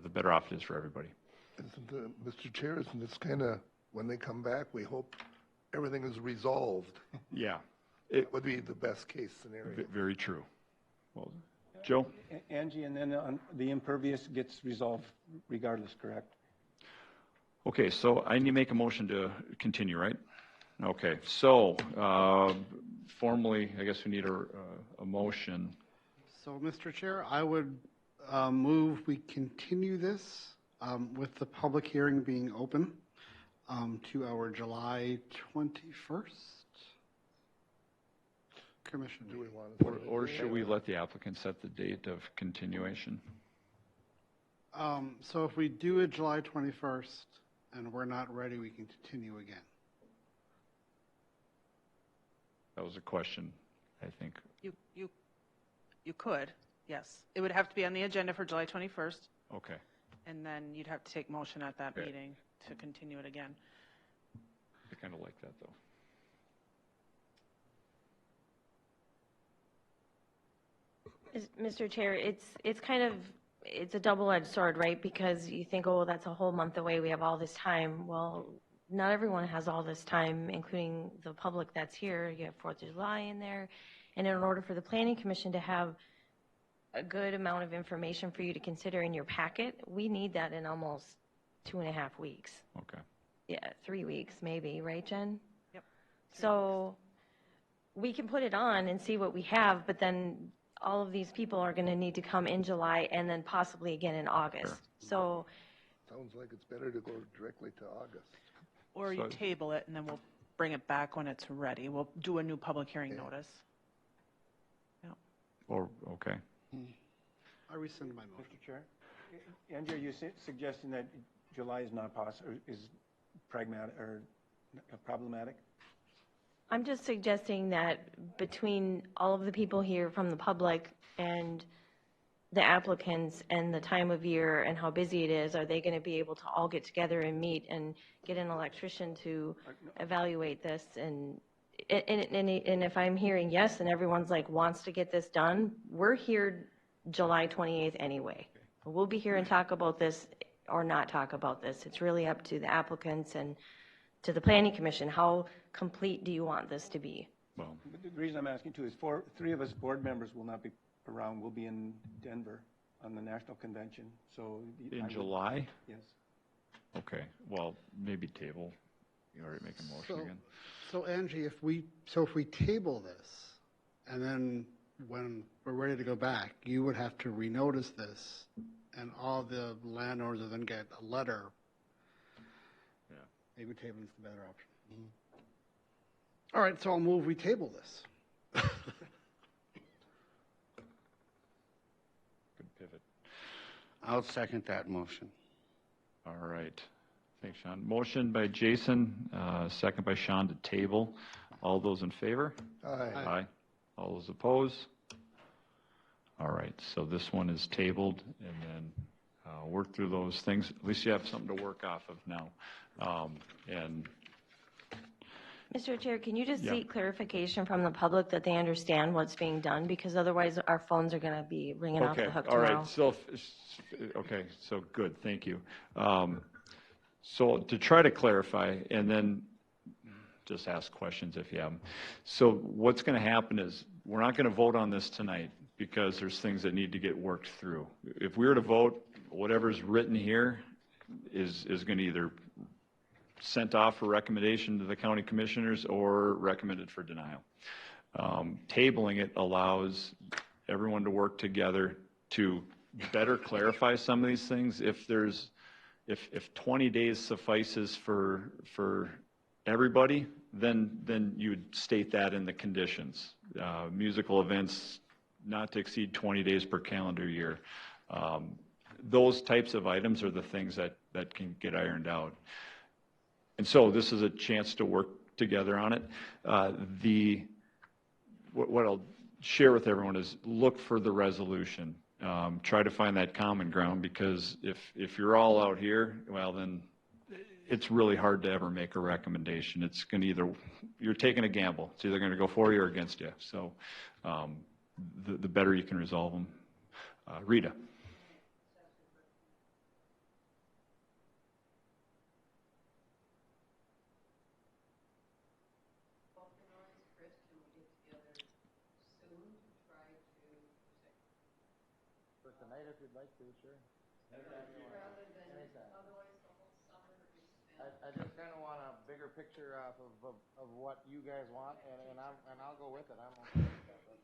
the better off it is for everybody. Mr. Chair, isn't this kind of, when they come back, we hope everything is resolved? Yeah. It would be the best case scenario. Very true. Well, Joe? Angie, and then the impervious gets resolved regardless, correct? Okay, so I need to make a motion to continue, right? Okay, so formally, I guess we need a motion. So, Mr. Chair, I would move we continue this with the public hearing being open to our July 21st commission. Do we want to or should we let the applicant set the date of continuation? So if we do it July 21st and we're not ready, we can continue again. That was a question, I think. You could, yes. It would have to be on the agenda for July 21st. Okay. And then you'd have to take motion at that Okay. meeting to continue it again. I kind of like that, though. Mr. Chair, it's a double-edged sword, right? Because you think, oh, that's a whole month away, we have all this time. Well, not everyone has all this time, including the public that's here. You have 4th of July in there. And in order for the Planning Commission to have a good amount of information for you to consider in your packet. We need that in almost 2.5 weeks. Okay. Yeah, 3 weeks maybe, right, Jen? Yep. So we can put it on and see what we have, but then all of these people are going to need to come in July and then possibly again in August. So Sounds like it's better to go directly to August. Or you table it, and then we'll bring it back when it's ready. We'll do a new public hearing notice. Or, okay. I rescind my motion. Mr. Chair? Angie, are you suggesting that July is not possible, is pragmatic or problematic? I'm just suggesting that between all of the people here from the public and the applicants and the time of year and how busy it is, are they going to be able to all get together and meet and get an electrician to evaluate this? And if I'm hearing yes, and everyone's like wants to get this done, we're here July 28th anyway. We'll be here and talk about this or not talk about this. It's really up to the applicants and to the Planning Commission. How complete do you want this to be? Well, The reason I'm asking too is three of us board members will not be around. We'll be in Denver on the national convention, so. In July? Yes. Okay, well, maybe table. You already make a motion again. So Angie, if we table this, and then when we're ready to go back, you would have to renotice this, and all the landowners will then get a letter. Yeah. Maybe tabling is the better option. All right, so I'll move we table this. Good pivot. I'll second that motion. All right. Thanks, Sean. Motion by Jason, second by Sean to table. All those in favor? Aye. Aye. All those opposed? All right, so this one is tabled, and then work through those things. At least you have something to work off of now. And Mr. Chair, can you just Yeah. seek clarification from the public that they understand what's being done? Because otherwise our phones are going to be ringing off the okay, hook all tomorrow. right. So, okay, so good, thank you. So to try to clarify, and then just ask questions if you have them. So what's going to happen is, we're not going to vote on this tonight because there's things that need to get worked through. If we were to vote, whatever's written here is going to either sent off for recommendation to the county commissioners or recommended for denial. Tabling it allows everyone to work together to better clarify some of these things. If 20 days suffices for everybody, then you would state that in the conditions. Musical events not to exceed 20 days per calendar year. Those types of items are the things that can get ironed out. And so this is a chance to work together on it. What I'll share with everyone is look for the resolution. Try to find that common ground, because if you're all out here, well, then it's really hard to ever make a recommendation. It's going to you're taking a gamble. It's either going to go for you or against you. So the better you can resolve them. Rita. Tonight, if you'd like to, sure. I just kind of want a bigger picture of what you guys want, and I'll go with it. I'm okay with that, but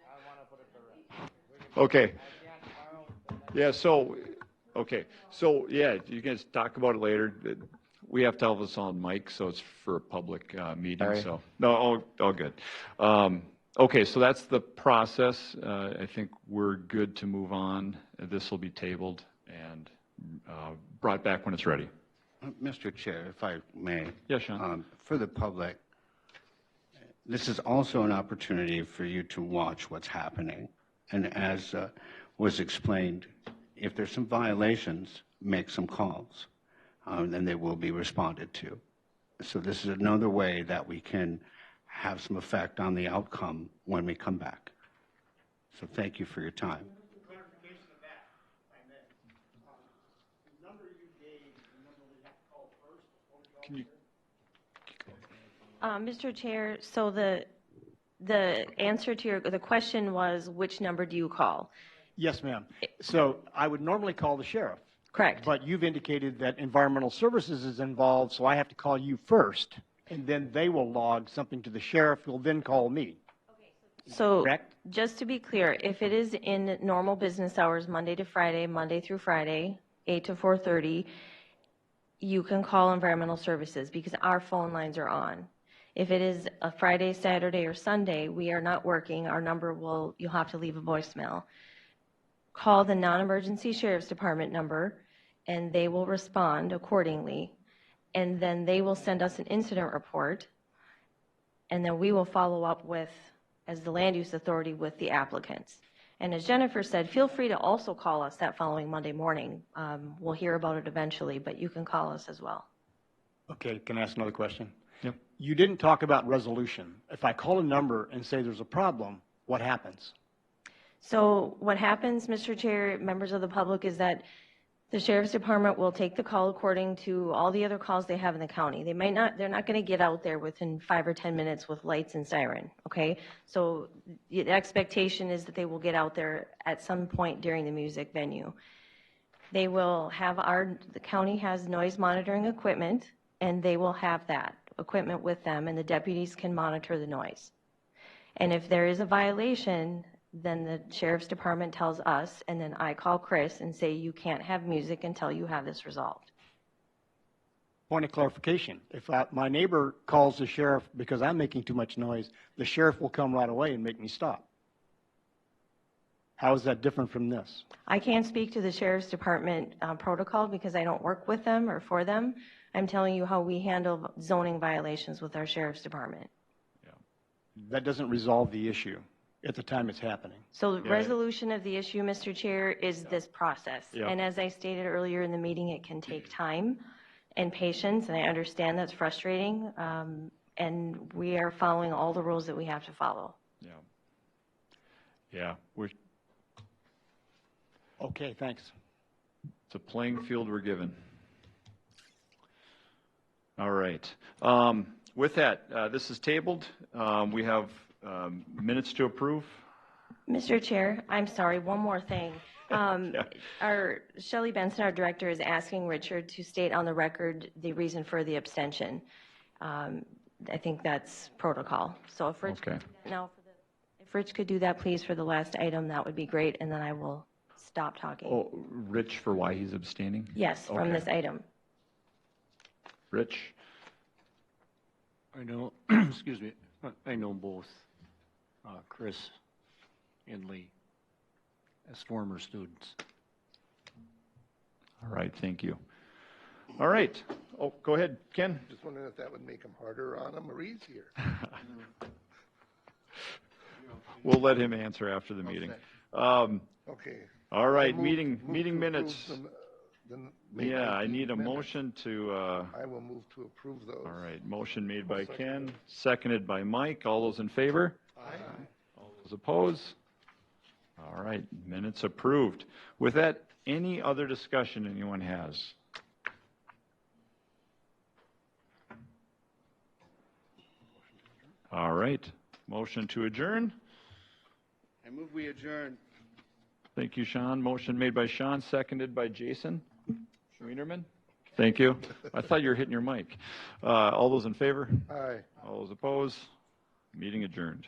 I want to put it to rest. Okay. I can't tomorrow. Yeah, so you guys talk about it later. We have to have this on mic, so it's for a public meeting, Sorry. so, no, all good. Okay, so that's the process. I think we're good to move on. This will be tabled and brought back when it's ready. Mr. Chair, if I may. Yeah, Sean. For the public, this is also an opportunity for you to watch what's happening. And as was explained, if there's some violations, make some calls, and they will be responded to. So this is another way that we can have some effect on the outcome when we come back. So thank you for your time. Clarification of that, if I may. The number you gave, the number we have to call first before we go. Mr. Chair, so the answer to the question was, which number do you call? Yes, ma'am. So I would normally call the sheriff. Correct. But you've indicated that environmental services is involved, so I have to call you first, and then they will log something to the sheriff, who will then call me. So Correct? just to be clear, if it is in normal business hours, Monday to Friday, Monday through Friday, 8 to 4:30, you can call environmental services because our phone lines are on. If it is a Friday, Saturday, or Sunday, we are not working, our number you'll have to leave a voicemail. Call the non-emergency sheriff's department number, and they will respond accordingly. And then they will send us an incident report, and then we will follow up with, as the land use authority, with the applicants. And as Jennifer said, feel free to also call us that following Monday morning. We'll hear about it eventually, but you can call us as well. Okay, can I ask another question? Yep. You didn't talk about resolution. If I call a number and say there's a problem, what happens? So what happens, Mr. Chair, members of the public, is that the sheriff's department will take the call according to all the other calls they have in the county. They're not going to get out there within 5 or 10 minutes with lights and siren, okay? So the expectation is that they will get out there at some point during the music venue. They will have the county has noise monitoring equipment, and they will have that equipment with them, and the deputies can monitor the noise. And if there is a violation, then the sheriff's department tells us, and then I call Chris and say, you can't have music until you have this resolved. Point of clarification. If my neighbor calls the sheriff because I'm making too much noise, the sheriff will come right away and make me stop. How is that different from this? I can't speak to the sheriff's department protocol because I don't work with them or for them. I'm telling you how we handle zoning violations with our sheriff's department. That doesn't resolve the issue at the time it's happening. So the resolution of the issue, Mr. Chair, is this process. Yeah. And as I stated earlier in the meeting, it can take time and patience, and I understand that's frustrating, and we are following all the rules that we have to follow. Yeah. Yeah, Okay, thanks. it's a playing field we're given. All right. With that, this is tabled. We have minutes to approve. Mr. Chair, I'm sorry, one more thing. Yeah. Our Shelley Benson, our director, is asking Richard to state on the record the reason for the abstention. I think that's protocol. So if Rich, Okay. if Rich could do that, please, for the last item, that would be great, and then I will stop talking. Oh, Rich, for why he's abstaining? Yes, from Okay. this item. Rich? I know, excuse me, I know both Chris and Lee as former students. All right, thank you. All right. Oh, go ahead, Ken. Just wondering if that would make them harder on them or easier. We'll let him answer after the meeting. Okay. All right, Move meeting to minutes. approve May Yeah, I 19th need a minutes. motion to, I will move to approve those. all right, motion made by I'll second Ken, seconded by Mike. All those in favor? Aye. All those opposed? All right, minutes approved. With that, any other discussion anyone has? All right, motion to adjourn. I move we adjourn. Thank you, Sean. Motion made by Sean, seconded by Jason Schwienerman. Thank you. I thought you were hitting your mic. All those in favor? Aye. All those opposed? Meeting adjourned.